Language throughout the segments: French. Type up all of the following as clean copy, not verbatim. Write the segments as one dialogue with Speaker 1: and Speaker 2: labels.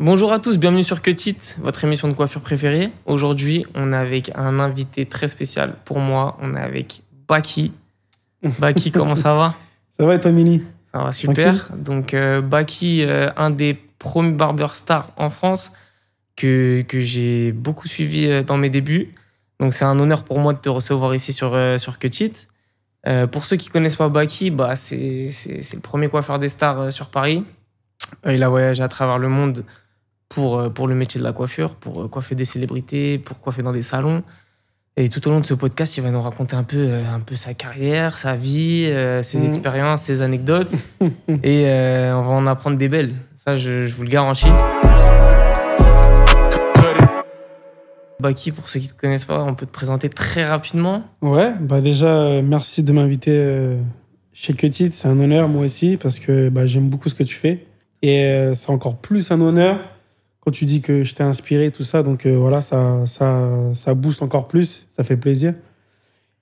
Speaker 1: Bonjour à tous, bienvenue sur Cut It, votre émission de coiffure préférée. Aujourd'hui, on est avec un invité très spécial pour moi. On est avec Baki. Baki, comment ça va?
Speaker 2: Ça va et toi, Mini?
Speaker 1: Ça va super. Donc, Baki, un des premiers barbers stars en France que j'ai beaucoup suivi dans mes débuts. Donc, c'est un honneur pour moi de te recevoir ici sur Cut It. Pour ceux qui ne connaissent pas Baki, c'est le premier coiffeur des stars sur Paris. Il a voyagé à travers le monde pour le métier de la coiffure, pour coiffer des célébrités, pour coiffer dans des salons. Et tout au long de ce podcast, il va nous raconter un peu sa carrière, sa vie, ses expériences, ses anecdotes. Et on va en apprendre des belles. Ça, je vous le garantis. Baki, pour ceux qui ne te connaissent pas, on peut te présenter très rapidement.
Speaker 2: Ouais, déjà, merci de m'inviter chez Cut It. C'est un honneur, moi aussi, parce que j'aime beaucoup ce que tu fais. Et c'est encore plus un honneur quand tu dis que je t'ai inspiré, tout ça. Donc voilà, ça booste encore plus, ça fait plaisir.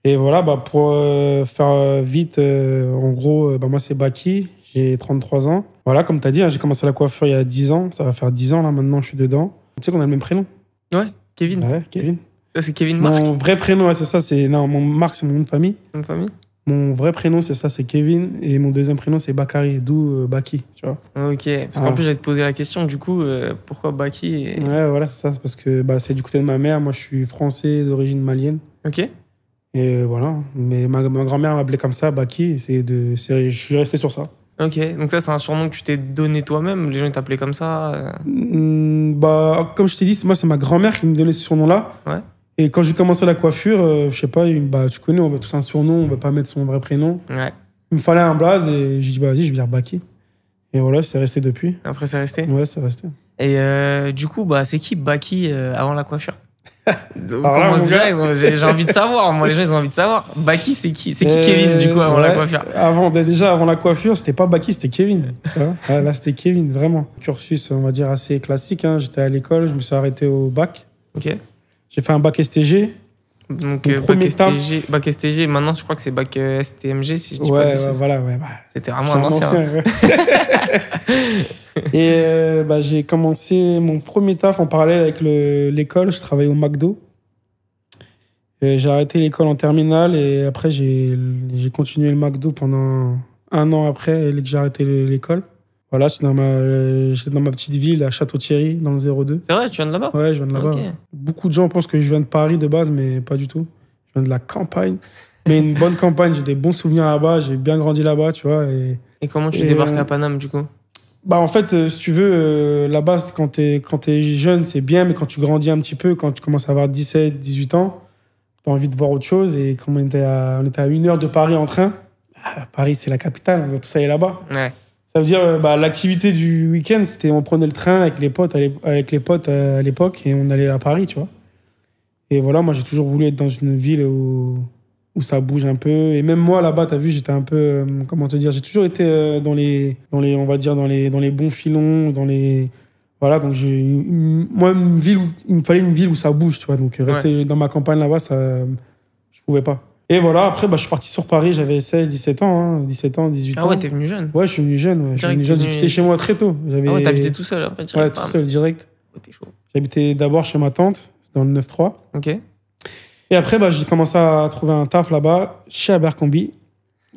Speaker 2: Et voilà, pour faire vite, en gros, moi c'est Baki, j'ai 33 ans. Voilà, comme tu as dit, j'ai commencé la coiffure il y a 10 ans. Ça va faire 10 ans là, maintenant je suis dedans. Tu sais qu'on a le même prénom?
Speaker 1: Ouais, Kevin.
Speaker 2: Ouais, Kevin.
Speaker 1: Ça, c'est Kevin Marc.
Speaker 2: Mon vrai prénom, ouais, c'est ça. Mon Marc, c'est mon nom de famille.
Speaker 1: Nom de famille?
Speaker 2: Mon vrai prénom, c'est ça, c'est Kevin. Et mon deuxième prénom, c'est Bakary, d'où Baki, tu vois.
Speaker 1: Ok, parce qu'en plus, j'allais te poser la question, du coup, pourquoi Baki
Speaker 2: Ouais, voilà, c'est ça. C'est parce que c'est du côté de ma mère. Moi, je suis français d'origine malienne.
Speaker 1: Ok.
Speaker 2: Et voilà. Mais ma grand-mère m'appelait comme ça, Baki. Je suis resté sur ça.
Speaker 1: Ok, donc ça, c'est un surnom que tu t'es donné toi-même? Les gens t'appelaient comme ça
Speaker 2: Comme je t'ai dit, moi, c'est ma grand-mère qui me donnait ce surnom-là.
Speaker 1: Ouais.
Speaker 2: Et quand j'ai commencé la coiffure, je sais pas, tu connais, on veut tous un surnom, on veut pas mettre son vrai prénom.
Speaker 1: Ouais.
Speaker 2: Il me fallait un blaze et j'ai dit, vas-y, je vais dire Baki. Et voilà, c'est resté depuis.
Speaker 1: Après, c'est resté?
Speaker 2: Ouais, c'est resté.
Speaker 1: Et du coup, c'est qui Baki avant la coiffure?
Speaker 2: Alors là,
Speaker 1: j'ai envie de savoir. Moi, les gens, ils ont envie de savoir. Baki, c'est qui? C'est qui Kevin, du coup, avant la coiffure?
Speaker 2: Déjà, avant la coiffure, c'était pas Baki, c'était Kevin. Tu vois. Là, c'était Kevin, vraiment. Cursus, on va dire, assez classique. J'étais à l'école, je me suis arrêté au bac.
Speaker 1: Ok.
Speaker 2: J'ai fait un bac STG.
Speaker 1: Donc, bac STG, maintenant, je crois que c'est bac STMG, si je dis pas de bêtises.
Speaker 2: Voilà.
Speaker 1: C'était vraiment un ancien.
Speaker 2: Ouais. Et j'ai commencé mon premier taf en parallèle avec l'école. Je travaillais au McDo. Et j'ai arrêté l'école en terminale et après, j'ai continué le McDo pendant 1 an après que j'ai arrêté l'école. Voilà, j'étais dans ma petite ville à Château-Thierry, dans le 02.
Speaker 1: C'est vrai, tu viens de là-bas?
Speaker 2: Ouais, je viens de là-bas.
Speaker 1: Okay.
Speaker 2: Beaucoup de gens pensent que je viens de Paris de base, mais pas du tout. Je viens de la campagne. Mais une bonne campagne, j'ai des bons souvenirs là-bas, j'ai bien grandi là-bas, tu vois. Et
Speaker 1: comment tu débarques à Paname, du coup?
Speaker 2: En fait, si tu veux, là-bas, quand t'es jeune, c'est bien, mais quand tu grandis un petit peu, quand tu commences à avoir 17, 18 ans, t'as envie de voir autre chose. Et comme on était à 1 heure de Paris en train, Paris, c'est la capitale, on va tous aller là-bas.
Speaker 1: Ouais.
Speaker 2: Ça veut dire, l'activité du week-end, c'était on prenait le train avec les potes à l'époque et on allait à Paris, tu vois. Et voilà, moi, j'ai toujours voulu être dans une ville où ça bouge un peu. Et même moi, là-bas, t'as vu, j'étais un peu, comment te dire, j'ai toujours été dans les on va dire, dans les bons filons, voilà, donc moi, il me fallait une ville où ça bouge, tu vois. Donc, rester dans ma campagne là-bas, je pouvais pas. Et voilà, après, je suis parti sur Paris, j'avais 16, 17 ans, 17 ans, 18 ans.
Speaker 1: Ah ouais, t'es venu jeune?
Speaker 2: Ouais, je suis venu jeune. J'ai quitté chez moi très tôt.
Speaker 1: Ah ouais, t'habitais tout seul après?
Speaker 2: Ouais, tout seul, direct.
Speaker 1: Oh, t'es chaud.
Speaker 2: J'habitais d'abord chez ma tante, dans le 9-3.
Speaker 1: Ok.
Speaker 2: Et après, j'ai commencé à trouver un taf là-bas, chez Abercrombie.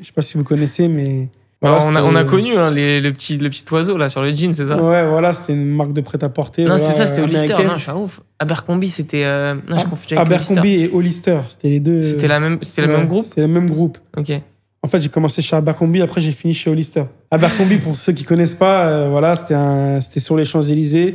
Speaker 2: Je sais pas si vous connaissez, mais...
Speaker 1: Voilà, on a connu le petit oiseau là sur le jean, c'est ça?
Speaker 2: Ouais, voilà, c'était une marque de prêt-à-porter.
Speaker 1: Non,
Speaker 2: voilà,
Speaker 1: c'est ça, c'était Hollister.
Speaker 2: américaine.
Speaker 1: Non, je suis un ouf. Abercrombie, c'était. Non, je confonds avec
Speaker 2: Abercrombie et Hollister, c'était les deux.
Speaker 1: C'était le même groupe?
Speaker 2: C'était le même groupe.
Speaker 1: Ok.
Speaker 2: En fait, j'ai commencé chez Abercrombie, après j'ai fini chez Hollister. Abercrombie, pour ceux qui connaissent pas, voilà, c'était sur les Champs-Élysées.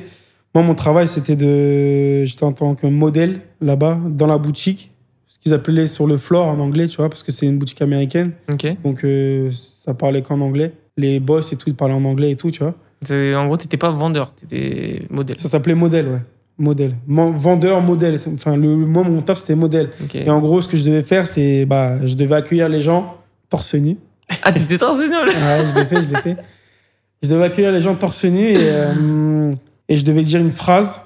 Speaker 2: Moi, mon travail, j'étais en tant que modèle là-bas, dans la boutique. Ce qu'ils appelaient sur le floor en anglais, tu vois, parce que c'est une boutique américaine.
Speaker 1: Ok.
Speaker 2: Donc, ça parlait qu'en anglais. Les boss et tout, ils parlaient en anglais et tout, tu vois.
Speaker 1: En gros, t'étais pas vendeur, t'étais modèle.
Speaker 2: Ça s'appelait modèle, ouais. Modèle. Vendeur, modèle. Enfin, moi, mon taf, c'était modèle.
Speaker 1: Okay.
Speaker 2: Et en gros, ce que je devais faire, c'est, je devais accueillir les gens torse nu.
Speaker 1: Ah, t'étais torse nu, là?
Speaker 2: Ouais, je l'ai fait. Je devais accueillir les gens torse nu et je devais dire une phrase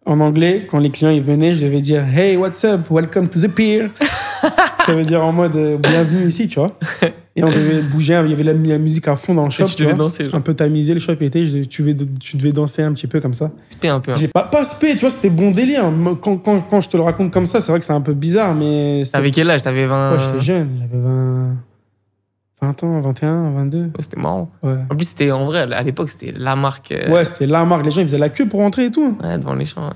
Speaker 2: en anglais. Quand les clients ils venaient, je devais dire « Hey, what's up? Welcome to the pier ». Ça veut dire en mode bienvenue ici, tu vois. Et on devait bouger, il y avait la musique à fond dans le shop.
Speaker 1: Et tu devais danser, genre.
Speaker 2: Un peu tamisé, le shop était, tu devais danser un petit peu comme ça.
Speaker 1: Spé un peu. Hein.
Speaker 2: J'ai pas spé, tu vois, c'était bon délire. Quand je te le raconte comme ça, c'est vrai que c'est un peu bizarre, mais.
Speaker 1: T'avais quel âge? T'avais 20.
Speaker 2: Ouais, j'étais jeune, j'avais 20 ans, 21, 22.
Speaker 1: Oh, c'était marrant.
Speaker 2: Ouais.
Speaker 1: En plus, c'était en vrai, à l'époque, c'était la marque.
Speaker 2: Ouais, c'était la marque. Les gens, ils faisaient la queue pour rentrer et tout.
Speaker 1: Ouais, devant les champs. Ouais.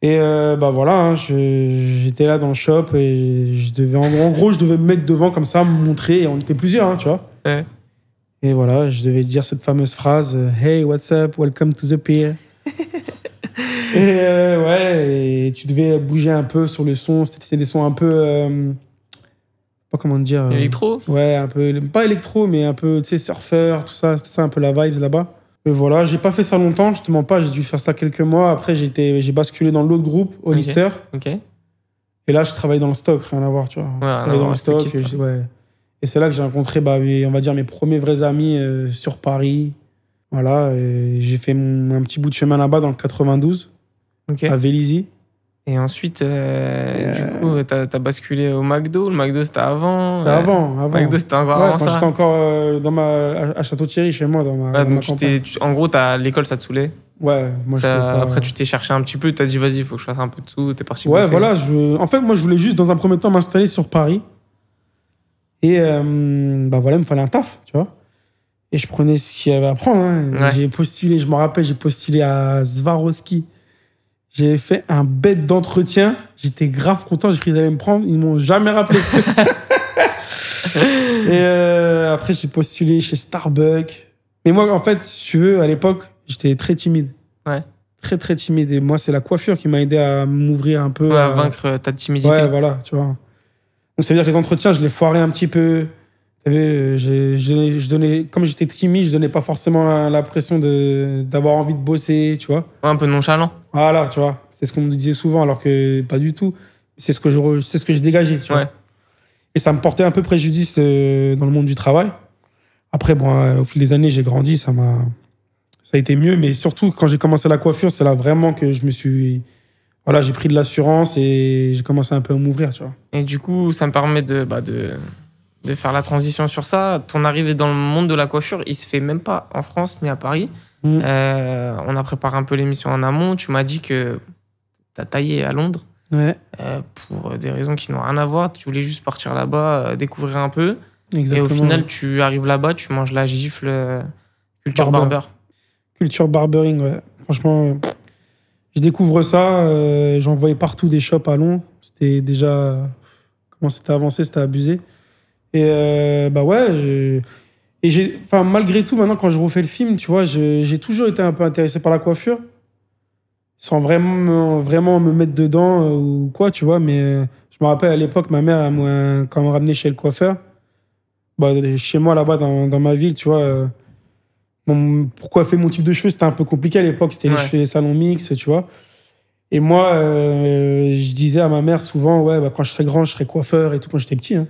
Speaker 2: Et bah voilà, hein, j'étais là dans le shop et en gros, je devais me mettre devant comme ça, me montrer. Et on était plusieurs, hein, tu vois.
Speaker 1: Ouais.
Speaker 2: Et voilà, je devais dire cette fameuse phrase Hey, what's up? Welcome to the pier. Et ouais, et tu devais bouger un peu sur le son. C'était des sons un peu. Pas comment dire.
Speaker 1: Électro?
Speaker 2: Ouais, un peu. Pas électro, mais un peu, tu sais, surfeur, tout ça. C'était ça un peu la vibe là-bas. Et voilà, j'ai pas fait ça longtemps, je te mens pas, j'ai dû faire ça quelques mois. Après, j'ai basculé dans l'autre groupe, Hollister.
Speaker 1: Ok.
Speaker 2: Et là, je travaille dans le stock, rien à voir, tu vois.
Speaker 1: Ouais,
Speaker 2: je travaille dans le stock.
Speaker 1: Ouais.
Speaker 2: Et c'est là que j'ai rencontré, on va dire, mes premiers vrais amis sur Paris. Voilà, et j'ai fait un petit bout de chemin là-bas dans le 92, à Vélizy.
Speaker 1: Et ensuite, du coup, t'as basculé au McDo. Le McDo, c'était avant.
Speaker 2: C'était avant.
Speaker 1: McDo, c'était encore avant
Speaker 2: quand
Speaker 1: ça.
Speaker 2: j'étais encore à Château-Thierry, chez moi, dans ma
Speaker 1: donc
Speaker 2: campagne.
Speaker 1: en gros, l'école, ça te saulait.
Speaker 2: Ouais, moi
Speaker 1: Après, tu t'es cherché un petit peu, t'as dit, vas-y, il faut que je fasse un peu de sous, t'es parti.
Speaker 2: Ouais,
Speaker 1: bosser.
Speaker 2: voilà. En fait, moi, je voulais juste, dans un premier temps, m'installer sur Paris. Et bah voilà, il me fallait un taf, tu vois. Et je prenais ce qu'il y avait à prendre. Hein.
Speaker 1: Ouais.
Speaker 2: J'ai postulé, je me rappelle, j'ai postulé à Swarovski. J'ai fait un bête d'entretien. J'étais grave content, j'ai cru qu'ils allaient me prendre. Ils m'ont jamais rappelé. Et après, j'ai postulé chez Starbucks. Mais moi, en fait, si tu veux, à l'époque, j'étais très timide.
Speaker 1: Ouais.
Speaker 2: Très, très timide. Et moi, c'est la coiffure qui m'a aidé à m'ouvrir un peu.
Speaker 1: Ouais, à vaincre ta timidité.
Speaker 2: Ouais, voilà, tu vois. Donc, ça veut dire que les entretiens, je les foirais un petit peu. Tu savais, je donnais, comme j'étais timide, je donnais pas forcément l'impression d'avoir envie de bosser, tu vois.
Speaker 1: Ouais, un peu nonchalant.
Speaker 2: Voilà, tu vois. C'est ce qu'on me disait souvent, alors que pas du tout. C'est ce que je dégageais, tu vois.
Speaker 1: Ouais.
Speaker 2: Et ça me portait un peu préjudice dans le monde du travail. Après, bon, au fil des années, j'ai grandi, ça a été mieux. Mais surtout, quand j'ai commencé la coiffure, c'est là vraiment que je me suis... Voilà, j'ai pris de l'assurance et j'ai commencé un peu à m'ouvrir, tu vois.
Speaker 1: Et du coup, ça me permet de faire la transition sur ça. Ton arrivée dans le monde de la coiffure, il se fait même pas en France ni à Paris. On a préparé un peu l'émission en amont. Tu m'as dit que tu as taillé à Londres.
Speaker 2: Ouais.
Speaker 1: Pour des raisons qui n'ont rien à voir. Tu voulais juste partir là-bas, découvrir un peu.
Speaker 2: Exactement.
Speaker 1: Et au final, tu arrives là-bas, tu manges la gifle culture barber.
Speaker 2: Culture barbering, ouais. Franchement, je découvre ça. J'en voyais partout des shops à Londres. C'était déjà... Comment c'était avancé, c'était abusé. Et bah ouais, malgré tout, maintenant, quand je refais le film, tu vois, j'ai toujours été un peu intéressé par la coiffure. Sans vraiment me mettre dedans ou quoi, tu vois. Mais je me rappelle à l'époque, ma mère, quand elle me ramenait chez le coiffeur, bah, chez moi là-bas dans ma ville, tu vois, pour coiffer mon type de cheveux, c'était un peu compliqué à l'époque. C'était les cheveux, les salons mix, tu vois. Et moi, je disais à ma mère souvent, ouais, bah, quand je serai grand, je serai coiffeur et tout, quand j'étais petit. Hein.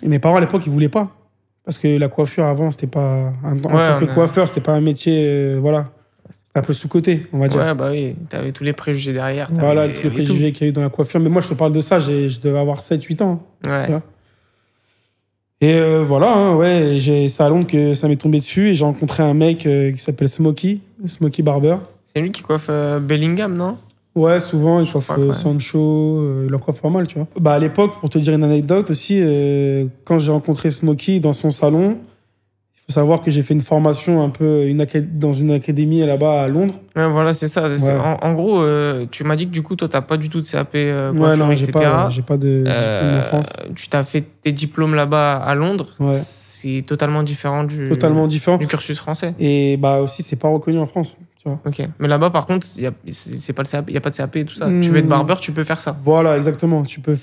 Speaker 2: Et mes parents à l'époque, ils voulaient pas. Parce que la coiffure avant, c'était pas. En tant que coiffeur, c'était pas un métier, voilà. C'était un peu sous-côté, on va dire.
Speaker 1: Ouais, bah oui, t'avais tous les préjugés derrière.
Speaker 2: Voilà, tous les préjugés qu'il y a eu dans la coiffure. Mais moi, je te parle de ça, je devais avoir 7-8 ans.
Speaker 1: Ouais.
Speaker 2: Et voilà, hein, ouais, c'est à Londres que ça m'est tombé dessus. Et j'ai rencontré un mec qui s'appelle Smokey Barber.
Speaker 1: C'est lui qui coiffe Bellingham, non?
Speaker 2: Ouais, souvent, il coiffe Sancho, il en coiffe pas mal, tu vois. Bah, à l'époque, pour te dire une anecdote aussi, quand j'ai rencontré Smokey dans son salon, il faut savoir que j'ai fait une formation un peu dans une académie là-bas à Londres.
Speaker 1: Ouais, voilà, c'est ça.
Speaker 2: Ouais.
Speaker 1: En gros, tu m'as dit que du coup, toi, t'as pas du tout de CAP coiffure,
Speaker 2: ouais, non,
Speaker 1: etc.
Speaker 2: J'ai pas de diplôme en France.
Speaker 1: Tu t'as fait tes diplômes là-bas à Londres.
Speaker 2: Ouais.
Speaker 1: C'est totalement différent du cursus français.
Speaker 2: Et bah aussi, c'est pas reconnu en France. Tu vois.
Speaker 1: Ok. Mais là-bas, par contre, il n'y a pas de CAP et tout ça. Tu veux être barbeur, tu peux faire ça.
Speaker 2: Voilà, exactement. Tu peux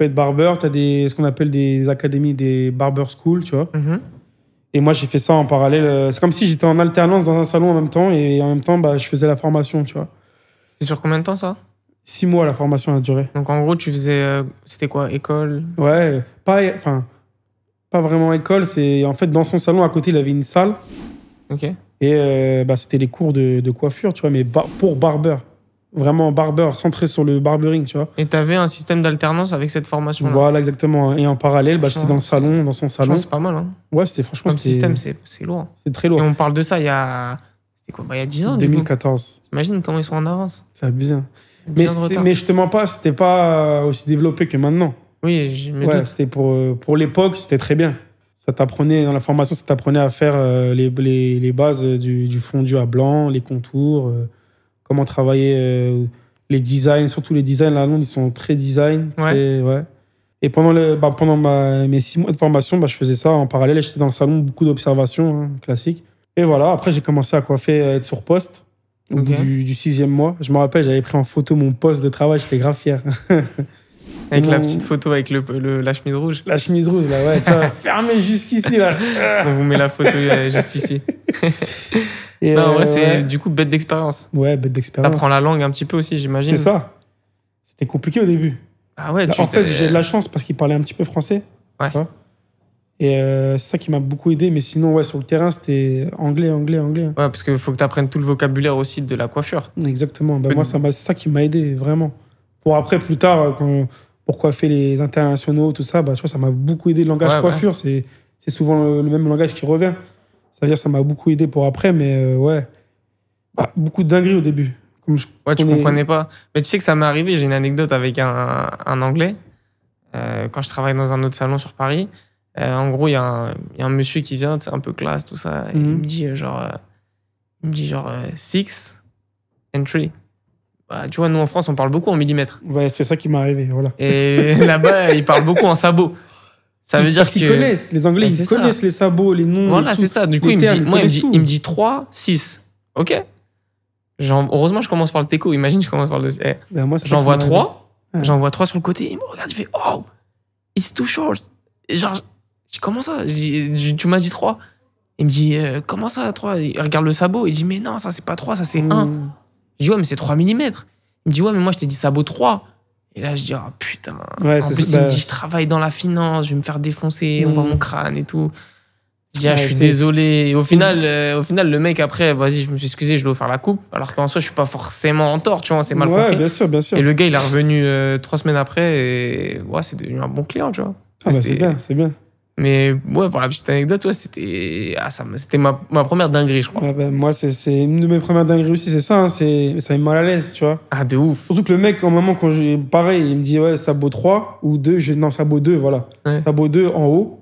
Speaker 2: être barbeur. Tu as ce qu'on appelle des académies, des barber schools, tu vois. Et moi, j'ai fait ça en parallèle. C'est comme si j'étais en alternance dans un salon en même temps. Et en même temps, bah, je faisais la formation, tu vois.
Speaker 1: C'est sur combien de temps, ça?
Speaker 2: 6 mois, la formation a duré.
Speaker 1: Donc, en gros, tu faisais... c'était quoi? École?
Speaker 2: Ouais. Pas vraiment école. C'est en fait, dans son salon, à côté, il avait une salle.
Speaker 1: Ok.
Speaker 2: Et bah, c'était les cours de coiffure, tu vois, mais pour barbeur. vraiment barbeur, centré sur le barbering, tu vois.
Speaker 1: Et t'avais un système d'alternance avec cette formation-là.
Speaker 2: Voilà, exactement. Et en parallèle, j'étais dans son salon.
Speaker 1: C'est pas mal, hein.
Speaker 2: Ouais, c'était franchement...
Speaker 1: Comme système, c'est lourd.
Speaker 2: C'est très lourd.
Speaker 1: Et on parle de ça il y a... C'était quoi? Il y a 10 ans,
Speaker 2: 2014.
Speaker 1: Imagine comment ils sont en avance.
Speaker 2: C'est abusé. Mais je te mens pas, c'était pas aussi développé que maintenant.
Speaker 1: Oui, je me doute.
Speaker 2: C'était pour l'époque, c'était très bien. Ça t'apprenait, dans la formation, ça t'apprenait à faire les bases du fondu à blanc, les contours, comment travailler les designs, surtout les designs à Londres, ils sont très design.
Speaker 1: Ouais.
Speaker 2: Et pendant mes 6 mois de formation, je faisais ça en parallèle. J'étais dans le salon, beaucoup d'observations, classiques. Et voilà, après, j'ai commencé à coiffer, être sur poste au bout du 6e mois. Je me rappelle, j'avais pris en photo mon poste de travail, j'étais grave fier.
Speaker 1: Avec la petite photo avec la chemise rouge.
Speaker 2: La chemise rouge, là, ouais. Tu vois, fermée jusqu'ici, là.
Speaker 1: On vous met la photo juste ici.
Speaker 2: Et
Speaker 1: non, en vrai, c'est du coup bête d'expérience.
Speaker 2: Ouais, bête d'expérience.
Speaker 1: T'apprends la langue un petit peu aussi, j'imagine.
Speaker 2: C'est ça. C'était compliqué au début.
Speaker 1: Ah ouais,
Speaker 2: en fait, j'ai de la chance parce qu'il parlait un petit peu français.
Speaker 1: Ouais.
Speaker 2: Tu vois. Et c'est ça qui m'a beaucoup aidé. Mais sinon, ouais, sur le terrain, c'était anglais.
Speaker 1: Ouais, parce qu'il faut que tu apprennes tout le vocabulaire aussi de la coiffure.
Speaker 2: Exactement. Moi, c'est ça qui m'a aidé, vraiment. Pour après, plus tard, pour coiffer les internationaux, tout ça, tu vois, ça m'a beaucoup aidé. Le langage coiffure, c'est souvent le même langage qui revient. C'est-à-dire ça m'a beaucoup aidé pour après, mais ouais. Beaucoup de dingueries au début.
Speaker 1: Tu comprenais pas. Mais tu sais que ça m'est arrivé, j'ai une anecdote avec un Anglais. Quand je travaille dans un autre salon sur Paris, en gros, il y a un monsieur qui vient, c'est un peu classe, tout ça. Et il me dit genre 6 and 3. Tu vois, nous en France, on parle beaucoup en millimètres.
Speaker 2: Ouais, c'est ça qui m'est arrivé, voilà.
Speaker 1: Et là-bas, ils parlent beaucoup en sabots. Ça veut dire
Speaker 2: qu'ils connaissent, les Anglais, ils connaissent les sabots, les noms.
Speaker 1: Voilà, c'est ça. Du coup, il me dit 3, 6. Ok. Heureusement, je commence par le teco. Imagine, je commence par le. J'envoie 3. J'envoie 3 sur le côté. Il me regarde, il fait Oh, it's too short. Et genre, comment ça? Tu m'as dit 3. Il me dit Comment ça, 3? Il regarde le sabot. Il dit Mais non, ça, c'est pas 3, ça, c'est 1. Je dis Ouais, mais c'est 3 mm. Il me dit Ouais, mais moi, je t'ai dit sabot 3. Et là, je dis, oh putain.
Speaker 2: Ouais,
Speaker 1: en plus, il me dit, je travaille dans la finance, je vais me faire défoncer, on voit mon crâne et tout. Je dis, je suis désolé. Et au final, le mec, après, vas-y, je me suis excusé, je lui ai offert la coupe. Alors qu'en soi, je suis pas forcément en tort, tu vois, c'est mal compris.
Speaker 2: Bien sûr.
Speaker 1: Et le gars, il est revenu 3 semaines après et c'est devenu un bon client, tu vois.
Speaker 2: C'est bien.
Speaker 1: Mais ouais, pour la petite anecdote, c'était ma première dinguerie, je crois.
Speaker 2: Moi, c'est une de mes premières dingueries aussi, c'est ça. Hein, ça met mal à l'aise, tu vois.
Speaker 1: Ah, de ouf.
Speaker 2: Surtout que le mec, au moment quand pareil, il me dit ouais, sabot 3 ou 2, non, sabot 2, voilà. Ouais. Sabot 2 en haut.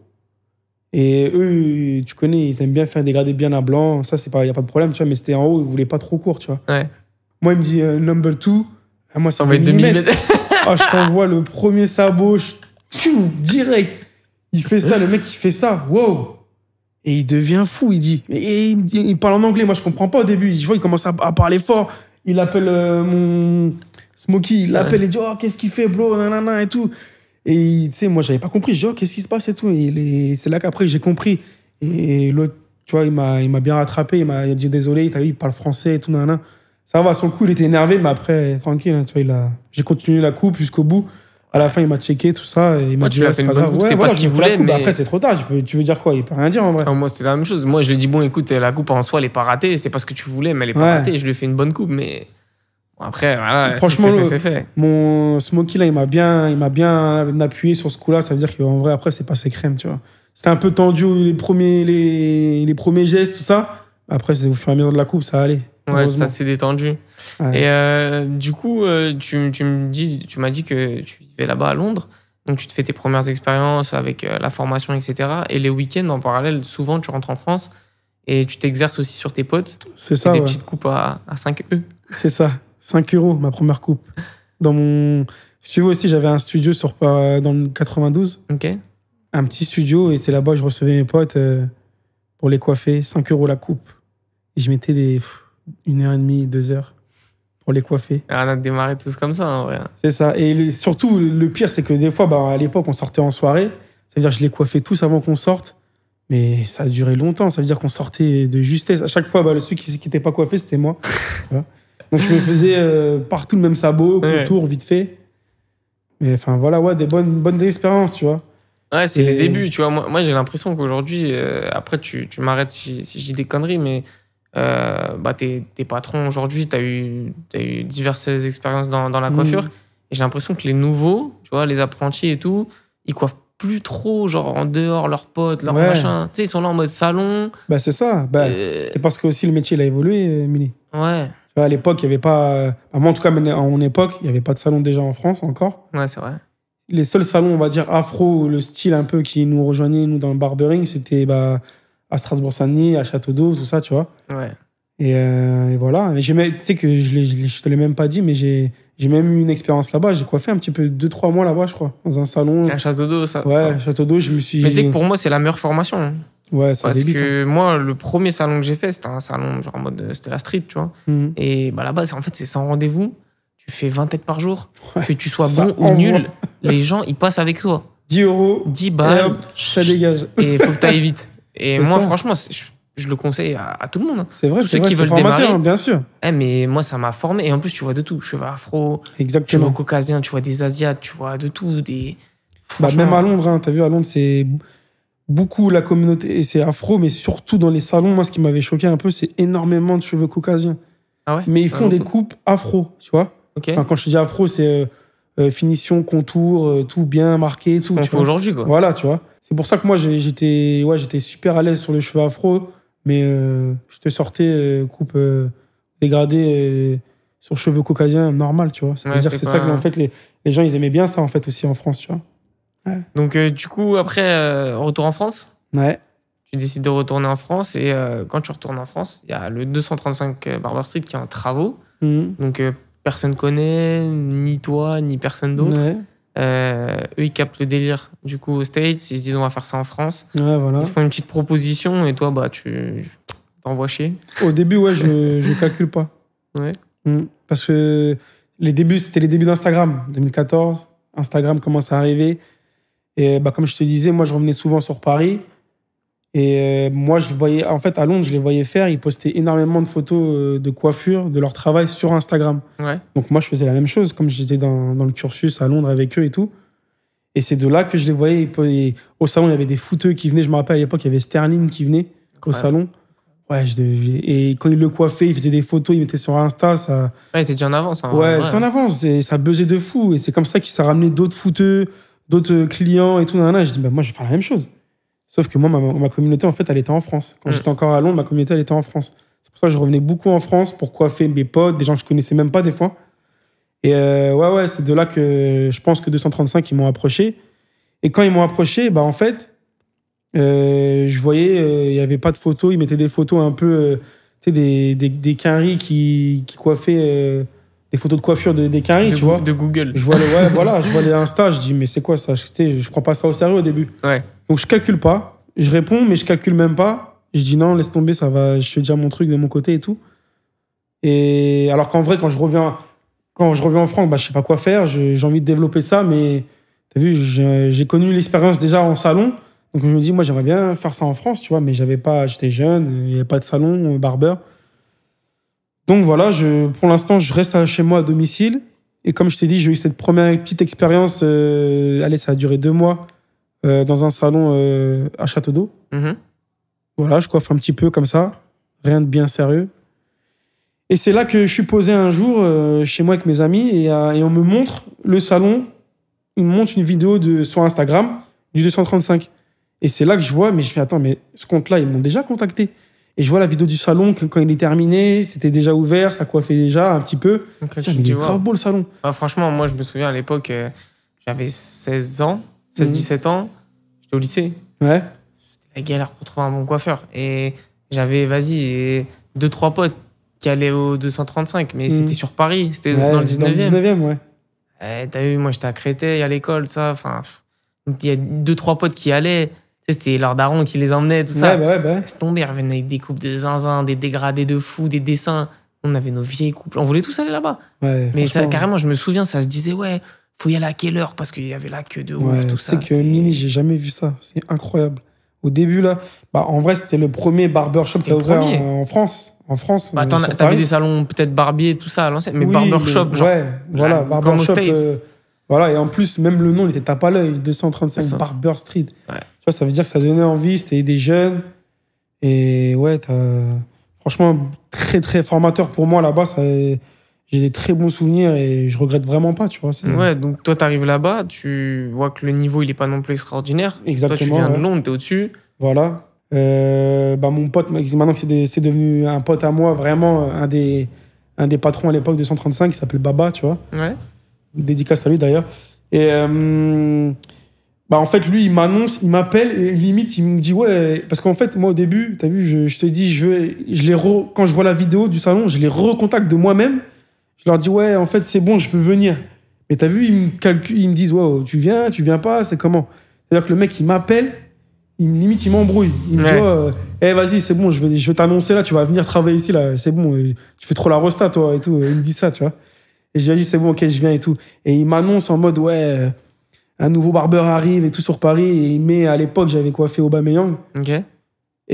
Speaker 2: Et eux, tu connais, ils aiment bien faire des gradés bien à blanc. Ça, il n'y a pas de problème, tu vois. Mais c'était en haut, ils voulaient pas trop court, tu vois.
Speaker 1: Ouais.
Speaker 2: Moi, il me dit number 2. Moi, c'est 2 mm. Je t'envoie le premier sabot, direct. Il fait ça, le mec, il fait ça. Wow! Et il devient fou, il dit. Et il parle en anglais, moi, je comprends pas au début. Je vois, il commence à parler fort. Il appelle mon Smokey, il l'appelle et dit, oh, qu'est-ce qu'il fait, bro, nanana, et tout. Et tu sais, moi, j'avais pas compris. Je dis, oh, qu'est-ce qui se passe et tout. Et c'est là qu'après, j'ai compris. Et l'autre, tu vois, il m'a bien rattrapé. Il m'a dit, désolé, t'as vu, il parle français et tout, nanana. Ça va, sur le coup, il était énervé, mais après, tranquille, hein, tu vois, j'ai continué la coupe jusqu'au bout. À la fin, il m'a checké, tout ça. Et il m'a dit,
Speaker 1: c'est pas grave. C'était pas ce qu'il voulait. Mais
Speaker 2: après, c'est trop tard. Tu veux dire quoi? Il peut rien dire en vrai.
Speaker 1: Moi, c'était la même chose. Moi, je lui ai dit, bon, écoute, la coupe en soi, elle est pas ratée. C'est pas ce que tu voulais, mais elle est pas ratée. Je lui ai fait une bonne coupe, mais après, voilà.
Speaker 2: Franchement,
Speaker 1: c'est fait.
Speaker 2: Mon Smokey, là, il m'a bien appuyé sur ce coup-là. Ça veut dire qu'en vrai, après, c'est passé crème, tu vois. C'était un peu tendu les premiers gestes, tout ça. Après, au fur et à mesure de la coupe, ça allait.
Speaker 1: Ouais, ça s'est détendu. Ouais. Et du coup, tu m'as dit que tu vivais là-bas à Londres. Donc, tu te fais tes premières expériences avec la formation, etc. Et les week-ends, en parallèle, souvent, tu rentres en France et tu t'exerces aussi sur tes potes.
Speaker 2: C'est ça,
Speaker 1: des petites coupes à 5 €.
Speaker 2: C'est ça, 5 €, ma première coupe. Si tu veux aussi, j'avais un studio dans le 92.
Speaker 1: Ok.
Speaker 2: Un petit studio, et c'est là-bas que je recevais mes potes pour les coiffer. 5 € la coupe. Et je mettais 1h30, 2 heures pour les coiffer.
Speaker 1: On a démarré tous comme ça, en vrai.
Speaker 2: C'est ça. Et surtout, le pire, c'est que des fois, à l'époque, on sortait en soirée. Ça veut dire que je les coiffais tous avant qu'on sorte. Mais ça a duré longtemps. Ça veut dire qu'on sortait de justesse. À chaque fois, celui qui n'était pas coiffé, c'était moi. Donc, je me faisais partout le même sabot, contour, vite fait. Mais enfin, voilà, des bonnes expériences, tu vois.
Speaker 1: Ouais, c'est les débuts, tu vois. Moi j'ai l'impression qu'aujourd'hui, après, tu m'arrêtes si je dis des conneries, mais bah, t'es patron aujourd'hui, t'as eu diverses expériences dans la coiffure. Et j'ai l'impression que les nouveaux, tu vois, les apprentis et tout, ils coiffent plus trop, genre en dehors, leurs potes, leurs machins. Tu sais, ils sont là en mode salon.
Speaker 2: Bah, c'est ça. Bah, c'est parce que aussi le métier il a évolué, Mili.
Speaker 1: Ouais.
Speaker 2: Tu vois, à l'époque, il n'y avait pas. Moi, en tout cas, à mon époque, il n'y avait pas de salon déjà en France encore.
Speaker 1: Ouais, c'est vrai.
Speaker 2: Les seuls salons, on va dire, afro, le style un peu qui nous rejoignait, nous, dans le barbering, c'était à Strasbourg-Saint-Denis, à Château-d'Eau, tout ça, tu vois.
Speaker 1: Ouais.
Speaker 2: Et voilà. Mais tu sais que je te l'ai même pas dit, mais j'ai même eu une expérience là-bas. J'ai coiffé un petit peu 2-3 mois là-bas, je crois, dans un salon.
Speaker 1: À Château-d'Eau, ça.
Speaker 2: Ouais, à Château-d'Eau, je me suis.
Speaker 1: Mais tu sais que pour moi, c'est la meilleure formation. Hein.
Speaker 2: Ouais, ça
Speaker 1: Parce
Speaker 2: débute.
Speaker 1: que moi, le premier salon que j'ai fait, c'était un salon, genre en mode. C'était la street, tu vois. Et bah, là-bas, en fait, c'est sans rendez-vous. Tu fais 20 têtes par jour.
Speaker 2: Ouais,
Speaker 1: que tu sois bon ou nul, les gens, ils passent avec toi.
Speaker 2: 10 €.
Speaker 1: 10 balles.
Speaker 2: Hop, ça dégage.
Speaker 1: Et il faut que tu ailles vite. Et
Speaker 2: C'est
Speaker 1: moi,
Speaker 2: ça.
Speaker 1: franchement, je le conseille à tout le monde. Hein.
Speaker 2: C'est vrai,
Speaker 1: Tous
Speaker 2: c'est
Speaker 1: ceux
Speaker 2: vrai,
Speaker 1: qui
Speaker 2: c'est
Speaker 1: veulent
Speaker 2: formateur,
Speaker 1: démarrer.
Speaker 2: hein, bien sûr.
Speaker 1: Mais moi, ça m'a formé. Et en plus, tu vois de tout. Cheveux afro, cheveux
Speaker 2: Exactement.
Speaker 1: caucasiens, tu vois des asiates, tu vois de tout. Des...
Speaker 2: Bah,
Speaker 1: Franchement,
Speaker 2: même à Londres, hein, t'as vu, à Londres, c'est beaucoup la communauté, et c'est afro, mais surtout dans les salons, moi, ce qui m'avait choqué un peu, c'est énormément de cheveux caucasiens.
Speaker 1: Ah ouais.
Speaker 2: Mais ils font des coupes afro, tu vois.
Speaker 1: Ok.
Speaker 2: Enfin, quand je te dis afro, c'est finition, contour, tout bien marqué, tout.
Speaker 1: On
Speaker 2: Tu
Speaker 1: fait
Speaker 2: vois.
Speaker 1: aujourd'hui, quoi.
Speaker 2: Voilà, tu vois. C'est pour ça que moi, j'étais super à l'aise sur les cheveux afro, mais je te sortais coupe dégradée sur cheveux caucasiens, normal, tu vois. Ça veut
Speaker 1: Ouais,
Speaker 2: dire que c'est
Speaker 1: pas-
Speaker 2: ça que, en fait, les gens, ils aimaient bien ça, en fait, aussi en France, tu vois.
Speaker 1: Donc, du coup, après, retour en France,
Speaker 2: Ouais.
Speaker 1: tu décides de retourner en France. Et quand tu retournes en France, il y a le 235 Barber Street qui est en travaux.
Speaker 2: Mhm.
Speaker 1: Donc, personne connaît, ni toi, ni personne d'autre.
Speaker 2: Ouais.
Speaker 1: Eux, ils captent le délire. Du coup, aux States, ils se disent on va faire ça en France.
Speaker 2: Ouais, voilà.
Speaker 1: Ils te font une petite proposition et toi, bah, tu t'envoies chier.
Speaker 2: Au début, ouais, je calcule pas.
Speaker 1: Ouais.
Speaker 2: Parce que c'était les débuts d'Instagram. 2014, Instagram commence à arriver. Et bah, comme je te disais, moi, je revenais souvent sur Paris. Et moi, je voyais, en fait, à Londres, je les voyais faire. Ils postaient énormément de photos de coiffure, de leur travail sur Instagram.
Speaker 1: Ouais.
Speaker 2: Donc, moi, je faisais la même chose, comme j'étais dans le cursus à Londres avec eux et tout. Et c'est de là que je les voyais. Et au salon, il y avait des footeux qui venaient. Je me rappelle, à l'époque, il y avait Sterling qui venait au salon. Ouais, et quand il le coiffait, il faisait des photos, il mettait sur Insta. Ça...
Speaker 1: Ouais, t'es déjà en avance. Hein,
Speaker 2: Ouais, j'étais en avance. Et ça buzzait de fou. Et c'est comme ça qu'il s'est ramené d'autres footeux, d'autres clients et tout. Et je dis, bah, moi, je vais faire la même chose. Sauf que moi, ma communauté, en fait, elle était en France. Quand j'étais encore à Londres, ma communauté, elle était en France. C'est pour ça que je revenais beaucoup en France pour coiffer mes potes, des gens que je connaissais même pas des fois. Et ouais, c'est de là que je pense que 235, ils m'ont approché. Et quand ils m'ont approché, bah, en fait, je voyais, il n'y avait pas de photos. Ils mettaient des photos un peu, tu sais, des quinries qui coiffaient, des photos de coiffure des quinries, tu vois.
Speaker 1: De Google.
Speaker 2: Je vois je vois les Insta, je dis, mais c'est quoi ça? Je prends pas ça au sérieux au début.
Speaker 1: Ouais.
Speaker 2: Donc je calcule pas. Je réponds, mais je calcule même pas. Je dis non, laisse tomber, ça va. Je fais déjà mon truc de mon côté et tout. Et alors qu'en vrai, quand je reviens en France, bah, je sais pas quoi faire. J'ai envie de développer ça, mais t'as vu, j'ai connu l'expérience déjà en salon. Donc je me dis, moi, j'aimerais bien faire ça en France, tu vois, mais j'étais jeune, il n'y avait pas de salon, barber. Donc voilà, pour l'instant, je reste chez moi à domicile. Et comme je t'ai dit, j'ai eu cette première petite expérience. Allez, ça a duré 2 mois dans un salon à Château-d'Eau. Voilà, je coiffe un petit peu comme ça. Rien de bien sérieux. Et c'est là que je suis posé un jour chez moi avec mes amis et on me montre le salon. Ils me montrent une vidéo sur Instagram du 235. Et c'est là que je vois, mais je fais, attends, mais ce compte-là, ils m'ont déjà contacté. Et je vois la vidéo du salon, que quand il est terminé, c'était déjà ouvert, ça coiffait déjà un petit peu.
Speaker 1: Okay,
Speaker 2: Tiens, mais il est grave beau le salon.
Speaker 1: Bah, franchement, moi, je me souviens à l'époque, j'avais 16 ans, 16-17 ans, j'étais au lycée.
Speaker 2: Ouais.
Speaker 1: C'était la galère pour trouver un bon coiffeur. Et j'avais, 2-3 potes qui allaient au 235, mais c'était sur Paris, c'était dans le 19e.
Speaker 2: Dans le 19e, ouais.
Speaker 1: T'as vu, moi, j'étais à Créteil à l'école, ça. Enfin, il y a 2-3 potes qui allaient. C'était leurs darons qui les emmenaient, tout ça.
Speaker 2: Ouais.
Speaker 1: C'est tombé, ils revenaient avec des coupes de zinzin, des dégradés de fou, des dessins. On avait nos vieilles coupes. On voulait tous aller là-bas.
Speaker 2: Ouais,
Speaker 1: mais ça, carrément, je me souviens, ça se disait, ouais, faut y aller à quelle heure? Parce qu'il y avait la queue de ouf, tout ça.
Speaker 2: C'est que Mini, j'ai jamais vu ça. C'est incroyable. Au début, là, bah, en vrai, c'était le premier barbershop qui a ouvert en France. En France.
Speaker 1: Bah, t'avais des salons, peut-être barbier, tout ça à l'ancienne, mais barbershop, genre.
Speaker 2: Ouais, voilà, barbershop. Voilà, et en plus, même le nom, il était tape à l'œil, 235 Barber Street. Ouais. Tu vois, ça veut dire que ça donnait envie, c'était des jeunes. Et ouais, franchement, très, très formateur pour moi là-bas. J'ai des très bons souvenirs et je regrette vraiment pas, tu vois.
Speaker 1: Ouais, donc toi, t'arrives là-bas, tu vois que le niveau, il est pas non plus extraordinaire.
Speaker 2: Exactement.
Speaker 1: Toi, tu viens de Londres, t'es au-dessus.
Speaker 2: Voilà. Mon pote, maintenant que c'est devenu un pote à moi, vraiment un des patrons à l'époque de 135, qui s'appelle Baba, tu vois.
Speaker 1: Ouais.
Speaker 2: Dédicace à lui d'ailleurs. Et en fait, lui, il m'annonce, il m'appelle et limite, il me dit ouais. Parce qu'en fait, moi au début, t'as vu, je te dis, quand je vois la vidéo du salon, je les recontacte de moi-même. Je leur dis ouais, en fait, c'est bon, je veux venir. Mais t'as vu, ils me calculent, ils me disent ouais, tu viens pas, c'est comment? C'est-à-dire que le mec, il m'appelle, limite, il m'embrouille. Il me dit vas-y, c'est bon, je vais t'annoncer là, tu vas venir travailler ici, là, c'est bon, tu fais trop la rosta, toi, et tout. Il me dit ça, tu vois. Et j'ai dit, c'est bon, ok, je viens et tout. Et il m'annonce en mode, ouais, un nouveau barbeur arrive et tout sur Paris. Et il met, à l'époque, j'avais coiffé Aubameyang.
Speaker 1: Ok.
Speaker 2: Et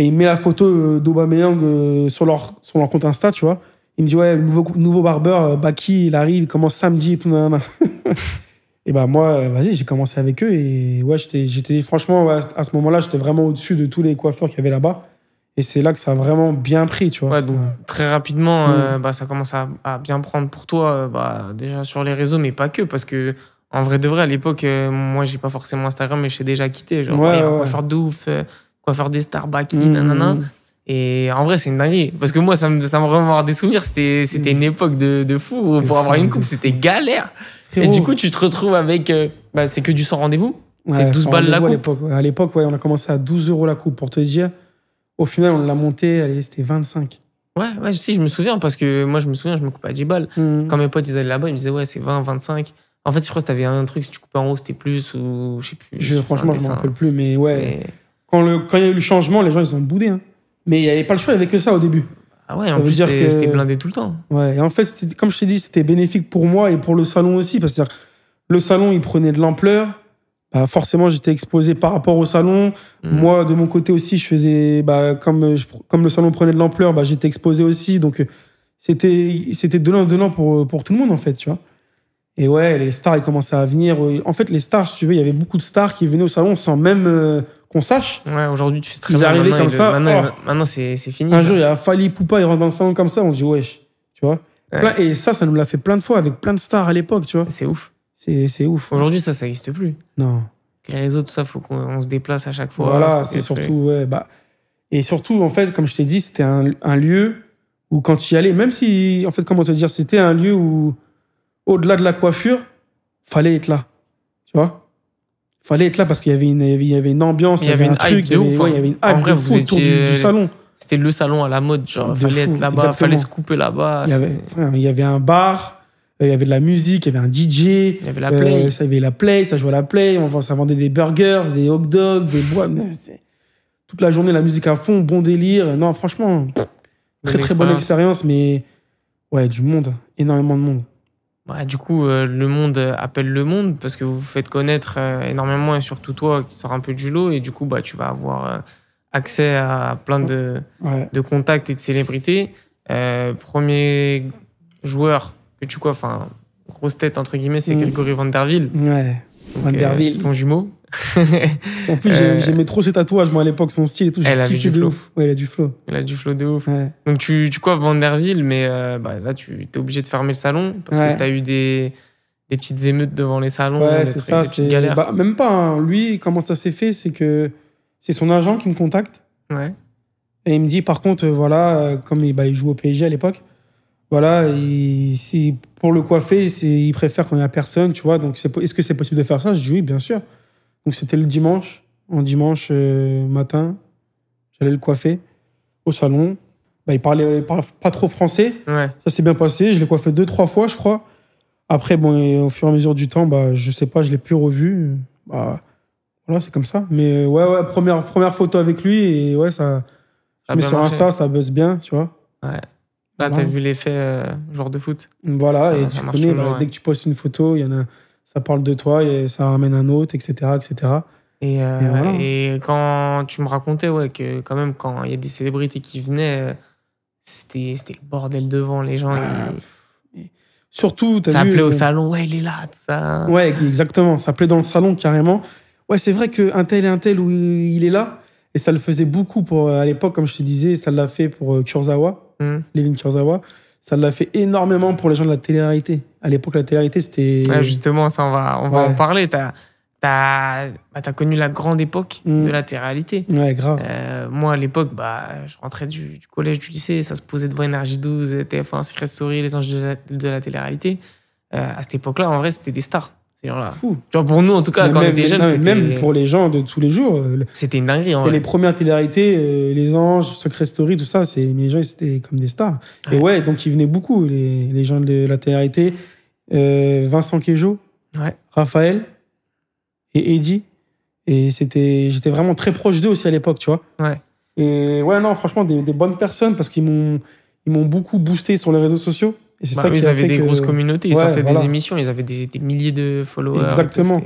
Speaker 2: il met la photo d'Aubameyang sur leur compte Insta, tu vois. Il me dit, ouais, nouveau barbeur, Baki, il arrive, il commence samedi et tout. Nanana. Et moi, vas-y, j'ai commencé avec eux. Et ouais, j'étais franchement, ouais, à ce moment-là, j'étais vraiment au-dessus de tous les coiffeurs qu'il y avait là-bas. Et c'est là que ça a vraiment bien pris, tu vois.
Speaker 1: Ouais, donc très rapidement, ça commence à bien prendre pour toi, déjà sur les réseaux, mais pas que, parce que en vrai de vrai, à l'époque, moi, j'ai pas forcément Instagram, mais je t'ai déjà quitté. Genre, il y a un coiffeur de ouf, coiffeur des stars, Baki, nanana. Et en vrai, c'est une dinguerie. Parce que moi, ça me remémore des souvenirs. C'était une époque de fou. Pour avoir une coupe, c'était galère. Frérot. Et du coup, tu te retrouves avec. C'est que du sans rendez-vous.
Speaker 2: Ouais,
Speaker 1: c'est 12 balles la coupe.
Speaker 2: À l'époque, ouais, on a commencé à 12 € la coupe, pour te dire. Au final, on l'a monté, c'était 25.
Speaker 1: Ouais, si, je me souviens, parce que moi, je me coupais à 10 balles. Quand mes potes, ils allaient là-bas, ils me disaient, ouais, c'est 20, 25. En fait, je crois que t'avais un truc, si tu coupais en haut, c'était plus, ou je sais plus.
Speaker 2: Franchement, je m'en rappelle plus, mais ouais. Quand il y a eu le changement, les gens, ils ont boudé. Hein. Mais il n'y avait pas le choix, il n'y avait que ça au début.
Speaker 1: Ah ouais, en plus, c'était blindé tout le temps.
Speaker 2: Ouais, et en fait, comme je t'ai dit, c'était bénéfique pour moi et pour le salon aussi, parce que le salon, il prenait de l'ampleur. Forcément, j'étais exposé par rapport au salon. Moi, de mon côté aussi, je faisais, comme le salon prenait de l'ampleur, j'étais exposé aussi. Donc, c'était donnant pour tout le monde, en fait, tu vois. Et ouais, les stars, ils commençaient à venir. En fait, les stars, si tu veux, il y avait beaucoup de stars qui venaient au salon sans même qu'on sache.
Speaker 1: Ouais, aujourd'hui, tu sais très
Speaker 2: bien. Ils arrivaient comme ça.
Speaker 1: Maintenant, c'est fini.
Speaker 2: Un jour, il y a Fally Poupa, il rentre dans le salon comme ça, on se dit, wesh, tu vois. Ouais. Et ça nous l'a fait plein de fois avec plein de stars à l'époque, tu vois.
Speaker 1: C'est ouf.
Speaker 2: C'est ouf.
Speaker 1: Aujourd'hui, ça n'existe plus.
Speaker 2: Non.
Speaker 1: Les réseaux, tout ça, faut qu'on se déplace à chaque fois.
Speaker 2: Voilà, c'est surtout, ouais, et surtout, en fait, comme je t'ai dit, c'était un lieu où quand tu y allais, même si, en fait, comment te dire, c'était un lieu où, au-delà de la coiffure, fallait être là. Tu vois? Fallait être là parce qu'il y avait une ambiance, il y avait un truc, il y avait une hype de fou autour du salon.
Speaker 1: C'était le salon à la mode, genre, fallait être là-bas, fallait se couper là-bas.
Speaker 2: Il y avait un bar. Il y avait de la musique, il y avait un DJ.
Speaker 1: Il y avait la Play.
Speaker 2: Ça jouait à la Play. Ça vendait des burgers, des hot dogs, des bois. Toute la journée, la musique à fond, bon délire. Non, franchement, très bonne expérience. Mais ouais, du monde, énormément de monde.
Speaker 1: Du coup, le monde appelle le monde parce que vous vous faites connaître énormément et surtout toi qui sors un peu du lot. Et du coup, tu vas avoir accès à plein de contacts et de célébrités. Premier joueur que tu coiffes, grosse tête entre guillemets, c'est Grégory Vanderville.
Speaker 2: Ouais, Vanderville.
Speaker 1: Ton jumeau.
Speaker 2: En plus, j'aimais trop ses tatouages, moi, à l'époque, son style et tout.
Speaker 1: Elle a du flow.
Speaker 2: Ouais, il a du flow.
Speaker 1: Il a du flow de ouf.
Speaker 2: Ouais.
Speaker 1: Donc, tu coiffes Vanderville, mais là, tu es obligé de fermer le salon parce que tu as eu des petites émeutes devant les salons.
Speaker 2: Ouais, c'est ça. Des petites galères. Même pas. Hein. Lui, comment ça s'est fait, c'est que c'est son agent qui me contacte.
Speaker 1: Ouais.
Speaker 2: Et il me dit, par contre, voilà, comme il joue au PSG à l'époque, voilà, pour le coiffer, il préfère quand il n'y a personne, tu vois. Donc, est-ce que c'est possible de faire ça? Je dis oui, bien sûr. Donc, c'était le dimanche. En dimanche matin, j'allais le coiffer au salon. Il parlait pas trop français.
Speaker 1: Ouais.
Speaker 2: Ça s'est bien passé. Je l'ai coiffé 2-3 fois, je crois. Après, au fur et à mesure du temps, je sais pas, je l'ai plus revu. Voilà, c'est comme ça. Mais ouais, première photo avec lui. Et ouais, ça met sur Insta, ça buzz bien, tu vois.
Speaker 1: Ouais. Là, t'as vu l'effet joueur de foot.
Speaker 2: Voilà, et tu connais, dès que tu postes une photo, ça parle de toi et ça ramène un autre, etc. etc.
Speaker 1: Et voilà. Et quand tu me racontais que quand même, quand il y a des célébrités qui venaient, c'était le bordel devant, les gens.
Speaker 2: Surtout,
Speaker 1: ça appelait au salon, ouais, il est là, tout ça.
Speaker 2: Ouais, exactement, ça appelait dans le salon carrément. Ouais, c'est vrai qu'un tel et un tel, où il est là. Et ça le faisait beaucoup à l'époque, comme je te disais, ça l'a fait pour Kurzawa, Lévin Kurzawa. Ça l'a fait énormément pour les gens de la télé-réalité. À l'époque, la télé-réalité, c'était...
Speaker 1: Ouais, justement, ça, on va en parler. T'as connu la grande époque de la télé-réalité.
Speaker 2: Ouais, grave.
Speaker 1: Moi, à l'époque, je rentrais du collège, du lycée, ça se posait devant NRJ12, TF1, Secret Story, les anges de la télé-réalité. À cette époque-là, en vrai, c'était des stars. Ces gens-là.
Speaker 2: Fou.
Speaker 1: Tu vois, pour nous, en tout cas, quand on était jeunes,
Speaker 2: même pour les gens de tous les jours.
Speaker 1: C'était une dinguerie.
Speaker 2: Les premières télé-réalités, Les Anges, Secret Story, tout ça, les gens, c'était comme des stars. Ouais. Et ouais, donc ils venaient beaucoup, les gens de la télé-réalité. Vincent Queijo, Raphaël et Eddie. Et j'étais vraiment très proche d'eux aussi à l'époque, tu vois.
Speaker 1: Ouais.
Speaker 2: Et ouais, non, franchement, des bonnes personnes parce qu'ils m'ont beaucoup boosté sur les réseaux sociaux. Et c'est ça
Speaker 1: ils avaient des grosses communautés, ils sortaient des émissions, ils avaient des milliers de followers.
Speaker 2: Exactement.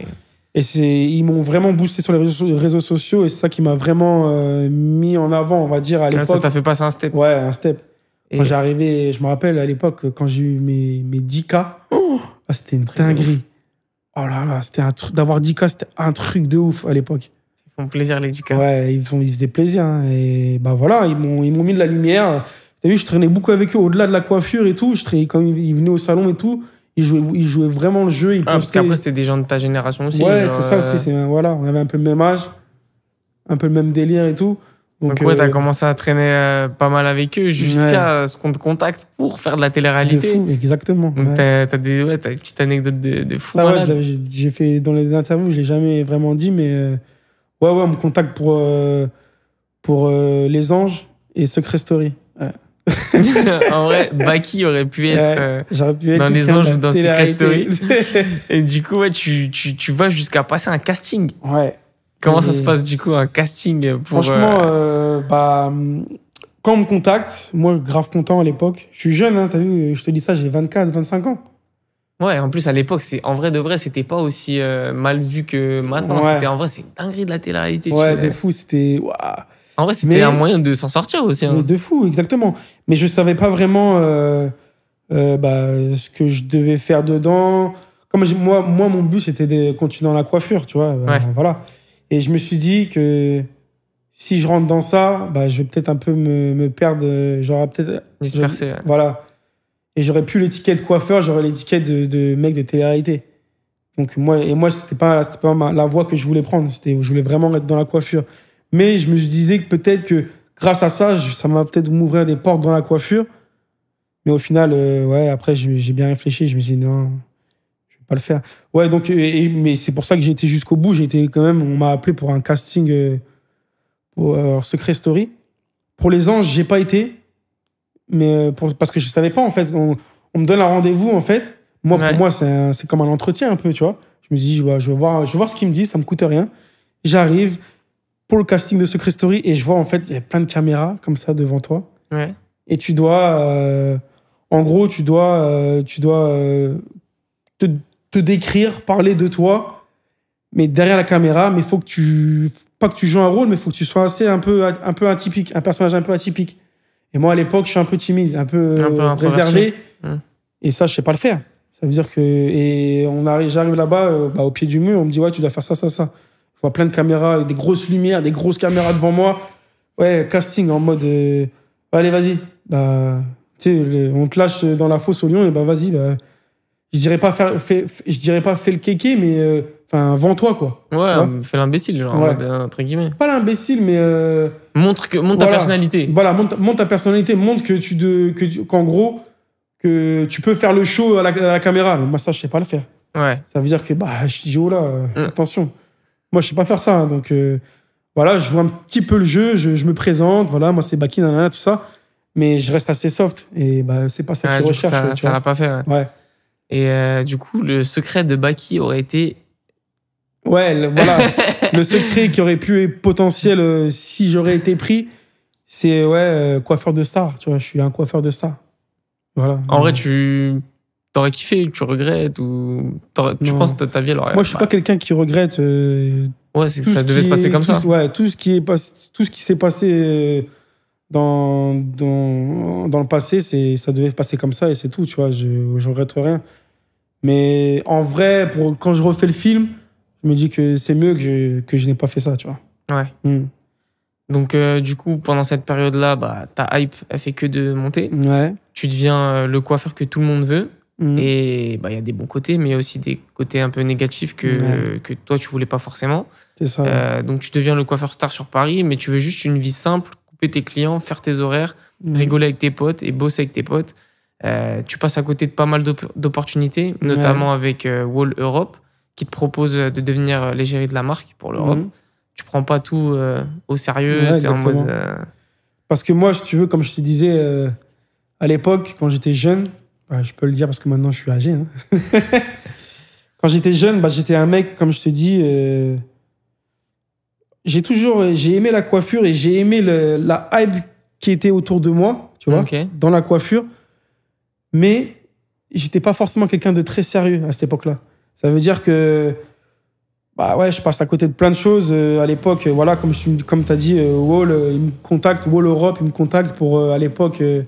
Speaker 2: Et ils m'ont vraiment boosté sur les réseaux sociaux et c'est ça qui m'a vraiment mis en avant, on va dire, à l'époque.
Speaker 1: Ça t'a fait passer un step.
Speaker 2: Ouais, un step. Quand j'ai arrivé, je me rappelle à l'époque, quand j'ai eu mes 10K, c'était une dinguerie. Oh là là, c'était un truc, d'avoir 10K, c'était un truc de ouf à l'époque.
Speaker 1: Ils font plaisir les 10K.
Speaker 2: Ouais, ils faisaient plaisir. Hein. Et voilà, ils m'ont mis de la lumière. T'as vu, je traînais beaucoup avec eux, au-delà de la coiffure et tout. Quand ils venaient au salon et tout, ils jouaient vraiment le jeu.
Speaker 1: Parce qu'après, c'était des gens de ta génération aussi.
Speaker 2: Ouais, c'est ça aussi. Voilà, on avait un peu le même âge, un peu le même délire et tout.
Speaker 1: Donc ouais, t'as commencé à traîner pas mal avec eux jusqu'à ce qu'on te contacte pour faire de la télé-réalité.
Speaker 2: De fou, exactement.
Speaker 1: Donc t'as des petites anecdotes de fou.
Speaker 2: Ça, ouais, j'ai fait dans les interviews, je l'ai jamais vraiment dit, mais ouais, on me contacte pour Les Anges et Secret Story. Ouais.
Speaker 1: En vrai, Baki aurait pu être,
Speaker 2: dans
Speaker 1: Les Anges ou dans Secret Story. Et du coup, ouais, tu vas jusqu'à passer un casting.
Speaker 2: Ouais.
Speaker 1: Comment ça se passe du coup, un casting pour...
Speaker 2: Franchement, quand on me contacte, moi, grave content à l'époque. Je suis jeune, hein, t'as vu, je te dis ça, j'ai 24, 25 ans.
Speaker 1: Ouais, en plus, à l'époque, en vrai de vrai, c'était pas aussi mal vu que maintenant.
Speaker 2: Ouais.
Speaker 1: En vrai, c'est une dinguerie de la télé-réalité.
Speaker 2: Ouais, de fou, c'était... Ouah.
Speaker 1: En vrai, c'était un moyen de s'en sortir aussi. Hein.
Speaker 2: Mais de fou, exactement. Mais je savais pas vraiment ce que je devais faire dedans. Comme moi, mon but, c'était de continuer dans la coiffure, tu vois. Voilà. Et je me suis dit que si je rentre dans ça, je vais peut-être un peu me perdre. J'aurais peut-être...
Speaker 1: Disperser.
Speaker 2: Voilà. Et j'aurais plus l'étiquette coiffeur, j'aurais l'étiquette de mec de télé-réalité. Donc moi, c'était pas la voie que je voulais prendre. Je voulais vraiment être dans la coiffure. Mais je me disais que peut-être que grâce à ça, ça va peut-être m'ouvrir des portes dans la coiffure. Mais au final, après, j'ai bien réfléchi. Je me suis dit, non, je vais pas le faire. Ouais, donc, mais c'est pour ça que j'ai été jusqu'au bout. On m'a appelé pour un casting pour Secret Story. Pour Les Anges, j'ai pas été. Mais parce que je savais pas, en fait. On me donne un rendez-vous, en fait. Pour moi, c'est comme un entretien, un peu, tu vois. Je me dis, je vais voir ce qu'il me dit, ça me coûte rien. J'arrive pour le casting de Secret Story et je vois, en fait, il y a plein de caméras comme ça devant toi.
Speaker 1: Ouais.
Speaker 2: Et tu dois... en gros, tu dois te décrire, parler de toi, mais derrière la caméra, mais faut que pas que tu joues un rôle, mais faut que tu sois un peu atypique, un personnage un peu atypique. Et moi, à l'époque, je suis un peu timide, un peu réservé. Et ça, je sais pas le faire. Ça veut dire que... j'arrive là-bas, au pied du mur, on me dit, ouais, tu dois faire ça, ça, ça. Je vois plein de caméras, des grosses lumières, des grosses caméras devant moi. Ouais, casting en mode... allez, vas-y. On te lâche dans la fosse au lion, et vas-y. Je dirais pas fais le kéké, mais vends-toi, quoi.
Speaker 1: Ouais, fais l'imbécile, genre, entre guillemets.
Speaker 2: Pas l'imbécile, mais...
Speaker 1: montre ta personnalité.
Speaker 2: Voilà, montre ta personnalité, montre qu'en gros, que tu peux faire le show à la caméra. Mais moi, ça, je sais pas le faire.
Speaker 1: Ouais.
Speaker 2: Ça veut dire que, je dis, oh là, attention. Moi, je sais pas faire ça. Hein, donc, voilà, je joue un petit peu le jeu, je me présente, voilà, moi, c'est Baki, tout ça. Mais je reste assez soft. Et c'est pas ça qu'ils recherchent.
Speaker 1: Ça l'a pas fait,
Speaker 2: ouais.
Speaker 1: Et du coup, le secret de Baki aurait été...
Speaker 2: Ouais, voilà. Le secret qui aurait pu être potentiel si j'aurais été pris, c'est coiffeur de star. Tu vois, je suis un coiffeur de star. Voilà.
Speaker 1: En vrai, t'aurais kiffé, tu regrettes ou tu penses que ta vie elle aurait...
Speaker 2: Moi, je suis pas quelqu'un qui regrette.
Speaker 1: Ouais, c'est que ça devait se passer comme ça.
Speaker 2: Ouais, tout ce qui s'est passé dans le passé, ça devait se passer comme ça et c'est tout. Tu vois, je regrette rien. Mais en vrai, quand je refais le film, je me dis que c'est mieux que je n'ai pas fait ça, tu vois.
Speaker 1: Ouais. Donc, du coup, pendant cette période-là, bah, ta hype, elle fait que de monter.
Speaker 2: Ouais.
Speaker 1: Tu deviens le coiffeur que tout le monde veut.
Speaker 2: Mhm.
Speaker 1: Et bah, il y a des bons côtés, mais il y a aussi des côtés un peu négatifs que toi, tu voulais pas forcément.
Speaker 2: C'est ça. Ouais.
Speaker 1: Donc, tu deviens le coiffeur star sur Paris, mais tu veux juste une vie simple, couper tes clients, faire tes horaires, rigoler avec tes potes et bosser avec tes potes. Tu passes à côté de pas mal d'opportunités, notamment avec Wall Europe, qui te propose de devenir l'égérie de la marque pour l'Europe. Tu prends pas tout au sérieux.
Speaker 2: Ouais,
Speaker 1: t'es en
Speaker 2: exactement.
Speaker 1: mode.
Speaker 2: Parce que moi, si tu veux, comme je te disais, à l'époque, quand j'étais jeune, bah, je peux le dire parce que maintenant je suis âgé. Hein. Quand j'étais jeune, bah, j'étais un mec, comme je te dis, j'ai aimé la coiffure et j'ai aimé la hype qui était autour de moi, tu vois, dans la coiffure. Mais j'étais pas forcément quelqu'un de très sérieux à cette époque-là. Ça veut dire que bah ouais, je passe à côté de plein de choses. À l'époque, voilà, comme tu as dit, Wall, il me contacte, Wall Europe, il me contacte pour, à l'époque, et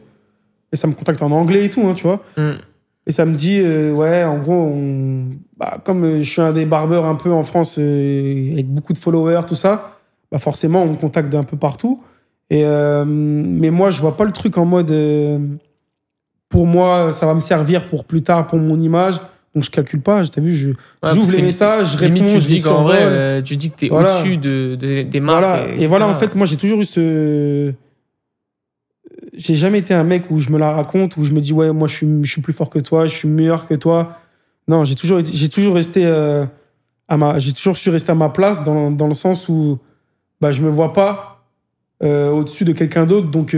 Speaker 2: ça me contacte en anglais et tout, hein, tu vois. Et ça me dit, ouais, en gros, comme je suis un des barbeurs un peu en France, avec beaucoup de followers, tout ça, bah forcément, on me contacte d'un peu partout. Mais moi, je vois pas le truc en mode, pour moi, ça va me servir pour plus tard, pour mon image. Donc, je calcule pas. T'as vu, j'ouvre les messages, je réponds,
Speaker 1: tu
Speaker 2: je
Speaker 1: dis qu'en
Speaker 2: survole.
Speaker 1: vrai, tu dis que t'es au-dessus des marques.
Speaker 2: Voilà. Et voilà, en fait, moi, j'ai toujours eu j'ai jamais été un mec où je me la raconte, où je me dis, ouais, moi, je suis plus fort que toi, je suis meilleur que toi. Non, j'ai toujours resté j'ai toujours su rester à ma place dans le sens où, bah, je me vois pas au-dessus de quelqu'un d'autre. Donc,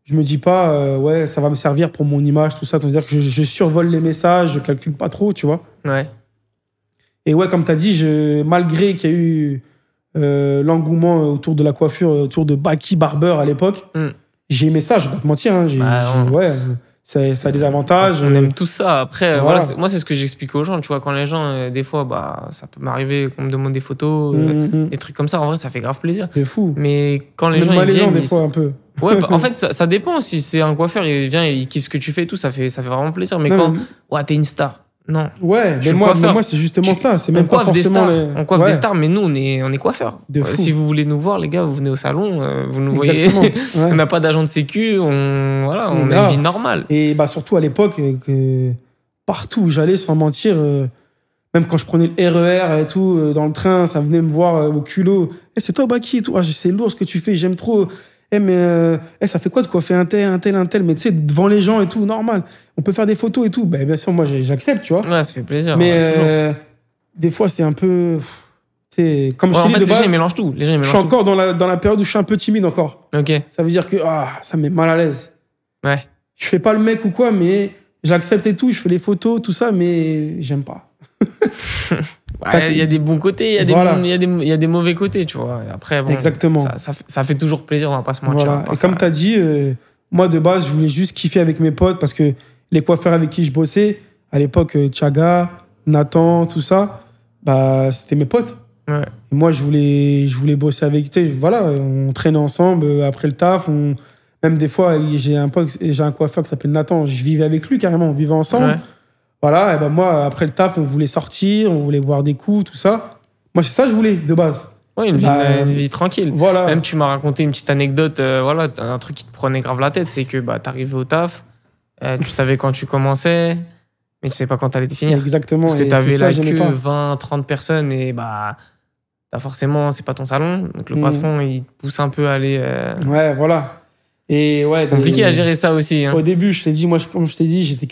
Speaker 2: je me dis pas, ouais, ça va me servir pour mon image, tout ça. C'est-à-dire que je survole les messages, je calcule pas trop, tu vois.
Speaker 1: Ouais.
Speaker 2: Et ouais, comme tu as dit, malgré qu'il y a eu l'engouement autour de la coiffure, autour de Baki Barber à l'époque, j'ai aimé ça, je vais pas te mentir. Hein, ouais, ça a des avantages.
Speaker 1: On aime tout ça. Après,
Speaker 2: voilà.
Speaker 1: Moi, c'est ce que j'explique aux gens. Tu vois, quand les gens, des fois, bah, ça peut m'arriver qu'on me demande des photos, des trucs comme ça. En vrai, ça fait grave plaisir.
Speaker 2: C'est fou.
Speaker 1: Mais quand les gens,
Speaker 2: ils viennent, des fois, un peu.
Speaker 1: Ouais, bah, en fait, ça dépend. Si c'est un coiffeur, il vient, il kiffe ce que tu fais et tout, ça fait vraiment plaisir. Mais ouais, t'es une star. Non.
Speaker 2: Ouais, mais moi, c'est justement ça. C'est même pas forcément
Speaker 1: on coiffe des stars, mais nous, on est coiffeurs. Si vous voulez nous voir, les gars, vous venez au salon, vous nous voyez. On n'a pas d'agent de sécu, on a une vie normale.
Speaker 2: Et bah, surtout à l'époque, partout où j'allais, sans mentir, même quand je prenais le RER et tout, dans le train, ça venait me voir au culot. C'est toi, Baki et tout. C'est lourd ce que tu fais, j'aime trop. Ça fait quoi de coiffer un tel, mais tu sais, devant les gens et tout, normal. On peut faire des photos et tout. Ben, bien sûr, moi, j'accepte, tu vois.
Speaker 1: Ouais, ça fait plaisir.
Speaker 2: Mais des fois, c'est un peu. Comme je te dis de base,
Speaker 1: les gens, ils mélangent tout.
Speaker 2: Je suis encore dans la période où je suis un peu timide encore.
Speaker 1: Ok.
Speaker 2: Ça veut dire que ça me met mal à l'aise.
Speaker 1: Ouais.
Speaker 2: Je fais pas le mec ou quoi, mais j'accepte et tout. Je fais les photos, tout ça, mais j'aime pas.
Speaker 1: Il y a des bons côtés, il y a des mauvais côtés, tu vois. Après, bon,
Speaker 2: exactement.
Speaker 1: Ça fait toujours plaisir, on va pas se mentir.
Speaker 2: Voilà. Et comme tu as dit, moi de base, je voulais juste kiffer avec mes potes parce que les coiffeurs avec qui je bossais, à l'époque, Thiaga, Nathan, tout ça, bah, c'était mes potes.
Speaker 1: Ouais.
Speaker 2: Et moi, je voulais bosser avec, tu sais, voilà, on traînait ensemble après le taf. Même des fois, j'ai un coiffeur qui s'appelle Nathan, je vivais avec lui carrément, on vivait ensemble. Ouais. Voilà, et ben moi, après le taf, on voulait sortir, on voulait boire des coups, tout ça. Moi, c'est ça que je voulais, de base.
Speaker 1: Ouais, une vie tranquille.
Speaker 2: Voilà.
Speaker 1: Même tu m'as raconté une petite anecdote, voilà, un truc qui te prenait grave la tête, c'est que t'arrivais au taf, tu savais quand tu commençais, mais tu sais pas quand t'allais te finir.
Speaker 2: Exactement.
Speaker 1: Parce que t'avais la queue, 20, 30 personnes, et forcément, c'est pas ton salon, donc le patron, il te pousse un peu à aller...
Speaker 2: Ouais, voilà. Et ouais,
Speaker 1: c'est compliqué à gérer ça aussi. Hein.
Speaker 2: Au début, je t'ai dit, moi, comme je t'ai dit, j'étais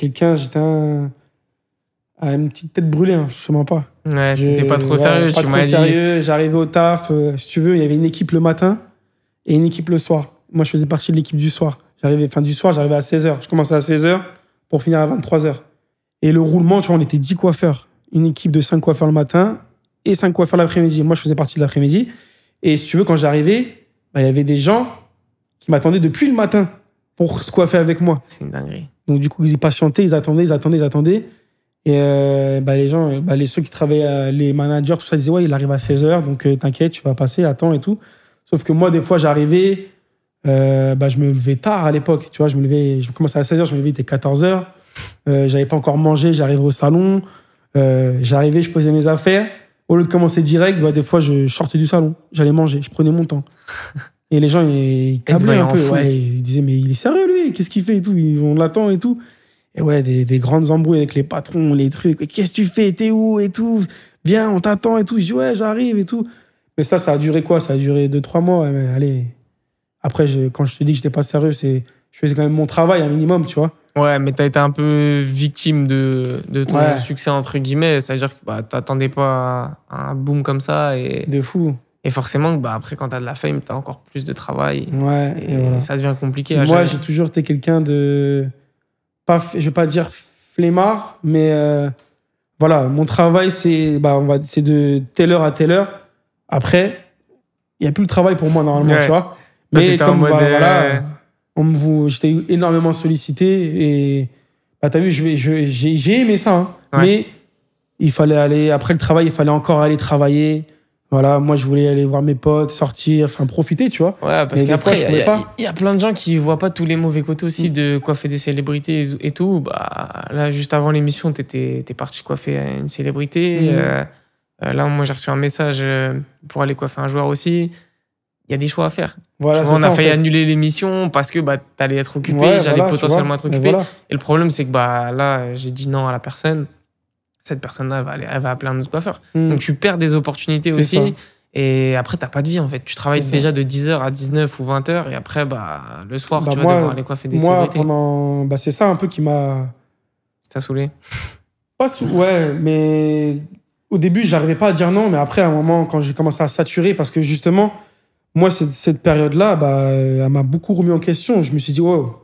Speaker 2: une petite tête brûlée, hein, je te mens pas.
Speaker 1: Ouais, t'étais pas trop sérieux,
Speaker 2: tu m'as dit. Pas trop sérieux, j'arrivais au taf, si tu veux, il y avait une équipe le matin et une équipe le soir. Moi, je faisais partie de l'équipe du soir. J'arrivais à 16h. Je commençais à 16h pour finir à 23h. Et le roulement, tu vois, on était 10 coiffeurs. Une équipe de 5 coiffeurs le matin et 5 coiffeurs l'après-midi. Moi, je faisais partie de l'après-midi. Et si tu veux, quand j'arrivais, il y avait des gens qui m'attendaient depuis le matin pour se coiffer avec moi.
Speaker 1: C'est une dinguerie.
Speaker 2: Donc, du coup, ils patientaient, ils attendaient. Et ceux qui travaillaient, les managers, tout ça, ils disaient, ouais, il arrive à 16h, donc t'inquiète, tu vas passer, attends et tout. Sauf que moi, des fois, j'arrivais, je me levais tard à l'époque, tu vois, je commençais à 16h, je me levais, il était 14h, j'avais pas encore mangé, j'arrivais au salon, j'arrivais, je posais mes affaires. Au lieu de commencer direct, des fois, je sortais du salon, j'allais manger, je prenais mon temps. Et les gens, ils câblaient un peu.
Speaker 1: fou.
Speaker 2: Ouais, ils disaient, mais il est sérieux, lui? Qu'est-ce qu'il fait et tout? On l'attend et tout. Et ouais, des grandes embrouilles avec les patrons, les trucs. Qu'est-ce que tu fais? T'es où? Et tout. Viens, on t'attend et tout. Je dis, ouais, j'arrive et tout. Mais ça a duré quoi? Ça a duré 2-3 mois. Ouais, mais allez. Après, quand je te dis que j'étais pas sérieux, je faisais quand même mon travail, un minimum, tu vois.
Speaker 1: Ouais, mais t'as été un peu victime de ton
Speaker 2: Ouais.
Speaker 1: succès, entre guillemets. Ça veut dire que bah, t'attendais pas à un boom comme ça.
Speaker 2: De fou.
Speaker 1: Et forcément, bah, après, quand t'as de la fame, t'as encore plus de travail.
Speaker 2: Ouais,
Speaker 1: Et
Speaker 2: voilà.
Speaker 1: ça devient compliqué à
Speaker 2: Moi,
Speaker 1: gérer.
Speaker 2: j'ai toujours été quelqu'un de. Je vais pas dire flemmard, mais voilà, mon travail, c'est de telle heure à telle heure. Après, il n'y a plus le travail pour moi, normalement,
Speaker 1: Ouais.
Speaker 2: tu vois.
Speaker 1: Là,
Speaker 2: Mais
Speaker 1: t'étais en
Speaker 2: comme
Speaker 1: mode,
Speaker 2: voilà, j'étais énormément sollicité et bah, t'as vu, j'ai aimé ça, hein.
Speaker 1: Ouais.
Speaker 2: Mais il fallait aller, après le travail, il fallait encore aller travailler. Voilà, moi, je voulais aller voir mes potes, sortir, enfin, profiter, tu vois.
Speaker 1: Ouais, parce
Speaker 2: Mais des fois,
Speaker 1: qu'après,
Speaker 2: je pouvais pas.
Speaker 1: il y a plein de gens qui voient pas tous les mauvais côtés aussi de coiffer des célébrités et tout. Bah, là, juste avant l'émission, t'es parti coiffer une célébrité. Là, moi, j'ai reçu un message pour aller coiffer un joueur aussi. Il y a des choix à faire.
Speaker 2: Voilà,
Speaker 1: Tu vois,
Speaker 2: c'est
Speaker 1: on a
Speaker 2: ça, en
Speaker 1: failli
Speaker 2: fait.
Speaker 1: annuler l'émission parce que bah, t'allais être occupé,
Speaker 2: Ouais,
Speaker 1: j'allais
Speaker 2: voilà, tu
Speaker 1: potentiellement
Speaker 2: vois.
Speaker 1: être
Speaker 2: Mais
Speaker 1: occupé.
Speaker 2: voilà.
Speaker 1: Et le problème, c'est que bah, là, j'ai dit non à la personne. Cette personne-là, elle va appeler un autre coiffeur. Donc, tu perds des opportunités
Speaker 2: C'est
Speaker 1: aussi.
Speaker 2: ça.
Speaker 1: Et après, t'as pas de vie, en fait. Tu travailles
Speaker 2: C'est ça.
Speaker 1: déjà de 10h à 19 ou 20h. Et après, bah, le soir,
Speaker 2: Bah,
Speaker 1: tu vas devoir aller coiffer des
Speaker 2: moi,
Speaker 1: célébrités.
Speaker 2: bah, c'est ça un peu qui m'a.
Speaker 1: T'as saoulé.
Speaker 2: Ouais, mais au début, j'arrivais pas à dire non, mais après, à un moment, quand j'ai commencé à saturer, parce que justement, moi, cette période-là, bah, elle m'a beaucoup remis en question. Je me suis dit, wow,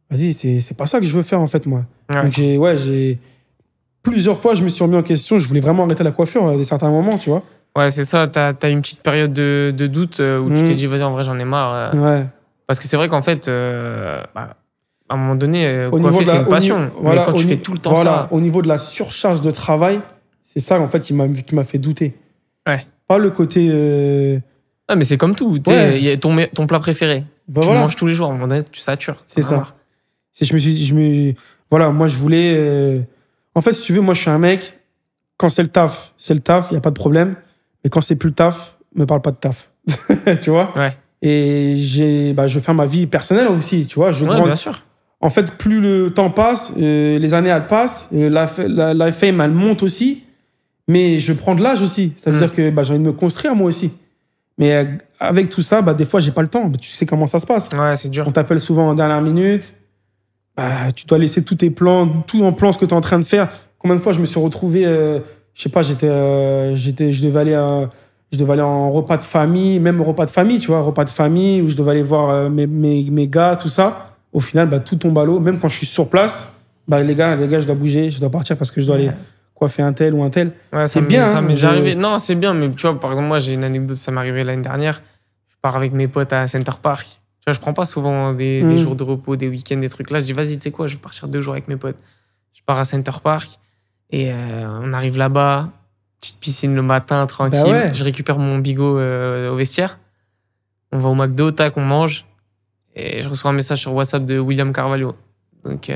Speaker 2: vas-y, c'est pas ça que je veux faire, en fait, moi.
Speaker 1: Ouais.
Speaker 2: Donc, plusieurs fois, je me suis remis en question. Je voulais vraiment arrêter la coiffure à certains moments, tu vois.
Speaker 1: Ouais, c'est ça. T'as une petite période de doute où tu t'es dit, vas-y, en vrai, j'en ai marre.
Speaker 2: Ouais.
Speaker 1: Parce que c'est vrai qu'en fait, bah, à un moment donné,
Speaker 2: Au niveau
Speaker 1: coiffer,
Speaker 2: de
Speaker 1: c'est une passion.
Speaker 2: voilà,
Speaker 1: mais quand tu
Speaker 2: au
Speaker 1: fais
Speaker 2: ni-
Speaker 1: tout le temps
Speaker 2: voilà,
Speaker 1: ça.
Speaker 2: au niveau de la surcharge de travail, c'est ça, en fait, qui m'a fait douter.
Speaker 1: Ouais.
Speaker 2: Pas le côté.
Speaker 1: Ouais, mais c'est comme tout.
Speaker 2: Ouais.
Speaker 1: Il y a ton plat préféré.
Speaker 2: Bah,
Speaker 1: Tu
Speaker 2: voilà.
Speaker 1: le manges tous les jours. À un moment donné, tu satures.
Speaker 2: C'est
Speaker 1: T'en as
Speaker 2: ça.
Speaker 1: marre.
Speaker 2: Voilà, moi, je voulais. En fait, si tu veux, moi, je suis un mec. Quand c'est le taf, il n'y a pas de problème. Mais quand c'est plus le taf, me parle pas de taf. Tu vois?
Speaker 1: Ouais.
Speaker 2: Et je fais ma vie personnelle aussi, tu vois?
Speaker 1: Ouais, bien sûr.
Speaker 2: En fait, plus le temps passe, les années, elles passent, la fame, elle monte aussi. Mais je prends de l'âge aussi. Ça veut dire que bah, j'ai envie de me construire, moi aussi. Mais avec tout ça, bah, des fois, j'ai pas le temps. Tu sais comment ça se passe.
Speaker 1: Ouais, c'est dur.
Speaker 2: On t'appelle souvent en dernière minute. Bah, tu dois laisser tous tes plans, tout en plan ce que tu es en train de faire. Combien de fois je me suis retrouvé, je sais pas, je devais aller en repas de famille, même repas de famille, tu vois, repas de famille où je devais aller voir mes gars, tout ça. Au final, bah, tout tombe à l'eau. Même quand je suis sur place, bah, les gars, je dois bouger, je dois partir parce que je dois aller coiffer un tel ou un tel.
Speaker 1: Ouais,
Speaker 2: C'est bien.
Speaker 1: Ça
Speaker 2: hein,
Speaker 1: m'est déjà arrivé. Non, c'est bien, mais tu vois, par exemple, moi, j'ai une anecdote, ça m'est arrivé l'année dernière. Je pars avec mes potes à Center Park. Tu vois, je prends pas souvent des jours de repos, des week-ends, des trucs là. Je dis, vas-y, tu sais quoi, je vais partir 2 jours avec mes potes. Je pars à Center Park et on arrive là-bas, petite piscine le matin, tranquille.
Speaker 2: Bah ouais.
Speaker 1: Je récupère mon bigot au vestiaire. On va au McDo, tac, on mange. Et je reçois un message sur WhatsApp de William Carvalho. Donc,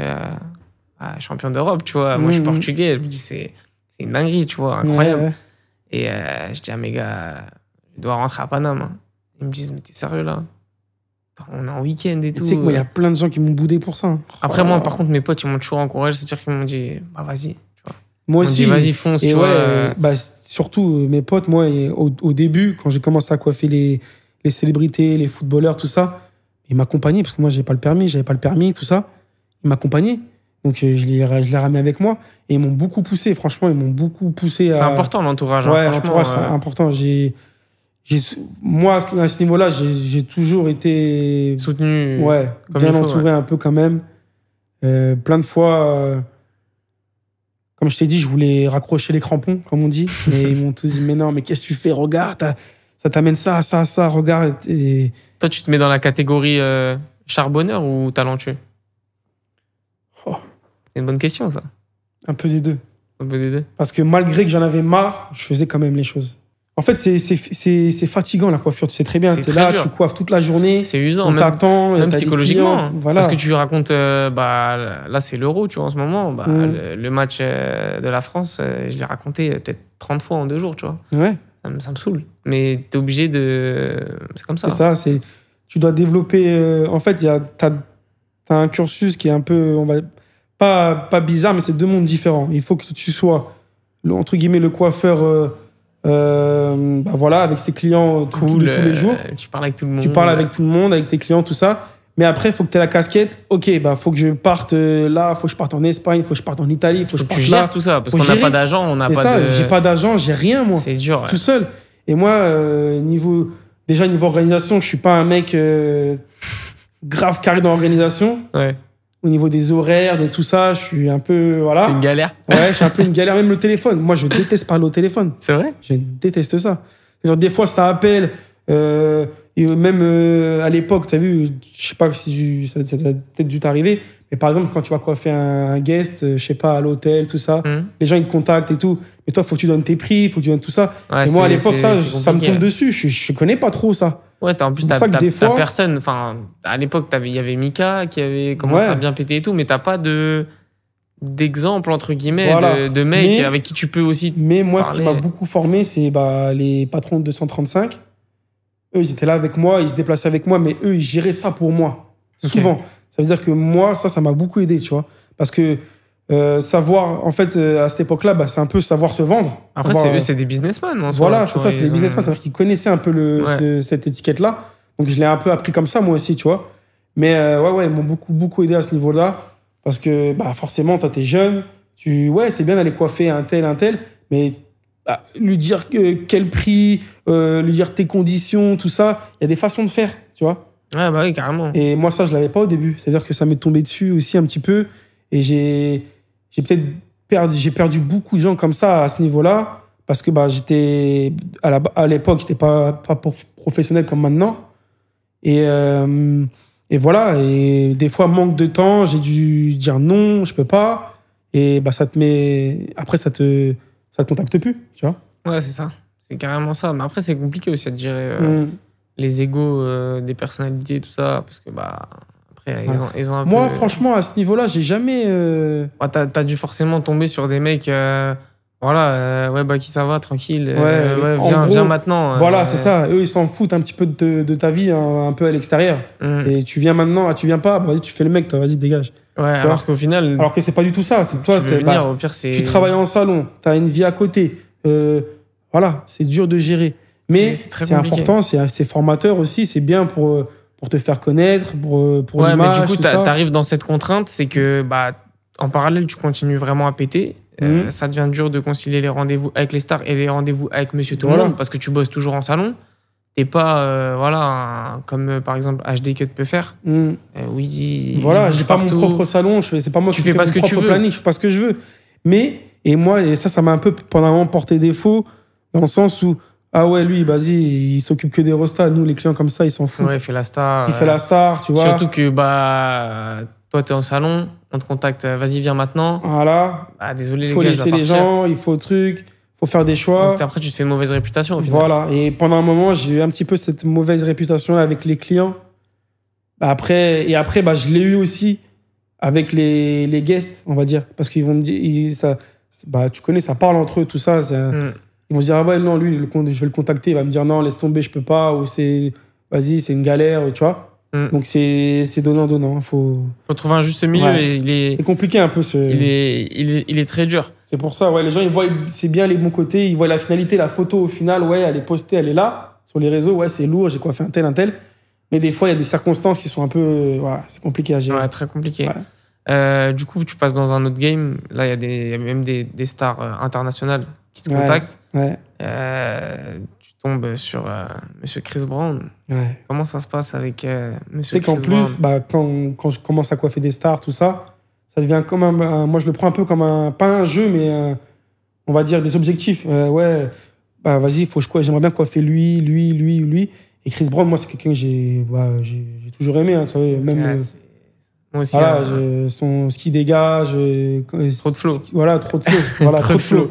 Speaker 1: champion d'Europe, tu vois. Moi, je suis portugais. Je me dis, c'est une dinguerie, tu vois, incroyable.
Speaker 2: Ouais.
Speaker 1: Et je dis à mes gars, je dois rentrer à Paname. Hein. Ils me disent, mais t'es sérieux là? On est en week-end et tout.
Speaker 2: Tu sais que moi, il y a plein de gens qui m'ont boudé pour ça. Hein.
Speaker 1: Après, moi, par contre, mes potes, ils m'ont toujours encouragé. C'est-à-dire qu'ils m'ont dit, bah vas-y. Tu vois.
Speaker 2: Moi
Speaker 1: Ils m'ont
Speaker 2: aussi.
Speaker 1: dit, vas-y, fonce,
Speaker 2: Et
Speaker 1: tu
Speaker 2: ouais,
Speaker 1: vois.
Speaker 2: bah, surtout, mes potes, moi, au début, quand j'ai commencé à coiffer les célébrités, les footballeurs, tout ça, ils m'accompagnaient, parce que moi, j'avais pas le permis, tout ça. Ils m'accompagnaient. Donc, je l'ai ramené avec moi. Et ils m'ont beaucoup poussé, franchement, ils m'ont beaucoup poussé
Speaker 1: C'est
Speaker 2: à...
Speaker 1: important, l'entourage.
Speaker 2: Ouais,
Speaker 1: hein,
Speaker 2: l'entourage, c'est important. Moi, à ce niveau-là, j'ai toujours été
Speaker 1: soutenu.
Speaker 2: ouais,
Speaker 1: comme
Speaker 2: bien
Speaker 1: il faut,
Speaker 2: entouré un peu quand même. Plein de fois, comme je t'ai dit, je voulais raccrocher les crampons, comme on dit. Et ils m'ont tous dit, mais non, mais qu'est-ce que tu fais? Regarde, ça t'amène ça, regarde. Et...
Speaker 1: Toi, tu te mets dans la catégorie charbonneur ou talentueux?
Speaker 2: Oh,
Speaker 1: C'est une bonne question, ça.
Speaker 2: un peu des deux.
Speaker 1: Un peu des deux.
Speaker 2: Parce que malgré que j'en avais marre, je faisais quand même les choses. En fait, c'est fatigant la coiffure, tu sais très bien.
Speaker 1: C'est
Speaker 2: T'es
Speaker 1: très
Speaker 2: là,
Speaker 1: dur.
Speaker 2: tu coiffes toute la journée.
Speaker 1: C'est usant,
Speaker 2: On
Speaker 1: même,
Speaker 2: t'attend.
Speaker 1: même
Speaker 2: t'as des
Speaker 1: psychologiquement.
Speaker 2: clients,
Speaker 1: Hein.
Speaker 2: voilà.
Speaker 1: Parce que tu lui racontes, là, c'est l'Euro, tu vois, en ce moment. Le match de la France, je l'ai raconté peut-être 30 fois en 2 jours, tu vois.
Speaker 2: Ouais.
Speaker 1: ça me saoule. Mais t'es obligé de. C'est comme ça.
Speaker 2: C'est ça, tu dois développer. En fait, t'as un cursus qui est un peu. Pas bizarre, mais c'est deux mondes différents. Il faut que tu sois, entre guillemets, le coiffeur. Voilà, avec ses clients de tous les jours.
Speaker 1: Tu parles avec tout le monde.
Speaker 2: Tu parles avec tout le monde, avec tes clients, tout ça. Mais après, il faut que tu aies la casquette. Ok, faut que je parte là, il faut que je parte en Espagne, il faut que je parte en Italie, il faut que je parte là.
Speaker 1: Tu gères tout ça, parce qu'on n'a pas d'agent, on n'a pas de...
Speaker 2: J'ai pas d'agent, j'ai rien, moi.
Speaker 1: C'est dur.
Speaker 2: Tout seul. Et moi, niveau organisation, je suis pas un mec grave carré dans l'organisation.
Speaker 1: Ouais.
Speaker 2: Au niveau des horaires, de tout ça, je suis un peu... Voilà.
Speaker 1: C'est une galère.
Speaker 2: Ouais, je suis un peu une galère. Même le téléphone. Moi, je déteste parler au téléphone.
Speaker 1: C'est vrai?
Speaker 2: Je déteste ça. Des fois, ça appelle... et même à l'époque, tu as vu, je sais pas si ça a peut-être dû t'arriver, mais par exemple, quand tu vas coiffer un guest, je sais pas, à l'hôtel, tout ça, les gens, ils te contactent et tout. Mais toi, il faut que tu donnes tes prix, il faut que tu donnes tout ça.
Speaker 1: Ouais,
Speaker 2: et moi, à l'époque, ça me tombe dessus. Je connais pas trop ça.
Speaker 1: Ouais, en plus, t'as personne. Enfin, à l'époque, il y avait Mika qui avait commencé à bien péter et tout, mais t'as pas d'exemple, entre guillemets, voilà. de mecs avec qui tu peux aussi.
Speaker 2: Mais moi,
Speaker 1: parler.
Speaker 2: Ce qui m'a beaucoup formé, c'est les patrons de 235. Eux, ils étaient là avec moi, ils se déplaçaient avec moi, mais eux, ils géraient ça pour moi. Souvent. Ça veut dire que moi, ça m'a beaucoup aidé, tu vois. Parce que savoir, en fait, à cette époque-là, c'est un peu savoir se vendre.
Speaker 1: Après, c'est des businessmen.
Speaker 2: Voilà, c'est ça, c'est des businessmen. C'est-à-dire qu'ils connaissaient un peu cette étiquette-là. Donc, je l'ai un peu appris comme ça, moi aussi, tu vois. Mais ils m'ont beaucoup, beaucoup aidé à ce niveau-là. Parce que forcément, toi, t'es jeune. C'est bien d'aller coiffer un tel, mais lui dire quel prix, lui dire tes conditions, tout ça, il y a des façons de faire, tu vois.
Speaker 1: Ouais, oui, carrément.
Speaker 2: Et moi, ça, je l'avais pas au début. C'est-à-dire que ça m'est tombé dessus aussi un petit peu. Et j'ai perdu beaucoup de gens comme ça à ce niveau-là. Parce que j'étais, à l'époque, j'étais pas professionnel comme maintenant. Et voilà. Et des fois, manque de temps, j'ai dû dire non, je peux pas. Et après, ça te contacte plus, tu vois.
Speaker 1: Ouais, c'est ça. C'est carrément ça. Mais après, c'est compliqué aussi de gérer les égos des personnalités, tout ça. Parce que, après, ils ont un peu...
Speaker 2: Moi, franchement, à ce niveau-là, j'ai jamais...
Speaker 1: T'as dû forcément tomber sur des mecs... qui ça va, tranquille. Viens maintenant.
Speaker 2: Voilà, c'est ça. Eux, ils s'en foutent un petit peu de ta vie, un peu à l'extérieur. Et tu viens maintenant, tu viens pas, tu fais le mec, toi, vas-y, dégage.
Speaker 1: Ouais, alors qu'au final...
Speaker 2: Alors que c'est pas du tout ça. C'est toi,
Speaker 1: au pire,
Speaker 2: tu travailles en salon, t'as une vie à côté. Voilà, c'est dur de gérer. Mais c'est important, c'est formateur aussi, c'est bien pour te faire connaître, pour l'image,
Speaker 1: mais du coup, t'arrives dans cette contrainte, c'est que en parallèle, tu continues vraiment à péter. Ça devient dur de concilier les rendez-vous avec les stars et les rendez-vous avec Monsieur Tout-le-Monde parce que tu bosses toujours en salon. T'es pas comme par exemple HD Cut peut faire. Oui.
Speaker 2: Voilà, j'ai pas mon propre salon. C'est pas moi qui fais mon propre planning. Je fais pas ce que je veux. Mais et ça m'a un peu pendant un moment porté défaut dans le sens où lui, vas-y, il s'occupe que des rostas. Nous, les clients comme ça, ils s'en foutent.
Speaker 1: Ouais, il fait la star.
Speaker 2: Il fait la star, tu vois.
Speaker 1: Surtout que toi, t'es au salon, on te contacte, vas-y, viens maintenant.
Speaker 2: Voilà.
Speaker 1: Désolé,
Speaker 2: il faut laisser les gens, il faut faut faire des choix.
Speaker 1: Donc après, tu te fais une mauvaise réputation au final.
Speaker 2: Voilà. Et pendant un moment, j'ai eu un petit peu cette mauvaise réputation avec les clients. Après, je l'ai eu aussi avec les guests, on va dire. Parce qu'ils vont me dire, tu connais, ça parle entre eux, tout ça. Ils vont se dire, non, lui, je vais le contacter. Il va me dire, non, laisse tomber, je peux pas. Ou vas-y, c'est une galère, tu vois. Donc c'est donnant. Faut
Speaker 1: trouver un juste milieu. Ouais.
Speaker 2: C'est compliqué un peu.
Speaker 1: Il est très dur.
Speaker 2: C'est pour ça, les gens, ils voient, c'est bien les bons côtés. Ils voient la finalité, la photo au final, elle est postée, elle est là, sur les réseaux. Ouais, c'est lourd, j'ai coiffé un tel. Mais des fois, il y a des circonstances qui sont un peu... c'est compliqué à gérer.
Speaker 1: Ouais, très compliqué. Ouais. Du coup, tu passes dans un autre game. Là, il y a même des stars internationales qui te contactent.
Speaker 2: Ouais.
Speaker 1: Tu tombes sur Monsieur Chris Brown.
Speaker 2: Ouais.
Speaker 1: Comment ça se passe avec Monsieur Chris Brown?
Speaker 2: C'est qu'en plus, quand je commence à coiffer des stars, tout ça, ça devient comme moi, je le prends un peu comme pas un jeu, mais on va dire des objectifs. Vas-y, j'aimerais bien coiffer lui. Et Chris Brown, moi, c'est quelqu'un que j'ai toujours aimé. Hein, tu vois, même,
Speaker 1: moi aussi.
Speaker 2: Son ski dégage.
Speaker 1: Trop de flow.
Speaker 2: Voilà, trop de flow. Voilà, trop de flow.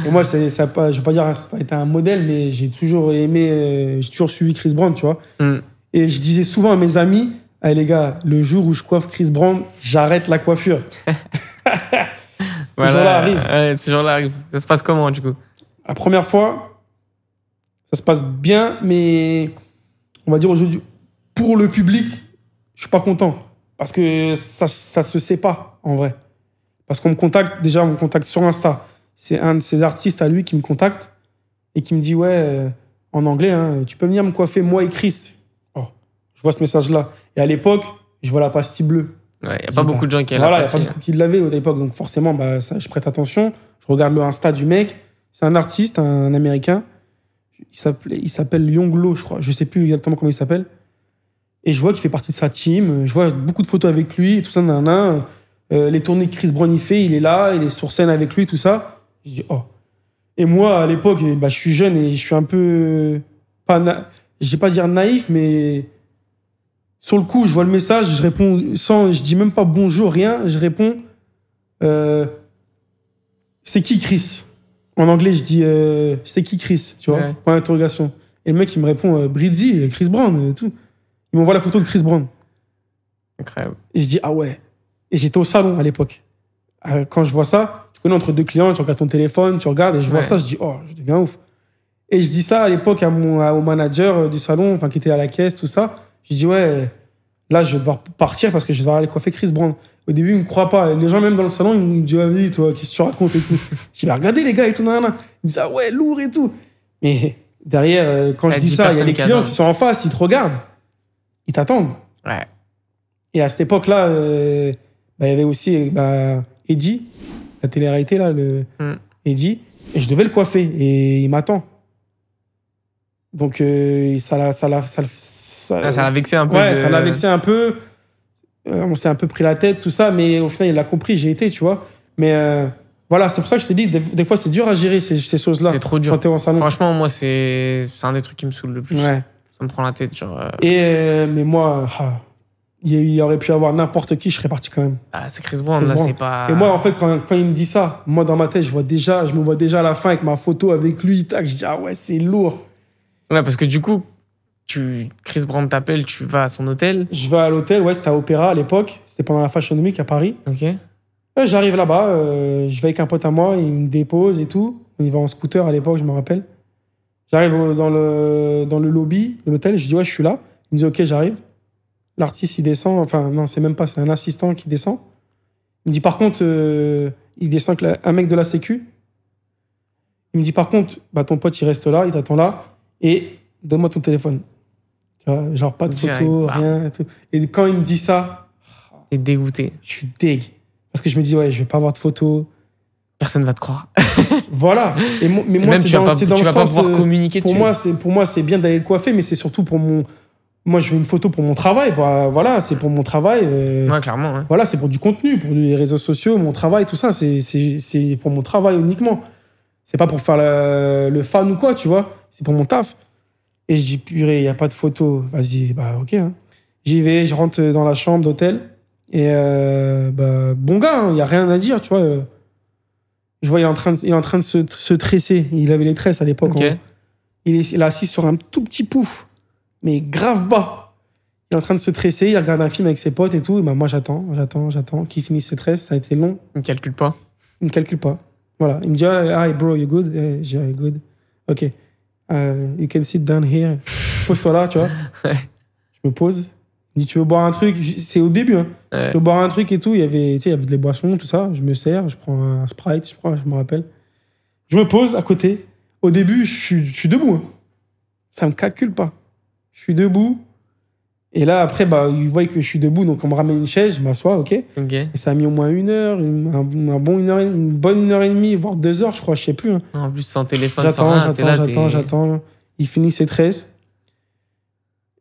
Speaker 2: Et moi, je vais pas dire que ça n'a pas été un modèle, mais j'ai toujours aimé, j'ai toujours suivi Chris Brown, tu vois. Et je disais souvent à mes amis, allez les gars, le jour où je coiffe Chris Brown, j'arrête la coiffure. Ce jour-là arrive.
Speaker 1: Ouais, ce jour-là arrive. Ça se passe comment, du coup?
Speaker 2: La première fois, Ça se passe bien, mais on va dire aujourd'hui, pour le public, je suis pas content. Parce que ça se sait pas, en vrai. Parce qu'on me contacte, déjà, on me contacte sur Insta. C'est un de ces artistes à lui qui me contacte et qui me dit, ouais, en anglais, hein, tu peux venir me coiffer, moi et Chris. Oh, je vois ce message-là. Et à l'époque, je vois la pastille bleue.
Speaker 1: Ouais, il n'y a pas beaucoup de gens qui
Speaker 2: voilà, il n'y a pas beaucoup qui l'avaient à l'époque. Donc forcément, bah, ça, je prête attention. Je regarde le Insta du mec. C'est un artiste, un Américain. Il s'appelle Yonglo, je crois. Je ne sais plus exactement comment il s'appelle. Et je vois qu'il fait partie de sa team. Je vois beaucoup de photos avec lui, tout ça, nanana. Les tournées que Chris Brown y fait, il est là, il est sur scène avec lui, tout ça. Je dis, oh. Et moi, à l'époque, bah, je suis jeune et je suis un peu... Je vais pas dire naïf, mais... Sur le coup, je vois le message, je réponds sans... Je dis même pas bonjour, rien. Je réponds... c'est qui Chris? En anglais, je dis c'est qui Chris? Tu vois, point d'interrogation. Et le mec, il me répond Brizzy, Chris Brown et tout. Il m'envoie la photo de Chris Brown.
Speaker 1: Incroyable.
Speaker 2: Et je dis ah ouais. Et j'étais au salon à l'époque. Quand je vois ça, tu connais entre deux clients, tu regardes ton téléphone, tu regardes et je vois ça, je dis oh, je deviens ouf. Et je dis ça à l'époque au manager du salon, enfin qui était à la caisse, tout ça. Je dis ouais, là je vais devoir partir parce que je vais devoir aller coiffer Chris Brown. Au début, ils me croient pas. Les gens, même dans le salon, ils me disent ah oui, toi, qu'est-ce que tu racontes et tout. Je dis bah, regardez les gars et tout, nanana. Ils me disent ah ouais, lourd et tout. Mais derrière, quand je dis ça, il y a les clients qui sont en face, ils te regardent, ils t'attendent.
Speaker 1: Ouais.
Speaker 2: Et à cette époque-là, bah, il y avait aussi Eddie, la télé-réalité, là, Eddie, et je devais le coiffer, et il m'attend. Donc, ça l'a
Speaker 1: vexé un peu.
Speaker 2: Ouais, ça l'a vexé un peu. On s'est un peu pris la tête, tout ça, mais au final, il l'a compris, j'ai été, tu vois. Mais voilà, c'est pour ça que je te dis, des fois, c'est dur à gérer ces choses-là.
Speaker 1: C'est trop dur.
Speaker 2: Quand t'es en salon.
Speaker 1: Franchement, moi, c'est un des trucs qui me saoule le plus.
Speaker 2: Ouais.
Speaker 1: Ça me prend la tête, genre...
Speaker 2: Mais moi... il y aurait pu avoir n'importe qui, je serais parti quand même.
Speaker 1: Ah, c'est Chris Brown, là, c'est pas...
Speaker 2: Et moi, en fait, quand il me dit ça, moi, dans ma tête, je me vois déjà à la fin avec ma photo avec lui, tac, je dis, ah ouais, c'est lourd.
Speaker 1: Ouais, parce que du coup, Chris Brown t'appelle, tu vas à son hôtel.
Speaker 2: Je vais à l'hôtel, ouais, c'était à Opéra à l'époque. C'était pendant la Fashion Week à Paris.
Speaker 1: Ok.
Speaker 2: J'arrive là-bas, je vais avec un pote à moi, il me dépose et tout. On y va en scooter à l'époque, je me rappelle. J'arrive dans le lobby de l'hôtel, je dis, ouais, je suis là. Il me dit, ok, j'arrive. L'artiste, il descend. Enfin, non, c'est même pas, c'est un assistant qui descend. Il me dit, par contre, il descend avec un mec de la Sécu. Il me dit, par contre, bah, ton pote, il reste là, il t'attend là. Et donne-moi ton téléphone. Tu vois, genre, pas de photos, rien. Et, tout. Et quand il me dit ça,
Speaker 1: t'es dégoûté.
Speaker 2: Je suis deg. Parce que je me dis, ouais, je vais pas avoir de photos.
Speaker 1: Personne va te croire.
Speaker 2: Voilà. Mais moi, c'est dans le sens...
Speaker 1: Tu vas pas pouvoir communiquer dessus.
Speaker 2: Pour moi, c'est bien d'aller le coiffer, mais c'est surtout pour mon... Moi, je veux une photo pour mon travail. Bah, voilà, c'est pour mon travail.
Speaker 1: Ouais, clairement. Ouais.
Speaker 2: Voilà, c'est pour du contenu, pour les réseaux sociaux, mon travail, tout ça. C'est pour mon travail uniquement. C'est pas pour faire le fan ou quoi, tu vois. C'est pour mon taf. Et je dis, purée, il n'y a pas de photo. Vas-y, bah, ok. Hein. J'y vais, je rentre dans la chambre d'hôtel. Et bah, bon gars, il n'y a rien à dire, tu vois. Je vois, il est en train de se tresser. Il avait les tresses à l'époque.
Speaker 1: Okay.
Speaker 2: Hein. Il est assis sur un tout petit pouf, mais grave bas. Il est en train de se tresser, il regarde un film avec ses potes et tout. Et bah, moi, j'attends qu'il finisse ses tresses. Ça a été long.
Speaker 1: Il ne calcule pas.
Speaker 2: Il ne calcule pas. Voilà. Il me dit, hi bro, you good? Je dis, I'm good. Ok. You can sit down here. Pose-toi là, tu vois. Je me pose. Il me dit, tu veux boire un truc? C'est au début, hein.
Speaker 1: Ouais.
Speaker 2: Je veux boire un truc et tout. Il y avait des boissons, tout ça. Je me sers, je prends un Sprite, je crois, je me rappelle. Je me pose à côté. Au début, je suis debout. Hein. Ça me calcule pas. Je suis debout. Et là, après, bah, ils voient que je suis debout, donc on me ramène une chaise, je m'assois, ok. Et ça a mis au moins 1 heure, une bonne 1h30, voire 2 heures, je crois, je sais plus. Hein.
Speaker 1: En plus, sans téléphone, sans rien,
Speaker 2: j'attends. Il finit ses tresses.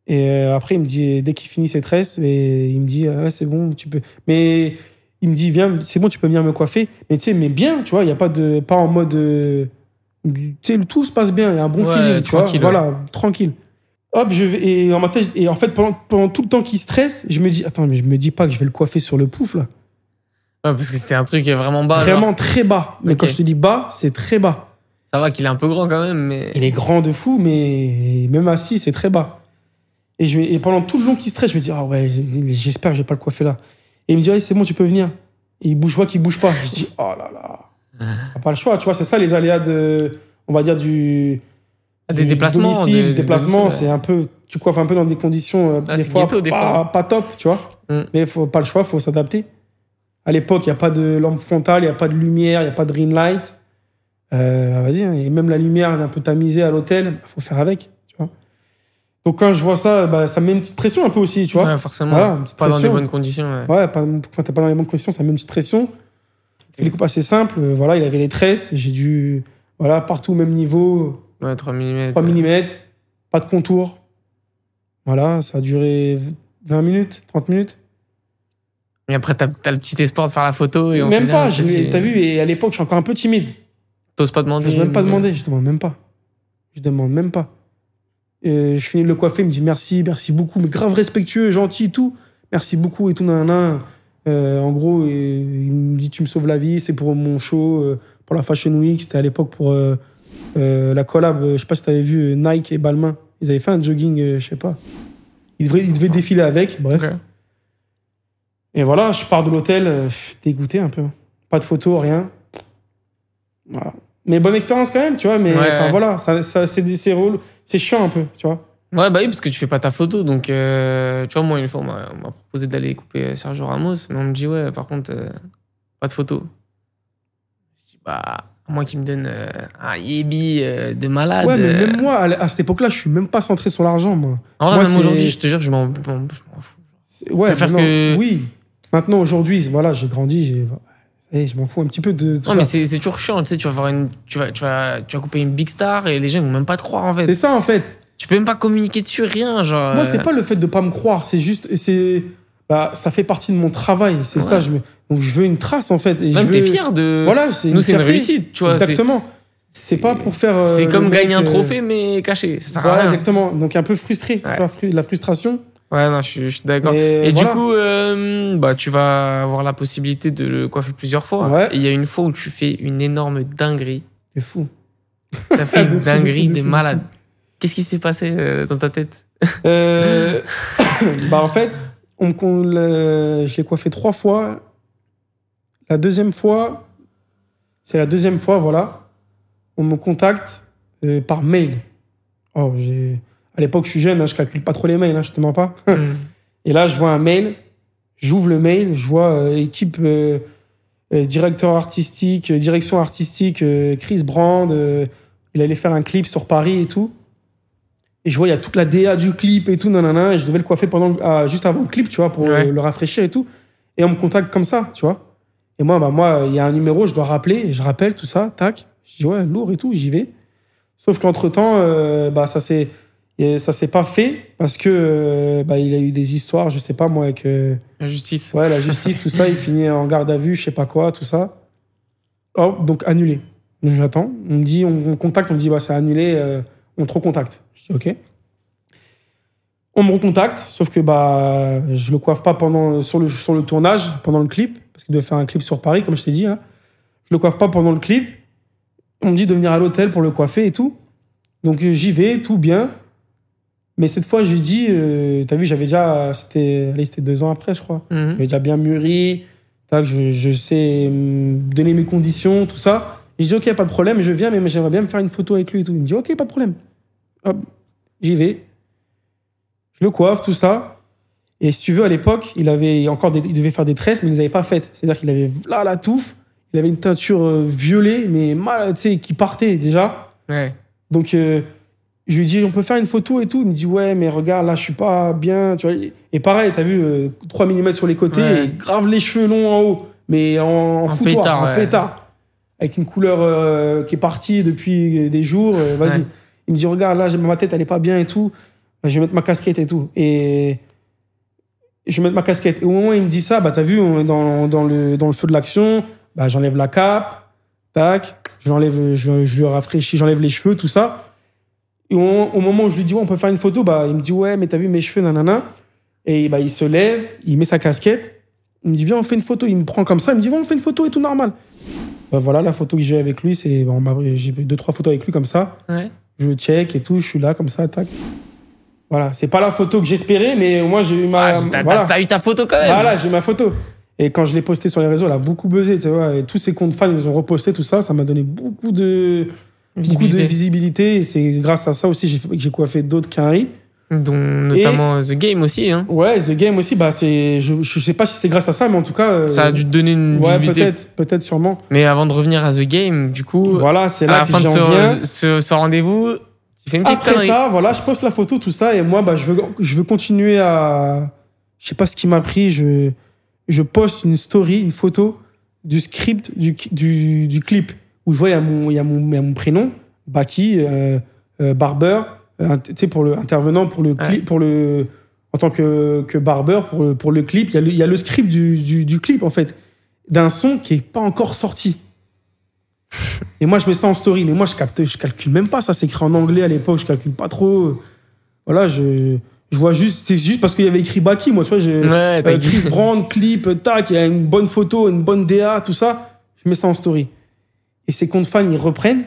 Speaker 2: Et après, il me dit, dès qu'il finit ses tresses, et il me dit, ah, c'est bon, tu peux. Mais il me dit, viens, c'est bon, tu peux venir me coiffer. Mais tu sais, mais bien, tu vois, il n'y a pas en mode. Tu sais, tout se passe bien, il y a un bon feeling, tu vois. Voilà, tranquille. Hop, je vais. Et en ma tête, et en fait, pendant tout le temps qu'il stresse, je me dis, attends, mais je me dis pas que je vais le coiffer sur le pouf, là.
Speaker 1: Ouais, parce que c'était un truc vraiment bas.
Speaker 2: Vraiment très bas. Mais quand je te dis bas, c'est très bas.
Speaker 1: Ça va qu'il est un peu grand quand même, mais.
Speaker 2: Il est grand de fou, mais même assis, c'est très bas. Et pendant tout le long qu'il stresse, je me dis, ah ouais, j'espère que je vais pas le coiffer là. Et il me dit, ouais, c'est bon, tu peux venir. Et je vois qu'il bouge pas. Je dis, oh là là. Pas le choix, tu vois, c'est ça les aléas on va dire,
Speaker 1: Des déplacements.
Speaker 2: Domicile, des déplacements, c'est un peu... Tu coiffes un peu dans des conditions, des fois, pas top, tu vois. Mais il faut pas le choix, il faut s'adapter. À l'époque, il n'y a pas de lampe frontale, il n'y a pas de lumière, il n'y a pas de ring light. Vas-y, hein, et même la lumière, elle est un peu tamisée à l'hôtel, il faut faire avec, tu vois. Donc quand je vois ça, ça me met une petite pression un peu aussi, tu vois.
Speaker 1: Ouais, forcément. Voilà, pas dans des bonnes conditions. Ouais,
Speaker 2: quand t'es pas dans les bonnes conditions, ça met une petite pression. Il fait des coupes assez simples. Voilà, il avait les tresses. J'ai dû... Voilà, partout au même niveau.
Speaker 1: Ouais, 3 mm.
Speaker 2: 3 mm. Pas de contour. Voilà, ça a duré 20 minutes, 30 minutes.
Speaker 1: Et après, t'as le petit espoir de faire la photo. Et
Speaker 2: même pas, t'as vu, et à l'époque, je suis encore un peu timide.
Speaker 1: T'oses pas demander?
Speaker 2: J'ose même pas demander, je demande même pas. Je demande même pas. Je finis de le coiffer, il me dit merci beaucoup, mais grave respectueux, gentil et tout. Merci beaucoup et tout, nanana. En gros, il me dit tu me sauves la vie, c'est pour mon show, pour la Fashion Week. C'était à l'époque pour la collab, je sais pas si t'avais vu Nike et Balmain. Ils avaient fait un jogging, je sais pas. Ils devaient défiler avec, bref. Okay. Et voilà, je pars de l'hôtel, dégoûté un peu. Pas de photos, rien. Voilà. Mais bonne expérience quand même, tu vois. Mais voilà, c'est chiant un peu, tu vois.
Speaker 1: Ouais, bah oui, parce que tu fais pas ta photo. Donc, tu vois, moi, une fois, on m'a proposé d'aller couper Sergio Ramos. Mais on me dit, ouais, par contre, pas de photo. Je dis, bah, moi qui me donne un yébi de malade.
Speaker 2: Ouais, mais même moi, à cette époque-là, je suis même pas centré sur l'argent, moi.
Speaker 1: En vrai, même aujourd'hui, je te jure, je m'en fous.
Speaker 2: Ouais, oui. Maintenant, aujourd'hui, voilà, j'ai grandi, je m'en fous un petit peu de tout
Speaker 1: ça. Mais c'est toujours chiant, tu sais, tu vas couper une big star et les gens ils vont même pas te croire, en fait.
Speaker 2: C'est ça, en fait.
Speaker 1: Tu peux même pas communiquer dessus, rien, genre...
Speaker 2: Moi, c'est pas le fait de pas me croire, c'est juste... ça fait partie de mon travail, c'est ça. Donc, je veux une trace, en fait. Et
Speaker 1: même t'es fier de...
Speaker 2: Voilà,
Speaker 1: nous, c'est une réussite, tu vois.
Speaker 2: Exactement. C'est pas pour faire...
Speaker 1: c'est comme gagner un trophée, mais caché. Ça sert à rien.
Speaker 2: Exactement. Donc, un peu frustré. Tu vois, la frustration...
Speaker 1: Ouais, non, je suis d'accord. Et voilà. Du coup, tu vas avoir la possibilité de le coiffer plusieurs fois. Ouais. Et il y a une fois où tu fais une énorme dinguerie.
Speaker 2: C'est fou.
Speaker 1: T'as fait une dinguerie de malade. Qu'est-ce qui s'est passé dans ta tête?
Speaker 2: En fait, je l'ai coiffé 3 fois. La deuxième fois, voilà. On me contacte par mail. Oh, à l'époque, je suis jeune, je calcule pas trop les mails, je te mens pas. Et là, je vois un mail, j'ouvre le mail, je vois équipe directeur artistique, direction artistique, Chris Brand, il allait faire un clip sur Paris et tout. Et je vois, il y a toute la DA du clip et tout, nanana, et je devais le coiffer juste avant le clip, tu vois, pour le rafraîchir et tout. Et on me contacte comme ça, tu vois. Et moi, il y a un numéro, je dois rappeler, et je rappelle tout ça, tac. Je dis, ouais, lourd et tout, j'y vais. Sauf qu'entre-temps, ça s'est pas fait parce que il a eu des histoires, je sais pas moi, avec
Speaker 1: la justice.
Speaker 2: Ouais, la justice, tout ça, il finit en garde à vue, je sais pas quoi, tout ça. Oh, donc annulé. Donc j'attends, on me contacte, on me dit c'est annulé, on te recontacte. Je dis OK. On me recontacte, sauf que je le coiffe pas sur le tournage, pendant le clip, parce qu'il devait faire un clip sur Paris, comme je t'ai dit. Hein. Je le coiffe pas pendant le clip. On me dit de venir à l'hôtel pour le coiffer et tout. Donc j'y vais, tout bien. Mais cette fois, je lui dis, t'as vu, j'avais déjà, c'était 2 ans après, je crois. J'avais déjà bien mûri, je sais donner mes conditions, tout ça. Et je dis, OK, pas de problème, je viens, mais j'aimerais bien me faire une photo avec lui et tout. Il me dit, OK, pas de problème. Hop, j'y vais. Je le coiffe, tout ça. Et si tu veux, à l'époque, il devait faire des tresses, mais il ne les avait pas faites. C'est-à-dire qu'il avait là la touffe, il avait une teinture violet, mais mal, tu sais, qui partait déjà.
Speaker 1: Ouais.
Speaker 2: Donc, je lui dis, on peut faire une photo et tout. Il me dit, ouais, mais regarde, là, je suis pas bien. Tu vois. Et pareil, t'as vu, 3 mm sur les côtés, et grave les cheveux longs en haut, mais en foutoir, en pétard. Avec une couleur qui est partie depuis des jours. Vas-y. Ouais. Il me dit, regarde, là, ma tête, elle est pas bien et tout. Je vais mettre ma casquette et tout. Et je vais mettre ma casquette. Et au moment où il me dit ça, t'as vu, on est dans le feu de l'action. J'enlève la cape, tac, je lui rafraîchis, j'enlève les cheveux, tout ça. Et au moment où je lui dis, ouais, on peut faire une photo, il me dit, ouais, mais t'as vu mes cheveux, nanana. Et il se lève, il met sa casquette. Il me dit, viens, on fait une photo. Il me prend comme ça, il me dit, viens, on fait une photo et tout normal. Voilà, la photo que j'ai avec lui, j'ai 2-3 photos avec lui comme ça.
Speaker 1: Ouais.
Speaker 2: Je check et tout, je suis là comme ça, tac. Voilà, c'est pas la photo que j'espérais, mais moi, j'ai eu ma...
Speaker 1: T'as eu ta photo quand même.
Speaker 2: Voilà, j'ai ma photo. Et quand je l'ai postée sur les réseaux, elle a beaucoup buzzé, tu vois. Et tous ces comptes fans, ils ont reposté tout ça. Ça m'a donné beaucoup de beaucoup de visibilité. Et c'est grâce à ça aussi que j'ai coiffé d'autres qu'Henry.
Speaker 1: Dont notamment The Game aussi. Hein.
Speaker 2: Ouais, The Game aussi, je sais pas si c'est grâce à ça, mais en tout cas...
Speaker 1: ça a dû te donner une visibilité.
Speaker 2: Peut-être, sûrement.
Speaker 1: Mais avant de revenir à The Game, du coup...
Speaker 2: Voilà, c'est là que j'en viens.
Speaker 1: À la fin de ce rendez-vous, tu fais une petite connerie.
Speaker 2: Après ça, voilà, je poste la photo, tout ça, et moi, je veux continuer à... Je sais pas ce qui m'a pris, je poste une story, une photo du script du clip, où je vois, il y a mon prénom, Baki, Barber... tu sais, pour le intervenant pour le clip, en tant que barbeur pour le clip, il y a le script du clip en fait, d'un son qui est pas encore sorti. Et moi je mets ça en story, mais moi je calcule même pas, ça c'est écrit en anglais à l'époque, je calcule pas trop. Voilà, je vois juste, c'est juste parce qu'il y avait écrit Baki, moi tu vois, Chris Brown clip, tac, il y a une bonne photo, une bonne DA, tout ça, je mets ça en story. Et ces comptes fans ils reprennent.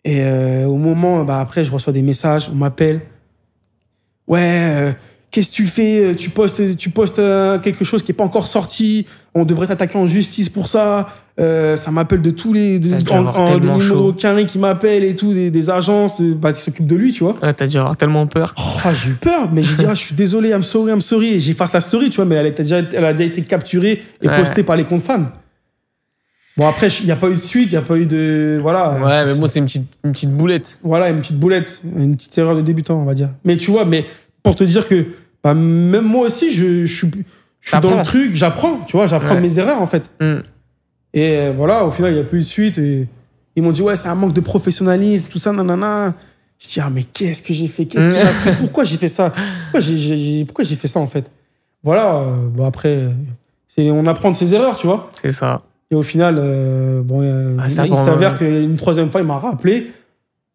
Speaker 2: Et au moment, après, je reçois des messages, on m'appelle. Ouais, qu'est-ce que tu fais? Tu postes quelque chose qui est pas encore sorti. On devrait t'attaquer en justice pour ça. Ça m'appelle de tous les... des numéros carrés qui m'appellent et tout, des agences qui s'occupent de lui, tu vois.
Speaker 1: Ouais, t'as dû avoir tellement peur.
Speaker 2: J'ai eu peur, mais j'ai dit, je suis désolé, I'm sorry. Et j'efface la story, tu vois, mais elle a déjà été capturée et postée par les comptes fans. Bon, après, il n'y a pas eu de suite, il n'y a pas eu de... Voilà.
Speaker 1: Ouais, mais moi, c'est une petite boulette.
Speaker 2: Voilà, une petite boulette. Une petite erreur de débutant, on va dire. Mais tu vois, pour te dire que même moi aussi, je suis dans le truc, j'apprends, tu vois, j'apprends de mes erreurs, en fait. Et voilà, au final, il n'y a plus eu de suite. Et ils m'ont dit, ouais, c'est un manque de professionnalisme, tout ça, nanana. Je dis, mais qu'est-ce que j'ai fait? Qu'est-ce qui m'a pris? Pourquoi j'ai fait ça? Pourquoi j'ai fait ça, en fait? Voilà, après, on apprend de ses erreurs, tu vois.
Speaker 1: C'est ça.
Speaker 2: Et au final, il s'avère qu'une troisième fois, il m'a rappelé.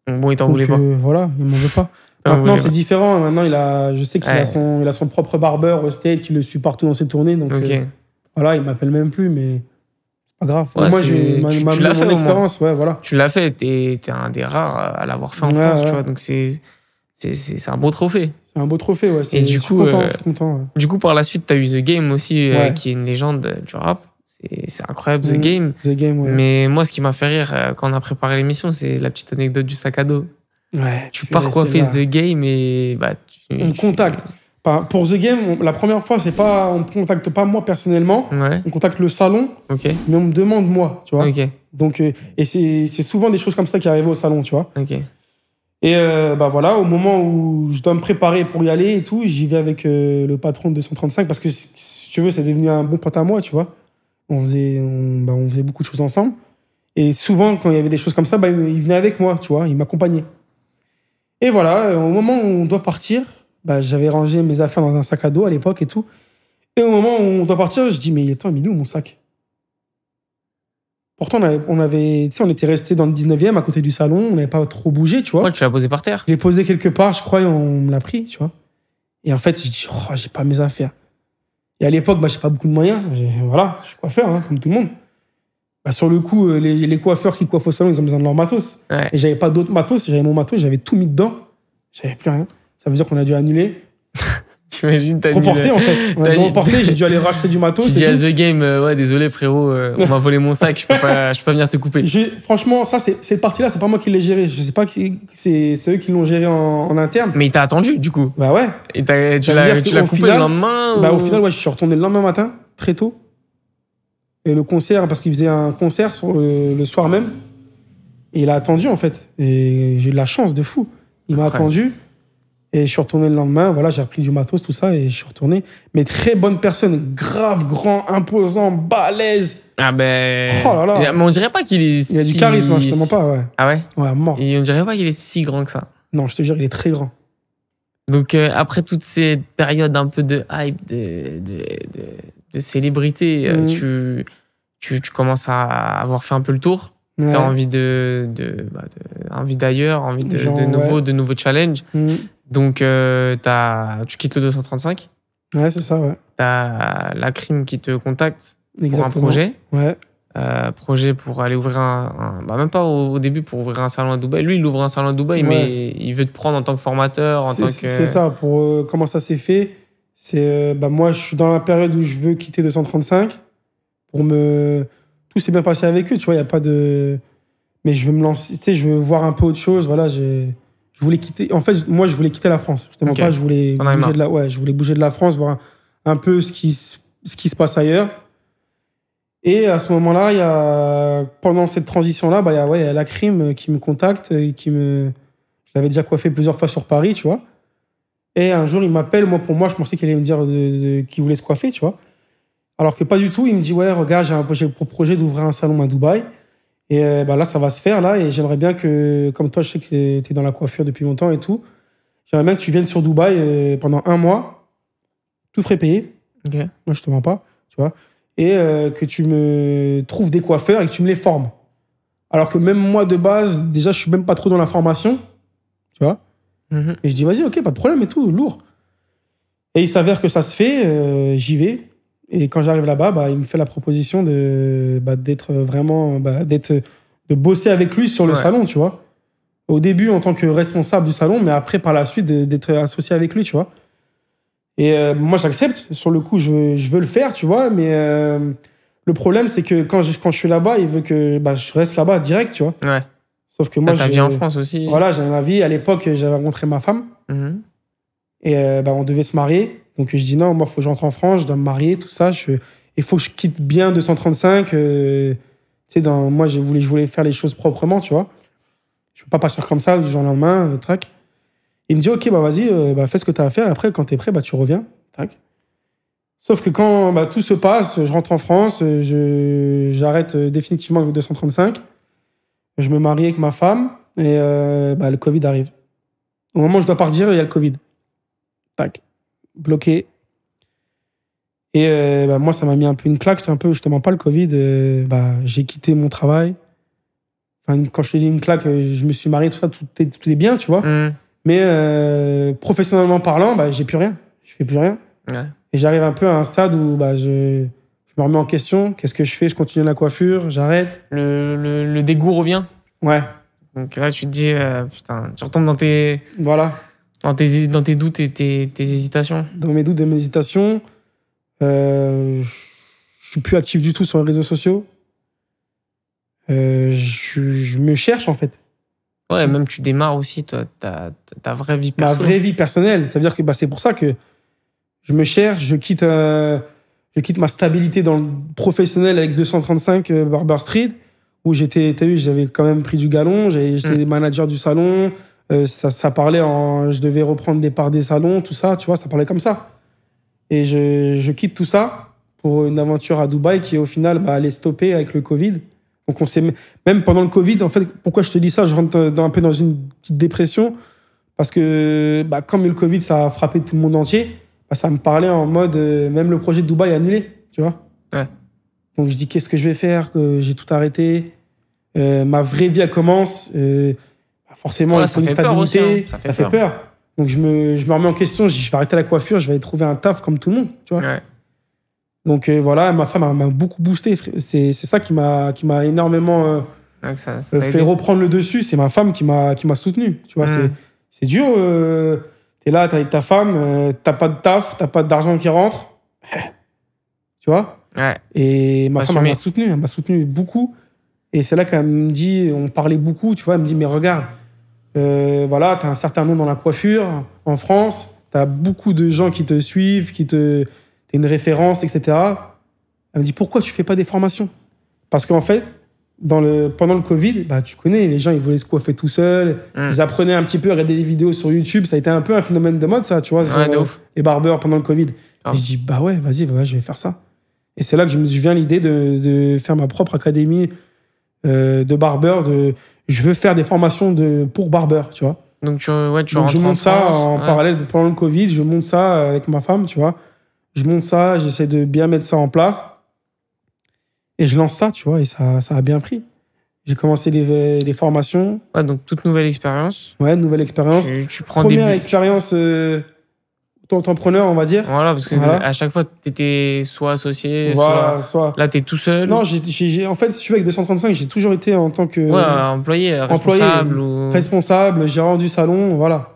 Speaker 1: Bon, il t'en voulait pas.
Speaker 2: Voilà, il m'en veut pas. Maintenant, c'est différent. Maintenant, je sais qu'il a son propre barbeur au State qui le suit partout dans ses tournées. Donc, voilà, il m'appelle même plus, mais c'est pas grave.
Speaker 1: Ouais,
Speaker 2: moi, tu l'as fait, mon expérience. Ouais, voilà.
Speaker 1: Tu l'as fait. T'es un des rares à l'avoir fait en France, tu vois. Donc, c'est un beau trophée.
Speaker 2: C'est un beau trophée, ouais.
Speaker 1: Et du coup,
Speaker 2: je suis content. Ouais.
Speaker 1: Du coup, par la suite, t'as eu The Game aussi, qui est une légende du rap. C'est incroyable, The Game.
Speaker 2: The Game, ouais.
Speaker 1: Mais moi, ce qui m'a fait rire quand on a préparé l'émission, c'est la petite anecdote du sac à dos.
Speaker 2: Ouais.
Speaker 1: Tu pars coiffer The Game et
Speaker 2: on me contacte. Pour The Game, la première fois, on me contacte pas moi personnellement.
Speaker 1: Ouais.
Speaker 2: On contacte le salon.
Speaker 1: Okay.
Speaker 2: Mais on me demande moi, tu vois.
Speaker 1: Okay.
Speaker 2: Donc, et c'est souvent des choses comme ça qui arrivent au salon, tu vois.
Speaker 1: Okay.
Speaker 2: Et voilà, au moment où je dois me préparer pour y aller et tout, j'y vais avec le patron de 235 parce que si tu veux, c'est devenu un bon pote à moi, tu vois. On faisait beaucoup de choses ensemble. Et souvent, quand il y avait des choses comme ça, il venait avec moi, tu vois, il m'accompagnait. Et voilà, au moment où on doit partir, j'avais rangé mes affaires dans un sac à dos à l'époque et tout. Et au moment où on doit partir, je dis, mais attends, mais il est où mon sac? Pourtant, on était resté dans le 19e, à côté du salon, on n'avait pas trop bougé, tu vois.
Speaker 1: Ouais, tu l'as posé par terre.
Speaker 2: Je l'ai posé quelque part, je crois, et on me l'a pris, tu vois. Et en fait, je dis, j'ai pas mes affaires. Et à l'époque, j'ai pas beaucoup de moyens. Voilà, je suis coiffeur, hein, comme tout le monde. Sur le coup, les coiffeurs qui coiffent au salon, ils ont besoin de leur matos. Ouais. Et j'avais pas d'autres matos. J'avais mon matos, j'avais tout mis dedans. J'avais plus rien. Ça veut dire qu'on a dû annuler.
Speaker 1: T'imagines, t'as
Speaker 2: reporté, en fait. On a dû reporter, j'ai dû aller racheter du matos.
Speaker 1: Tu dis à The Game, désolé frérot, on m'a volé mon sac, je peux pas venir te couper.
Speaker 2: Franchement, ça, cette partie-là, c'est pas moi qui l'ai gérée. Je sais pas, c'est eux qui l'ont géré en interne.
Speaker 1: Mais il t'a attendu, du coup.
Speaker 2: Bah ouais.
Speaker 1: Et tu l'as coupé le lendemain
Speaker 2: Au final, je suis retourné le lendemain matin, très tôt. Et le concert, parce qu'il faisait un concert le soir même. Et il a attendu, en fait. Et j'ai eu de la chance de fou. Il m'a attendu. Et je suis retourné le lendemain, voilà, j'ai repris du matos, tout ça, et je suis retourné. Mais très bonne personne, grave, grand, imposant, balèze.
Speaker 1: Ah ben...
Speaker 2: Oh là là.
Speaker 1: Mais on dirait pas qu'il est si...
Speaker 2: Il a du charisme, hein, je te mens pas, ouais.
Speaker 1: Ah ouais?
Speaker 2: Ouais, mort.
Speaker 1: Et on dirait pas qu'il est si grand que ça.
Speaker 2: Non, je te jure, il est très grand.
Speaker 1: Donc, après toute cette période un peu de hype, de célébrité, tu commences à avoir fait un peu le tour. Ouais. T'as envie envie d'ailleurs, envie de nouveaux challenges. Donc, tu quittes le 235.
Speaker 2: Ouais, c'est ça, ouais.
Speaker 1: T'as la crime qui te contacte.
Speaker 2: Exactement.
Speaker 1: Pour un projet.
Speaker 2: Ouais.
Speaker 1: Projet pour aller ouvrir même pas au début pour ouvrir un salon à Dubaï. Lui, il ouvre un salon à Dubaï, mais il veut te prendre en tant que formateur,
Speaker 2: C'est ça. Comment ça s'est fait? C'est moi, je suis dans la période où je veux quitter 235 tout s'est bien passé avec eux, tu vois, il y a pas de... Mais je veux me lancer, tu sais, je veux voir un peu autre chose. Voilà, je voulais quitter. En fait, moi, je voulais quitter la France. Je te mens pas, je voulais bouger je voulais bouger de la France, voir un peu ce qui se passe ailleurs. Et à ce moment-là, pendant cette transition-là, il y a la crime qui me contacte, je l'avais déjà coiffé plusieurs fois sur Paris, tu vois. Et un jour, il m'appelle. Pour moi, je pensais qu'il allait me dire qu'il voulait se coiffer, tu vois. Alors que pas du tout. Il me dit, ouais, regarde, j'ai le projet d'ouvrir un salon à Dubaï. Et là, ça va se faire, là. Et j'aimerais bien que, comme toi, je sais que tu es dans la coiffure depuis longtemps et tout. J'aimerais bien que tu viennes sur Dubaï pendant 1 mois. Tout frais payé.
Speaker 1: Okay.
Speaker 2: Moi, je te mens pas, tu vois. Et que tu me trouves des coiffeurs et que tu me les formes. Alors que même moi, de base, déjà, je suis même pas trop dans la formation, tu vois. Et je dis, vas-y, ok, pas de problème et tout, lourd. Et il s'avère que ça se fait, j'y vais. Et quand j'arrive là-bas, il me fait la proposition d'être vraiment, de bosser avec lui sur le salon, tu vois. Au début, en tant que responsable du salon, mais après, par la suite, d'être associé avec lui, tu vois. Et moi, j'accepte. Sur le coup, je veux le faire, tu vois. Mais le problème, c'est que quand je suis là-bas, il veut que je reste là-bas direct, tu vois.
Speaker 1: Ouais.
Speaker 2: Sauf que moi,
Speaker 1: t'as vie en France aussi.
Speaker 2: Voilà, j'avais ma vie. À l'époque, j'avais rencontré ma femme. Et on devait se marier. Donc, je dis non, moi, il faut que je rentre en France, je dois me marier, tout ça. Il faut que je quitte bien 235. Tu sais, moi, je voulais faire les choses proprement, tu vois. Je ne peux pas partir comme ça du jour au lendemain, trac. Il me dit, ok, vas-y, fais ce que tu as à faire. Après, quand tu es prêt, tu reviens. Tac. Sauf que quand tout se passe, je rentre en France, j'arrête définitivement avec 235. Je me marie avec ma femme et le Covid arrive. Au moment où je dois partir, il y a le Covid. Tac. Bloqué. Et moi, ça m'a mis un peu une claque. Je te mens pas, le Covid. J'ai quitté mon travail. Enfin, quand je te dis une claque, je me suis marié, tout ça, tout est bien, tu vois. Mais professionnellement parlant, j'ai plus rien. Je fais plus rien.
Speaker 1: Ouais.
Speaker 2: Et j'arrive un peu à un stade où je me remets en question. Qu'est-ce que je fais? Je continue la coiffure, j'arrête.
Speaker 1: Le dégoût revient.
Speaker 2: Ouais.
Speaker 1: Donc là, tu te dis, putain, tu retombes dans tes...
Speaker 2: Voilà.
Speaker 1: Dans tes doutes et tes hésitations.
Speaker 2: Dans mes doutes et mes hésitations. Je suis plus actif du tout sur les réseaux sociaux. Je me cherche, en fait.
Speaker 1: Ouais, même tu démarres aussi, toi, ta vraie vie personnelle.
Speaker 2: Ma vraie vie personnelle. Ça veut dire que c'est pour ça que je me cherche, je quitte ma stabilité dans le professionnel avec 235 Barber Street, où j'avais quand même pris du galon, j'étais manager du salon, ça parlait je devais reprendre des parts des salons, tout ça, tu vois, ça parlait comme ça. Et je quitte tout ça pour une aventure à Dubaï qui, au final, allait stopper avec le Covid. Donc, même pendant le Covid, en fait, pourquoi je te dis ça, je rentre un peu dans une petite dépression, parce que comme le Covid, ça a frappé tout le monde entier, ça me parlait en mode, même le projet de Dubaï est annulé, tu vois.
Speaker 1: Ouais.
Speaker 2: Donc, je dis, qu'est-ce que je vais faire? Que j'ai tout arrêté. Ma vraie vie, elle commence. Forcément, il faut une stabilité.
Speaker 1: Aussi, hein.
Speaker 2: Ça fait peur. Donc, je me remets en question. Je vais arrêter la coiffure. Je vais aller trouver un taf comme tout le monde, tu vois.
Speaker 1: Ouais.
Speaker 2: Donc, voilà, ma femme m'a beaucoup boosté. C'est ça qui m'a énormément fait reprendre le dessus. C'est ma femme qui m'a soutenu, tu vois. C'est dur. T'es là, t'es avec ta femme, t'as pas de taf, t'as pas d'argent qui rentre. Tu vois?
Speaker 1: Ouais.
Speaker 2: Et ma femme, elle m'a soutenu beaucoup. Et c'est là qu'elle me dit, on parlait beaucoup, tu vois, elle me dit, mais regarde, voilà, t'as un certain nom dans la coiffure en France, t'as beaucoup de gens qui te suivent, t'es une référence, etc. Elle me dit, pourquoi tu fais pas des formations? Parce qu'en fait, pendant le Covid, tu connais, les gens, ils voulaient se coiffer tout seuls. Ils apprenaient un petit peu à regarder des vidéos sur YouTube. Ça a été un peu un phénomène de mode, ça, tu vois, les barbeurs pendant le Covid. Et je dis, ouais, vas-y, je vais faire ça. Et c'est là que je me suis vient l'idée de faire ma propre académie de barbeur. Je veux faire des formations pour barbeurs, tu vois.
Speaker 1: Donc, tu rentres
Speaker 2: je monte ça en parallèle pendant le Covid. Je monte ça avec ma femme, tu vois. Je monte ça, j'essaie de bien mettre ça en place. Et je lance ça, tu vois, et ça a bien pris. J'ai commencé les formations.
Speaker 1: Ouais, donc toute nouvelle expérience.
Speaker 2: Ouais, nouvelle expérience.
Speaker 1: Tu prends
Speaker 2: Première expérience auto-entrepreneur, on va dire.
Speaker 1: Voilà, parce que à chaque fois, tu étais soit associé, soit... Là, tu es tout seul.
Speaker 2: Non, en fait, si tu veux, avec 235, j'ai toujours été en tant que...
Speaker 1: employé, responsable.
Speaker 2: Responsable, gérant du salon, voilà.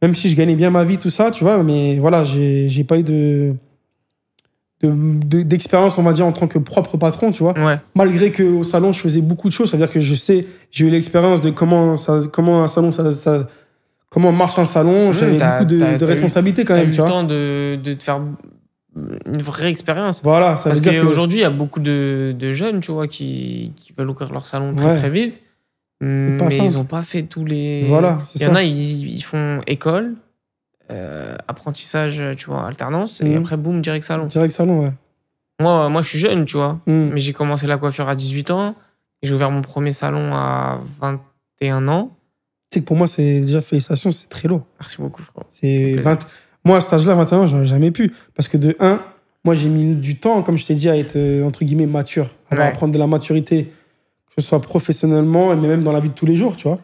Speaker 2: Même si je gagnais bien ma vie, tout ça, tu vois, mais voilà, j'ai pas eu d'expérience, on va dire, en tant que propre patron, tu vois.
Speaker 1: Ouais.
Speaker 2: Malgré qu'au salon, je faisais beaucoup de choses, c'est-à-dire que j'ai eu l'expérience de comment un salon, comment marche un salon. J'avais beaucoup de responsabilités quand même, tu vois.
Speaker 1: T'as eu le temps de te faire une vraie expérience.
Speaker 2: Voilà, ça
Speaker 1: Parce
Speaker 2: veut dire
Speaker 1: qu'aujourd'hui, il y a beaucoup de jeunes, tu vois, qui veulent ouvrir leur salon très très vite. Mais ils n'ont pas fait tous les...
Speaker 2: Voilà, c'est ça.
Speaker 1: Il y en a, ils font école, apprentissage, tu vois, alternance, et après, boum, direct salon.
Speaker 2: Direct salon, ouais.
Speaker 1: Moi, je suis jeune, tu vois, mais j'ai commencé la coiffure à 18 ans, et j'ai ouvert mon premier salon à 21 ans.
Speaker 2: Tu sais que pour moi, c'est déjà félicitations, c'est très lourd.
Speaker 1: Merci beaucoup, frérot.
Speaker 2: Moi, à cet âge-là, 21 ans, j'aurais jamais pu. Parce que de 1, moi, j'ai mis du temps, comme je t'ai dit, à être, entre guillemets, mature. À prendre de la maturité, que ce soit professionnellement, mais même dans la vie de tous les jours, tu vois.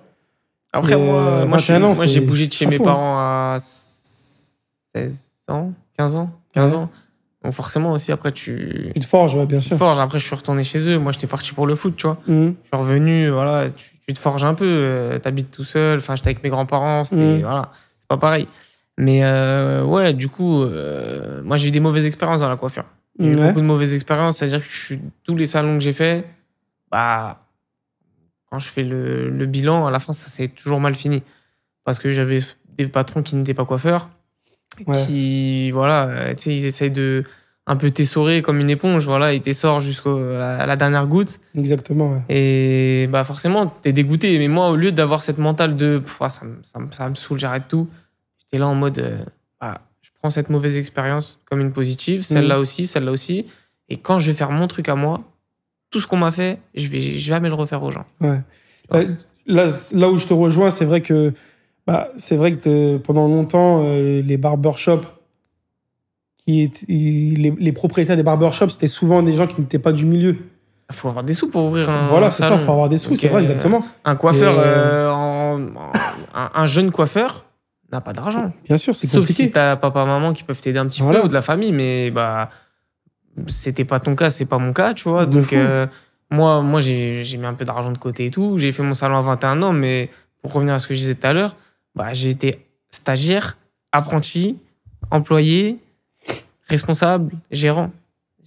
Speaker 1: Après, moi j'ai bougé de chez mes parents à 16 ans, 15 ans. Donc forcément aussi, après, tu
Speaker 2: te forges, ouais, bien sûr.
Speaker 1: Tu te forges. Après, je suis retourné chez eux. Moi, j'étais parti pour le foot, tu vois. Je suis revenu, voilà, tu te forges un peu. T'habites tout seul. Enfin, j'étais avec mes grands-parents. Voilà, c'est pas pareil. Mais ouais, du coup, moi, j'ai eu des mauvaises expériences dans la coiffure. J'ai eu beaucoup de mauvaises expériences. C'est-à-dire que tous les salons que j'ai fait, bah, quand je fais le bilan, à la fin, ça s'est toujours mal fini. Parce que j'avais des patrons qui n'étaient pas coiffeurs. Qui, voilà, tu sais, ils essayent de un peu t'essorer comme une éponge. Voilà, ils t'essorent jusqu'à la dernière goutte.
Speaker 2: Exactement, ouais.
Speaker 1: Et bah, forcément, t'es dégoûté. Mais moi, au lieu d'avoir cette mentale de ça me saoule, j'arrête tout, j'étais là en mode je prends cette mauvaise expérience comme une positive, celle-là aussi. Et quand je vais faire mon truc à moi, tout ce qu'on m'a fait, je vais jamais le refaire aux gens.
Speaker 2: Ouais. Là où je te rejoins, c'est vrai que pendant longtemps, les barbershops, les propriétaires des barbershops, c'était souvent des gens qui n'étaient pas du milieu.
Speaker 1: Il faut avoir des sous pour ouvrir un
Speaker 2: Voilà, c'est
Speaker 1: salon.
Speaker 2: ça, il faut avoir des sous, c'est vrai, exactement.
Speaker 1: Un coiffeur, un jeune coiffeur n'a pas d'argent.
Speaker 2: Bien sûr, c'est
Speaker 1: Sauf
Speaker 2: compliqué.
Speaker 1: si t'as papa, maman qui peuvent t'aider un petit peu, ou de la famille, mais bah, c'était pas ton cas, c'est pas mon cas, tu vois. Donc, moi j'ai mis un peu d'argent de côté et tout. J'ai fait mon salon à 21 ans, mais pour revenir à ce que je disais tout à l'heure, bah, j'ai été stagiaire, apprenti, employé, responsable, gérant.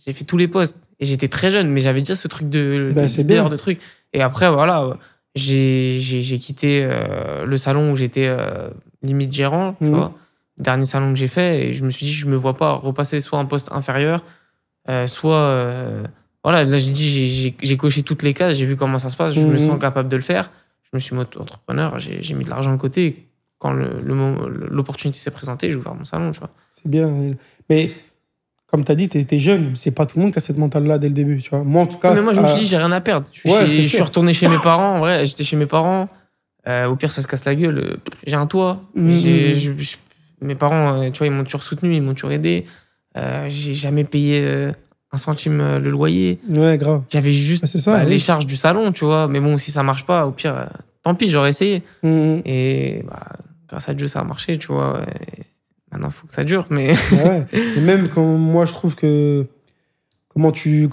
Speaker 1: J'ai fait tous les postes. Et j'étais très jeune, mais j'avais déjà ce truc de truc. Et après, voilà, j'ai quitté le salon où j'étais limite gérant, tu vois. Le dernier salon que j'ai fait, et je me suis dit, je me vois pas repasser soit un poste inférieur, soit... voilà, là, j'ai coché toutes les cases, j'ai vu comment ça se passe, je me sens capable de le faire. Je me suis mis entrepreneur, j'ai mis de l'argent de côté. Quand l'opportunité s'est présentée, j'ai ouvert mon salon, tu vois.
Speaker 2: C'est bien. Mais comme tu as dit, tu étais jeune. C'est pas tout le monde qui a cette mentale-là dès le début, tu vois. Moi, en tout cas...
Speaker 1: Mais moi, je me suis dit, j'ai rien à perdre. Je suis retourné chez mes parents. En vrai, j'étais chez mes parents. Au pire, ça se casse la gueule. J'ai un toit. Mes parents, tu vois, ils m'ont toujours soutenu, ils m'ont toujours aidé. J'ai jamais payé un centime le loyer.
Speaker 2: Ouais, grave.
Speaker 1: J'avais juste les charges du salon, tu vois. Mais bon, si ça marche pas, au pire, tant pis, j'aurais essayé. Et grâce à Dieu, ça a marché, tu vois. Et maintenant, il faut que ça dure, mais...
Speaker 2: Et même quand moi, je trouve que comment tu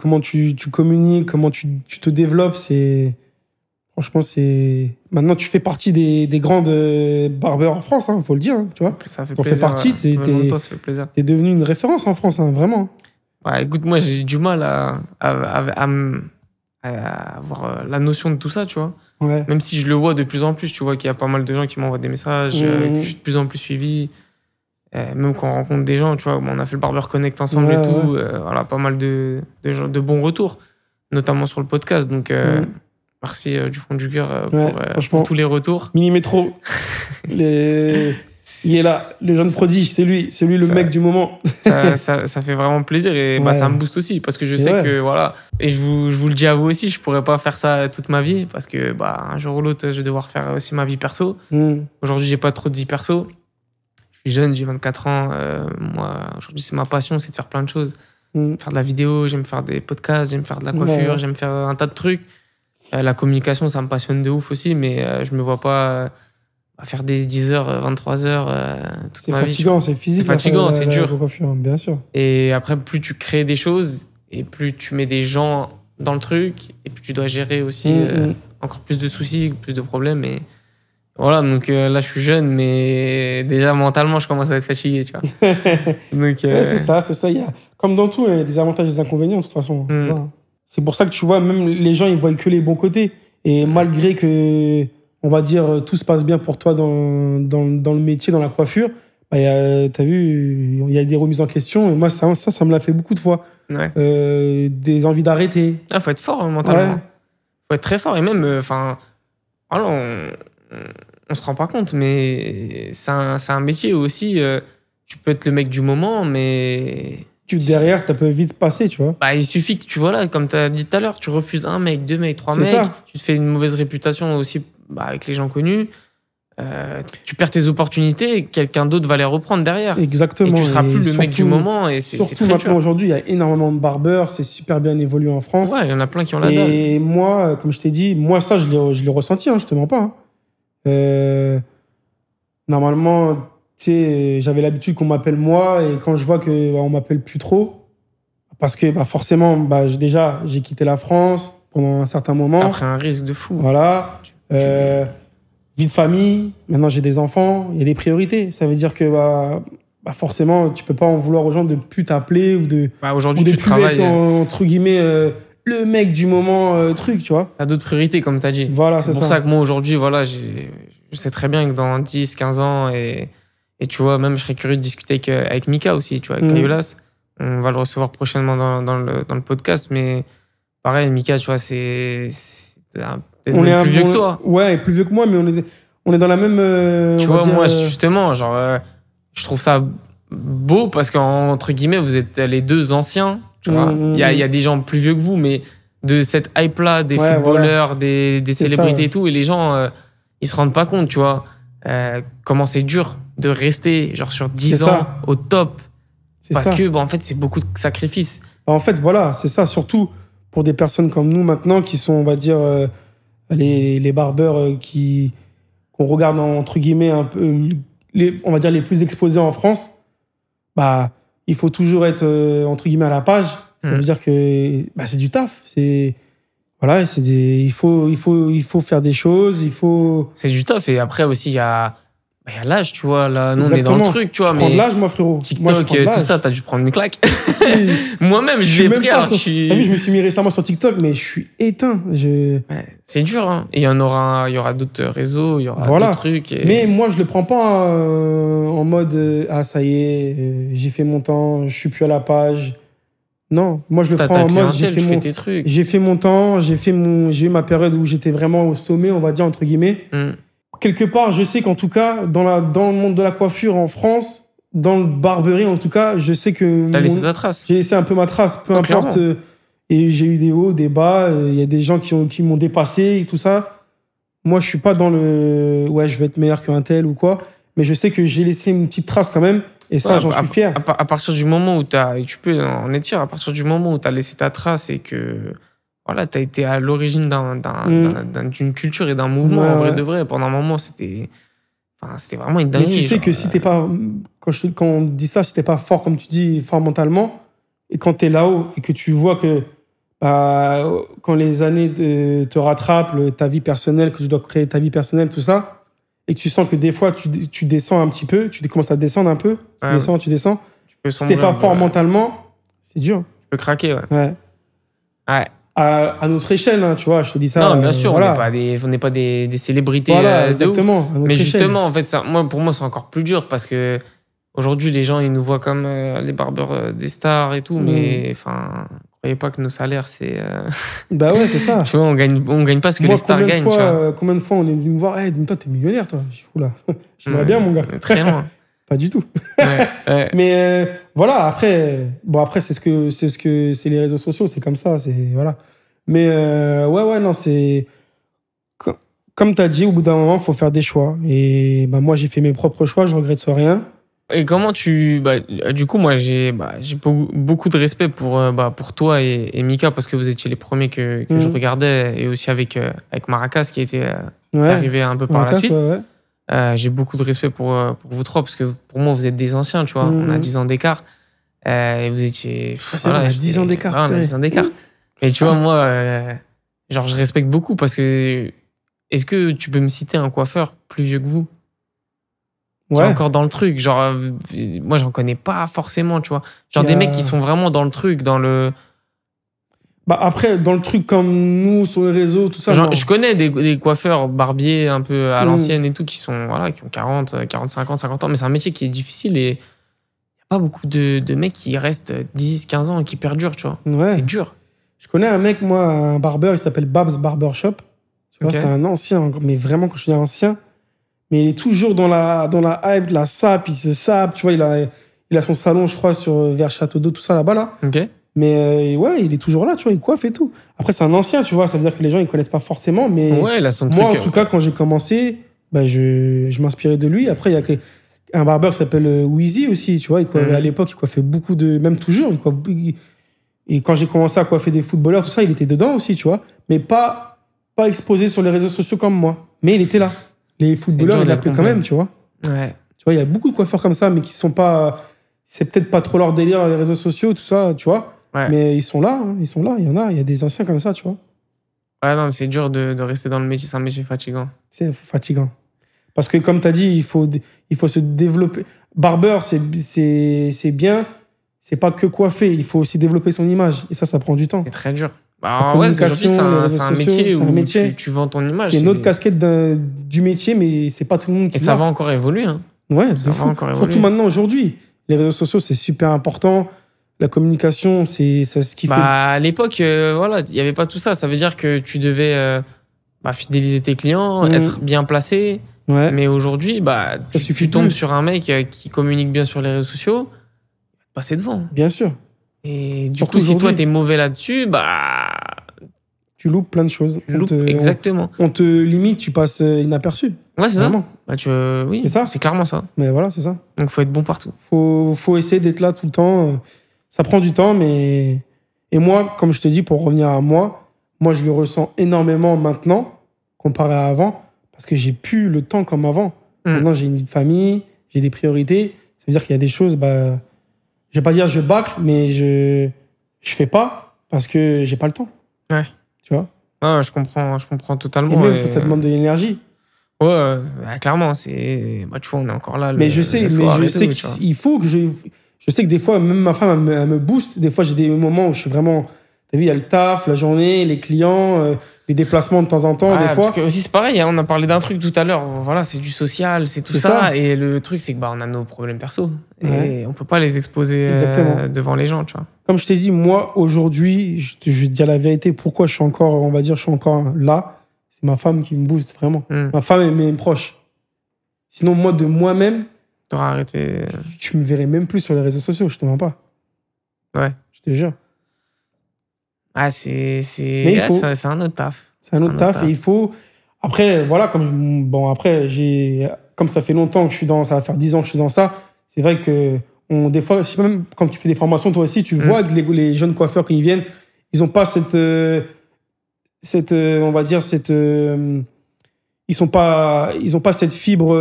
Speaker 2: communiques, comment tu te développes, c'est... Franchement, c'est... Maintenant, tu fais partie des grandes barbeurs en France, hein, faut le dire, hein, tu vois.
Speaker 1: Ça fait
Speaker 2: plaisir. Fait partie, t'es devenu une référence en France, hein, vraiment.
Speaker 1: Ouais, écoute, moi, j'ai du mal à avoir la notion de tout ça, tu vois.
Speaker 2: Ouais.
Speaker 1: Même si je le vois de plus en plus, tu vois qu'il y a pas mal de gens qui m'envoient des messages, que je suis de plus en plus suivi. Même quand on rencontre des gens, tu vois, on a fait le Barber Connect ensemble et tout. Voilà, pas mal de bons retours, notamment sur le podcast. Donc, merci du fond du cœur pour tous les retours.
Speaker 2: Mini-métro. Il est là, le jeune prodige, c'est lui le mec du moment.
Speaker 1: ça fait vraiment plaisir et ça me booste aussi parce que je sais que voilà, et je vous le dis à vous aussi, je pourrais pas faire ça toute ma vie parce que un jour ou l'autre je vais devoir faire aussi ma vie perso. Aujourd'hui, j'ai pas trop de vie perso. Je suis jeune, j'ai 24 ans. Moi, aujourd'hui, c'est ma passion, c'est de faire plein de choses. Faire de la vidéo, j'aime faire des podcasts, j'aime faire de la coiffure, j'aime faire un tas de trucs. La communication, ça me passionne de ouf aussi, mais je me vois pas faire des 10h, 23h toute ma vie. C'est
Speaker 2: fatigant, c'est physique.
Speaker 1: C'est fatigant, c'est dur.
Speaker 2: Bien sûr.
Speaker 1: Et après, plus tu crées des choses et plus tu mets des gens dans le truc et plus tu dois gérer aussi encore plus de soucis, plus de problèmes. Voilà, donc là, je suis jeune, mais déjà, mentalement, je commence à être fatigué, tu vois. Donc,
Speaker 2: Ouais, c'est ça. Comme dans tout, il y a des avantages et des inconvénients, de toute façon. C'est ça, hein. C'est pour ça que tu vois, même les gens, ils voient que les bons côtés. Et malgré que, on va dire, tout se passe bien pour toi dans le métier, dans la coiffure, bah, t'as vu, il y a des remises en question. Et moi, ça me l'a fait beaucoup de fois.
Speaker 1: ouais.
Speaker 2: Des envies d'arrêter.
Speaker 1: Ah, faut être fort, hein, mentalement.
Speaker 2: Ouais.
Speaker 1: Faut être très fort. Et même, enfin, voilà, on se rend pas compte, mais c'est un métier où aussi, tu peux être le mec du moment, mais
Speaker 2: Derrière, ça peut vite passer, tu vois.
Speaker 1: bah, il suffit que tu vois là, comme tu as dit tout à l'heure, tu refuses un mec, deux mecs, trois
Speaker 2: C'est
Speaker 1: mecs,
Speaker 2: ça.
Speaker 1: tu te fais une mauvaise réputation aussi bah, avec les gens connus, tu perds tes opportunités et quelqu'un d'autre va les reprendre derrière.
Speaker 2: Exactement.
Speaker 1: Et tu seras plus le
Speaker 2: surtout,
Speaker 1: mec du moment et c'est
Speaker 2: surtout
Speaker 1: très
Speaker 2: maintenant,
Speaker 1: dur.
Speaker 2: aujourd'hui, il y a énormément de barbeurs, c'est super bien évolué en France.
Speaker 1: Ouais, il y en a plein qui ont la dalle.
Speaker 2: Et moi, comme je t'ai dit, moi, ça, je l'ai ressenti, hein, je te mens pas. Hein. Normalement, tu sais, j'avais l'habitude qu'on m'appelle moi, et quand je vois que on m'appelle plus trop, parce que bah, forcément, bah, déjà, j'ai quitté la France pendant un certain moment.
Speaker 1: T'as pris un risque de fou.
Speaker 2: Voilà. Vie de famille, maintenant j'ai des enfants, il y a des priorités. Ça veut dire que bah forcément, tu peux pas en vouloir aux gens de plus t'appeler ou de,
Speaker 1: Bah, aujourd'hui,
Speaker 2: ou de
Speaker 1: tu
Speaker 2: plus
Speaker 1: travailles.
Speaker 2: être, entre guillemets, le mec du moment, truc, tu vois.
Speaker 1: T'as d'autres priorités, comme t'as dit.
Speaker 2: Voilà,
Speaker 1: c'est pour ça que moi, aujourd'hui, voilà, je sais très bien que dans 10, 15 ans, et tu vois, même, je serais curieux de discuter avec Mika aussi, tu vois, avec Kayolas. On va le recevoir prochainement dans le podcast, mais pareil, Mika, tu vois, c'est peut-être même plus vieux que toi.
Speaker 2: Ouais, plus vieux que moi, mais on est dans la même.
Speaker 1: Tu vois, moi, justement, genre, je trouve ça beau parce qu'entre guillemets, vous êtes les deux anciens. Tu vois, il y a des gens plus vieux que vous, mais de cette hype-là, des footballeurs, voilà. des célébrités ça, et tout, et les gens, ils se rendent pas compte, tu vois, comment c'est dur de rester genre sur 10 ans au top. Parce que, bon, en fait, c'est beaucoup de sacrifices.
Speaker 2: En fait, voilà, c'est ça, surtout pour des personnes comme nous maintenant qui sont, on va dire, les barbeurs qu'on regarde entre guillemets un peu, on va dire les plus exposés en France, bah, il faut toujours être, entre guillemets, à la page. Ça veut dire que bah, c'est du taf. Voilà, il faut faire des choses, il faut...
Speaker 1: C'est du taf. Et après aussi, il y a l'âge, tu vois. Là, nous, on est dans le truc, tu vois.
Speaker 2: Je prends de l'âge, moi, frérot.
Speaker 1: TikTok, tout ça, t'as dû prendre une claque. Moi-même, je l'ai pris.
Speaker 2: T'as vu, je me suis mis récemment sur TikTok, mais je suis éteint.
Speaker 1: Ouais, c'est dur, hein. Et il y aura d'autres réseaux, il y aura d'autres trucs. Et...
Speaker 2: Mais moi, je le prends pas en mode ah, ça y est, j'ai fait mon temps, je suis plus à la page. Non, moi, je le prends en mode j'ai fait mon temps, j'ai eu ma période où j'étais vraiment au sommet, on va dire, entre guillemets. Quelque part, je sais qu'en tout cas, dans le monde de la coiffure en France, dans le barberie en tout cas, je sais que...
Speaker 1: T'as laissé ta trace.
Speaker 2: J'ai laissé un peu ma trace, peu importe. Et j'ai eu des hauts, des bas, il y a des gens qui m'ont dépassé et tout ça. Moi, je suis pas dans le... Ouais, je vais être meilleur qu'un tel ou quoi. Mais je sais que j'ai laissé une petite trace quand même. Et ça, j'en suis fier.
Speaker 1: À partir du moment où et tu peux en être fier, à partir du moment où t'as laissé ta trace et que... Voilà, t'as été à l'origine d'une culture et d'un mouvement, en vrai de vrai. Pendant un moment, c'était vraiment une dinguerie.
Speaker 2: Mais tu sais que si t'es pas... Quand on dit ça, si t'es pas fort, comme tu dis, fort mentalement, et quand t'es là-haut et que tu vois que quand les années te rattrapent, ta vie personnelle, que tu dois créer ta vie personnelle, tout ça, et que tu sens que des fois, tu descends un petit peu, tu commences à descendre un peu, tu descends. Si t'es pas fort mentalement, c'est dur.
Speaker 1: Tu peux craquer, ouais.
Speaker 2: À notre échelle, hein, tu vois, je te dis ça.
Speaker 1: Non, bien sûr, voilà. on n'est pas des célébrités.
Speaker 2: Voilà, exactement.
Speaker 1: Mais justement, en fait, pour moi, c'est encore plus dur parce que aujourd'hui, les gens, ils nous voient comme les barbeurs des stars et tout, mais enfin, croyez pas que nos salaires, c'est.
Speaker 2: Bah ouais, c'est ça.
Speaker 1: Tu vois, on gagne pas ce que les stars gagnent.
Speaker 2: Combien de fois on est venu me voir, hey, toi, t'es millionnaire, toi. Je suis fou là. J'aimerais bien, mon gars.
Speaker 1: Très loin.
Speaker 2: Pas du tout.
Speaker 1: Ouais.
Speaker 2: Mais voilà, après c'est les réseaux sociaux, c'est comme ça, voilà. Mais ouais, non, c'est comme t'as dit, au bout d'un moment, faut faire des choix. Et bah moi, j'ai fait mes propres choix, je regrette rien.
Speaker 1: Et comment du coup, moi, j'ai beaucoup de respect pour toi et Mika parce que vous étiez les premiers que je regardais et aussi avec Maracas qui était arrivé un peu par la suite.
Speaker 2: Ouais.
Speaker 1: J'ai beaucoup de respect pour vous trois parce que pour moi, vous êtes des anciens, tu vois. On a 10 ans d'écart. Et vous étiez...
Speaker 2: Voilà, 10 ans d'écart.
Speaker 1: On a 10 ans d'écart. Et tu vois, moi, genre, je respecte beaucoup parce que... est-ce que tu peux me citer un coiffeur plus vieux que vous? Qui est
Speaker 2: Ouais.
Speaker 1: encore dans le truc. Genre, moi, j'en connais pas forcément, tu vois. Genre
Speaker 2: Il y
Speaker 1: des
Speaker 2: a-
Speaker 1: mecs qui sont vraiment dans le truc, dans le.
Speaker 2: Bah après, dans le truc comme nous, sur les réseaux, tout ça,
Speaker 1: Genre,
Speaker 2: non.
Speaker 1: je connais des coiffeurs barbiers un peu à
Speaker 2: Mm.
Speaker 1: l'ancienne et tout, qui sont, voilà, qui ont 40, 45 ans, 50 ans. Mais c'est un métier qui est difficile et il n'y a pas beaucoup de mecs qui restent 10, 15 ans et qui perdurent, tu vois.
Speaker 2: Ouais.
Speaker 1: C'est dur.
Speaker 2: Je connais un mec, moi, un barbeur, il s'appelle Babs Barbershop. Tu vois,
Speaker 1: Ok.
Speaker 2: c'est un ancien, mais vraiment, quand je dis ancien, mais il est toujours dans la hype, la sape, il se sape, tu vois, il a son salon, je crois, vers Château d'Eau, tout ça là-bas, là.
Speaker 1: Ok.
Speaker 2: Mais ouais, il est toujours là, tu vois, il coiffe et tout. Après, c'est un ancien, tu vois, ça veut dire que les gens, ils connaissent pas forcément, mais
Speaker 1: Ouais, là, son
Speaker 2: moi,
Speaker 1: truc.
Speaker 2: en tout cas, quand j'ai commencé, bah, je m'inspirais de lui. Après, il y a un barbeur qui s'appelle Wheezy aussi, tu vois, à l'époque, il coiffait beaucoup même toujours, et quand j'ai commencé à coiffer des footballeurs, tout ça, il était dedans aussi, tu vois, mais pas exposé sur les réseaux sociaux comme moi. Mais il était là. Les footballeurs,
Speaker 1: dur
Speaker 2: il
Speaker 1: d'être
Speaker 2: l'appelait quand
Speaker 1: complet.
Speaker 2: même, tu vois.
Speaker 1: Ouais.
Speaker 2: Tu vois, il y a beaucoup de coiffeurs comme ça, mais qui sont pas. C'est peut-être pas trop leur délire, les réseaux sociaux, tout ça, tu vois.
Speaker 1: Ouais.
Speaker 2: Mais ils sont là, hein, ils sont là. Il y a des anciens comme ça, tu vois.
Speaker 1: Ouais, non, mais c'est dur de rester dans le métier. C'est un métier fatigant.
Speaker 2: C'est fatigant. Parce que, comme tu as dit, il faut se développer. Barbeur, c'est bien. C'est pas que coiffer. Il faut aussi développer son image. Et ça prend du temps.
Speaker 1: C'est très dur.
Speaker 2: La
Speaker 1: Bah, ouais, aujourd'hui,
Speaker 2: communication, les réseaux
Speaker 1: c'est un
Speaker 2: sociaux,
Speaker 1: métier
Speaker 2: c'est un
Speaker 1: où
Speaker 2: métier.
Speaker 1: tu vends ton image.
Speaker 2: C'est une autre casquette du métier, mais c'est pas tout le monde qui
Speaker 1: Et ça va encore évoluer. Hein.
Speaker 2: Ouais, de
Speaker 1: ça va
Speaker 2: fou.
Speaker 1: encore évoluer.
Speaker 2: Surtout maintenant, aujourd'hui. Les réseaux sociaux, c'est super important. La communication, c'est ce qui fait.
Speaker 1: À l'époque, voilà, il n'y avait pas tout ça. Ça veut dire que tu devais fidéliser tes clients, être bien placé.
Speaker 2: Ouais.
Speaker 1: Mais aujourd'hui,
Speaker 2: suffit
Speaker 1: tu tombes
Speaker 2: plus.
Speaker 1: sur un mec qui communique bien sur les réseaux sociaux, il va te passer devant.
Speaker 2: Bien sûr.
Speaker 1: Et du
Speaker 2: Surtout
Speaker 1: coup, si toi,
Speaker 2: aujourd'hui.
Speaker 1: t'es mauvais là-dessus,
Speaker 2: Tu loupes plein de choses.
Speaker 1: tu loupes. Exactement.
Speaker 2: On te limite, tu passes inaperçu.
Speaker 1: Ouais, c'est
Speaker 2: Vraiment.
Speaker 1: ça. Oui,
Speaker 2: C'est ça.
Speaker 1: c'est clairement ça.
Speaker 2: Mais voilà, c'est ça.
Speaker 1: Donc, faut être bon partout.
Speaker 2: Faut essayer d'être là tout le temps. Ça prend du temps, mais. Et moi, comme je te dis, pour revenir à moi, je le ressens énormément maintenant, comparé à avant, parce que j'ai plus le temps comme avant. Maintenant, j'ai une vie de famille, j'ai des priorités. Ça veut dire qu'il y a des choses, je vais pas dire je bâcle, mais je fais pas parce que j'ai pas le temps.
Speaker 1: Ouais.
Speaker 2: Tu vois?
Speaker 1: Ouais, je comprends totalement.
Speaker 2: Et même, ça demande de l'énergie.
Speaker 1: Ouais, clairement, tu vois, on est encore là.
Speaker 2: Mais je sais qu'il faut que je sais que des fois, même ma femme, elle me booste. Des fois, j'ai des moments où je suis vraiment. T'as vu, il y a le taf, la journée, les clients, les déplacements de temps en temps, des fois.
Speaker 1: Parce que aussi, c'est pareil, hein, on a parlé d'un truc tout à l'heure. Voilà, c'est du social, c'est tout
Speaker 2: C'est
Speaker 1: ça.
Speaker 2: ça.
Speaker 1: Et le truc, c'est que on a nos problèmes perso.
Speaker 2: Ouais.
Speaker 1: Et on peut pas les exposer
Speaker 2: Exactement.
Speaker 1: devant les gens, tu vois.
Speaker 2: Comme je t'ai dit, moi, aujourd'hui, je vais te dire la vérité. Pourquoi je suis encore là? C'est ma femme qui me booste, vraiment. Ma femme et mes proches. Sinon, moi, de moi-même,
Speaker 1: T'auras arrêté.
Speaker 2: tu me verrais même plus sur les réseaux sociaux, je te mens pas.
Speaker 1: Ouais.
Speaker 2: Je te jure.
Speaker 1: Ah,
Speaker 2: Mais il faut.
Speaker 1: c'est un autre taf.
Speaker 2: C'est un autre taf et il faut. Après, voilà, comme ça fait longtemps que je suis ça va faire 10 ans que je suis dans ça, c'est vrai que des fois, même quand tu fais des formations, toi aussi, tu le vois, que les jeunes coiffeurs, quand ils viennent, ils n'ont pas on va dire, ils ont pas cette fibre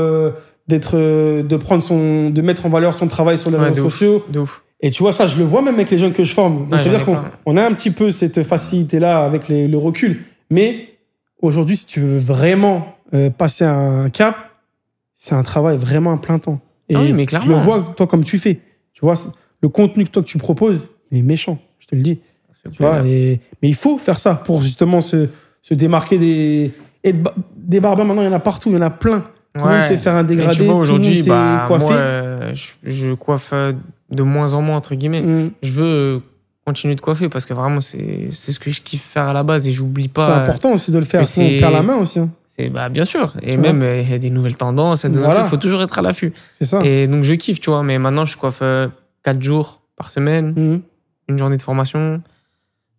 Speaker 2: de mettre en valeur son travail sur les réseaux sociaux.
Speaker 1: De ouf.
Speaker 2: Et tu vois, ça, je le vois même avec les jeunes que je forme. Donc, c'est-à-dire qu'on a un petit peu cette facilité-là avec le recul. Mais aujourd'hui, si tu veux vraiment passer un cap, c'est un travail vraiment à plein temps. Et
Speaker 1: oui, mais clairement.
Speaker 2: je le vois, toi, comme tu fais. Tu vois, le contenu que toi, que tu proposes, il est méchant, je te le dis. Tu vois, mais il faut faire ça pour justement se démarquer des barbeurs. Maintenant, il y en a partout, il y en a plein. Tout le monde sait faire un dégradé,
Speaker 1: tu vois, aujourd'hui,
Speaker 2: tout le monde sait coiffer.
Speaker 1: moi, je coiffe de moins en moins, entre guillemets. Je veux continuer de coiffer parce que vraiment, c'est ce que je kiffe faire à la base et j'oublie pas.
Speaker 2: C'est important aussi de le faire, sinon on perd la main aussi. Hein.
Speaker 1: Bien sûr. Et même, il y a des nouvelles tendances, il faut toujours être à l'affût.
Speaker 2: C'est ça.
Speaker 1: Et donc, je kiffe, tu vois. Mais maintenant, je coiffe 4 jours par semaine, une journée de formation,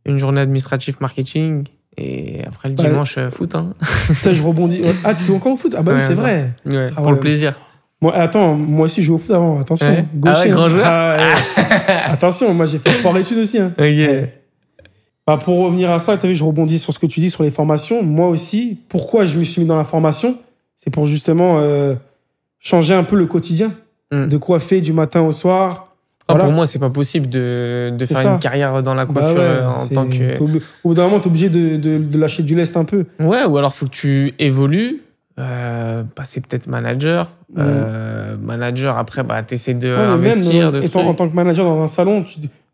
Speaker 1: une journée administrative marketing. Et après le dimanche, foot. Hein.
Speaker 2: Putain, je rebondis. Ah, tu joues encore au foot? Ah bah oui, c'est vrai.
Speaker 1: Ouais, pour le plaisir.
Speaker 2: Moi aussi, je joue au foot avant. Attention.
Speaker 1: Ouais.
Speaker 2: Gaucher.
Speaker 1: Grand joueur.
Speaker 2: Attention, moi, j'ai fait sport-études aussi. Hein.
Speaker 1: Ok.
Speaker 2: Pour revenir à ça, tu as vu, je rebondis sur ce que tu dis sur les formations. Moi aussi, pourquoi je me suis mis dans la formation? C'est pour justement changer un peu le quotidien. De coiffer du matin au soir.
Speaker 1: Pour moi, c'est pas possible de faire une carrière dans la coiffure en tant que...
Speaker 2: Au bout d'un moment, t'es obligé de lâcher du lest un peu.
Speaker 1: Ouais, ou alors faut que tu évolues, passer peut-être manager. Manager, après, t'essaies d'investir.
Speaker 2: En tant que manager dans un salon,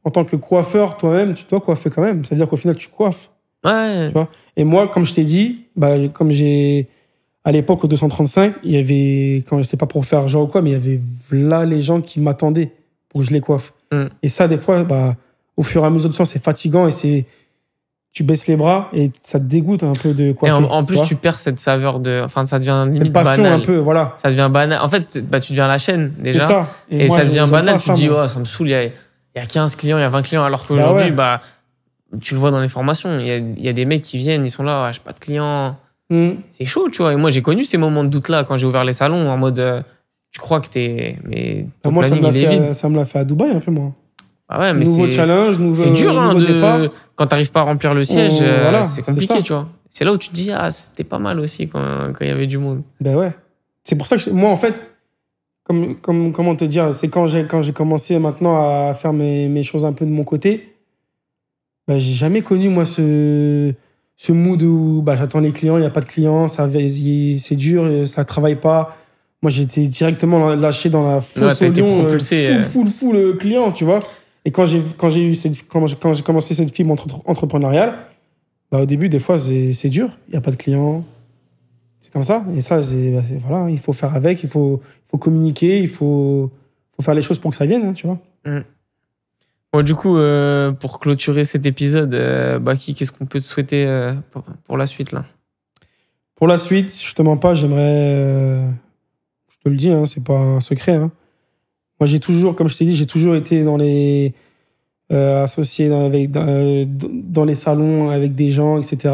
Speaker 2: en tant que coiffeur, toi-même, tu dois coiffer quand même. Ça veut dire qu'au final, tu coiffes.
Speaker 1: Ouais.
Speaker 2: Tu vois. Et moi, comme je t'ai dit, comme j'ai... À l'époque, au 235, il y avait... Quand je sais pas pour faire genre ou quoi, mais il y avait là les gens qui m'attendaient pour que je les coiffe. Et ça, des fois, au fur et à mesure du temps, c'est fatigant et tu baisses les bras et ça te dégoûte un peu de coiffer.
Speaker 1: Et en plus, tu perds cette saveur de... Enfin, ça devient limite
Speaker 2: cette passion
Speaker 1: banal.
Speaker 2: Un peu, voilà.
Speaker 1: Ça devient banal. En fait, tu deviens la chaîne, déjà.
Speaker 2: C'est ça.
Speaker 1: Et moi, ça devient banal. Tu te dis, oh, ça me saoule, il y a 15 clients, il y a 20 clients. Alors qu'aujourd'hui, tu le vois dans les formations. Il y a des mecs qui viennent, ils sont là, j'ai pas de clients. C'est chaud, tu vois. Et moi, j'ai connu ces moments de doute-là quand j'ai ouvert les salons, en mode, tu crois que t'es... Mais ton
Speaker 2: moi,
Speaker 1: planning, il est vide.
Speaker 2: Ça me l'a fait à Dubaï un peu, moi.
Speaker 1: Ah ouais, mais
Speaker 2: nouveau challenge,
Speaker 1: c'est dur,
Speaker 2: nouveau départ.
Speaker 1: Quand t'arrives pas à remplir le siège, c'est compliqué, tu vois. C'est là où tu te dis, c'était pas mal aussi quand il y avait du monde.
Speaker 2: Ben ouais. C'est pour ça que moi, en fait, comment te dire, c'est quand j'ai commencé maintenant à faire mes choses un peu de mon côté, j'ai jamais connu, moi, ce mood où j'attends les clients, il n'y a pas de clients, c'est dur, ça travaille pas. Moi, j'étais directement lâché dans la fosse au lion, full client, tu vois. Et quand j'ai commencé cette fibre entrepreneuriale, au début, des fois, c'est dur. Il n'y a pas de clients. C'est comme ça. Et ça, voilà, il faut faire avec, il faut communiquer, il faut faire les choses pour que ça vienne, hein, tu vois.
Speaker 1: Bon, du coup, pour clôturer cet épisode, Baki, qu'est-ce qu'on peut te souhaiter pour la suite, là?
Speaker 2: Pour la suite, je te mens pas, j'aimerais... je te le dis, hein, c'est pas un secret, hein. Moi, comme je t'ai dit, j'ai toujours été associé dans les salons avec des gens, etc.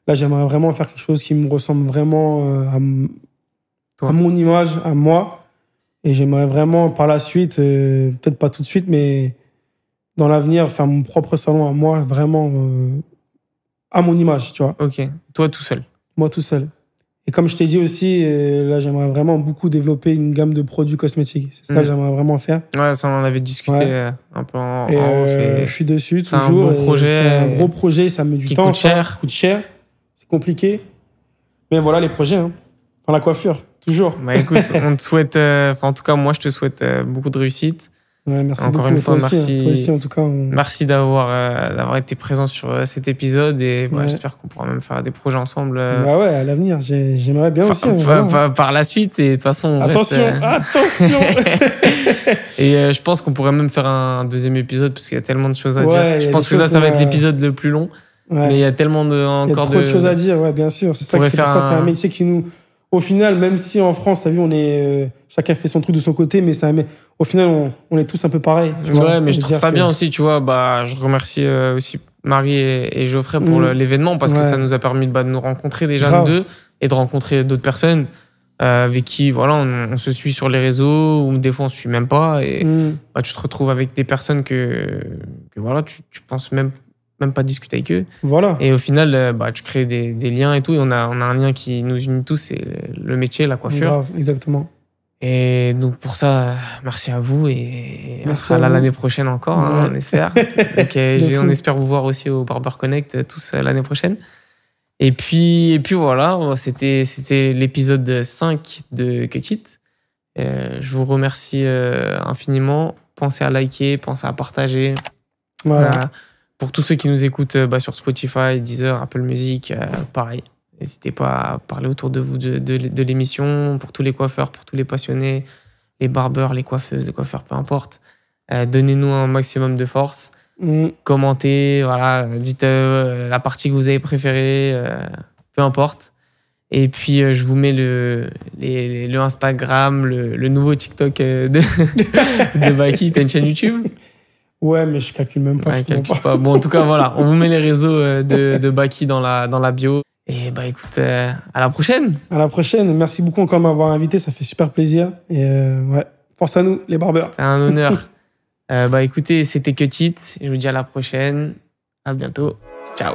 Speaker 2: Là, j'aimerais vraiment faire quelque chose qui me ressemble vraiment à mon image, à moi. Et j'aimerais vraiment, par la suite, peut-être pas tout de suite, mais dans l'avenir, faire mon propre salon à moi, vraiment à mon image, tu vois.
Speaker 1: Ok, toi tout seul.
Speaker 2: Moi tout seul. Et comme je t'ai dit aussi, là, j'aimerais vraiment beaucoup développer une gamme de produits cosmétiques. C'est ça que j'aimerais vraiment faire.
Speaker 1: Ouais, ça, on en avait discuté un peu en off.
Speaker 2: Je suis dessus toujours.
Speaker 1: C'est un bon projet.
Speaker 2: C'est un gros projet, ça met du temps.
Speaker 1: Ça
Speaker 2: coûte cher. C'est compliqué. Mais voilà les projets, hein. Dans la coiffure, toujours.
Speaker 1: Écoute, on te souhaite... en tout cas, moi, je te souhaite beaucoup de réussite.
Speaker 2: Ouais, merci
Speaker 1: encore
Speaker 2: beaucoup.
Speaker 1: Une fois, merci.
Speaker 2: Toi aussi, en tout cas.
Speaker 1: Merci d'avoir été présent sur cet épisode et j'espère qu'on pourra même faire des projets ensemble.
Speaker 2: Ouais, à l'avenir, j'aimerais bien aussi.
Speaker 1: Par la suite et de toute façon.
Speaker 2: Attention.
Speaker 1: Et je pense qu'on pourrait même faire un deuxième épisode parce qu'il y a tellement de choses à dire. Je pense que ça va être l'épisode le plus long. Ouais. Mais il y a tellement
Speaker 2: encore il y a trop de choses à dire, ouais, bien sûr. C'est pour ça, c'est un métier qui nous... Au final, même si en France, t'as vu, on est chacun fait son truc de son côté, mais au final, on est tous un peu pareils.
Speaker 1: Ouais, mais je trouve ça bien aussi, tu vois. Je remercie aussi Marie et Geoffrey pour l'événement parce que ça nous a permis de nous rencontrer déjà nous deux et de rencontrer d'autres personnes avec qui, voilà, on se suit sur les réseaux ou des fois on se suit même pas et tu te retrouves avec des personnes que voilà, tu penses même pas discuter avec eux.
Speaker 2: Voilà.
Speaker 1: Et au final, tu crées des liens et tout. Et on a un lien qui nous unit tous, c'est le métier, la coiffure.
Speaker 2: Grave, exactement.
Speaker 1: Et donc pour ça, merci à vous. Et on sera là l'année prochaine encore, on espère. Donc, on espère vous voir aussi au Barber Connect tous l'année prochaine. Et puis voilà, c'était l'épisode 5 de Cut It. Je vous remercie infiniment. Pensez à liker, pensez à partager.
Speaker 2: Voilà.
Speaker 1: Pour tous ceux qui nous écoutent sur Spotify, Deezer, Apple Music, pareil. N'hésitez pas à parler autour de vous de l'émission, pour tous les coiffeurs, pour tous les passionnés, les barbeurs, les coiffeuses, les coiffeurs, peu importe. Donnez-nous un maximum de force. Commentez, voilà, dites la partie que vous avez préférée, peu importe. Et puis, je vous mets le Instagram, le nouveau TikTok de Baki. T'as une chaîne YouTube ?
Speaker 2: Ouais, mais je calcule même pas.
Speaker 1: Pas. Bon, en tout cas, voilà, on vous met les réseaux de Baki dans la bio. Et écoute, à la prochaine.
Speaker 2: À la prochaine. Merci beaucoup encore de m'avoir invité, ça fait super plaisir. Et force à nous, les barbeurs.
Speaker 1: C'était un honneur. Écoutez, c'était Cut It. Je vous dis à la prochaine. À bientôt. Ciao.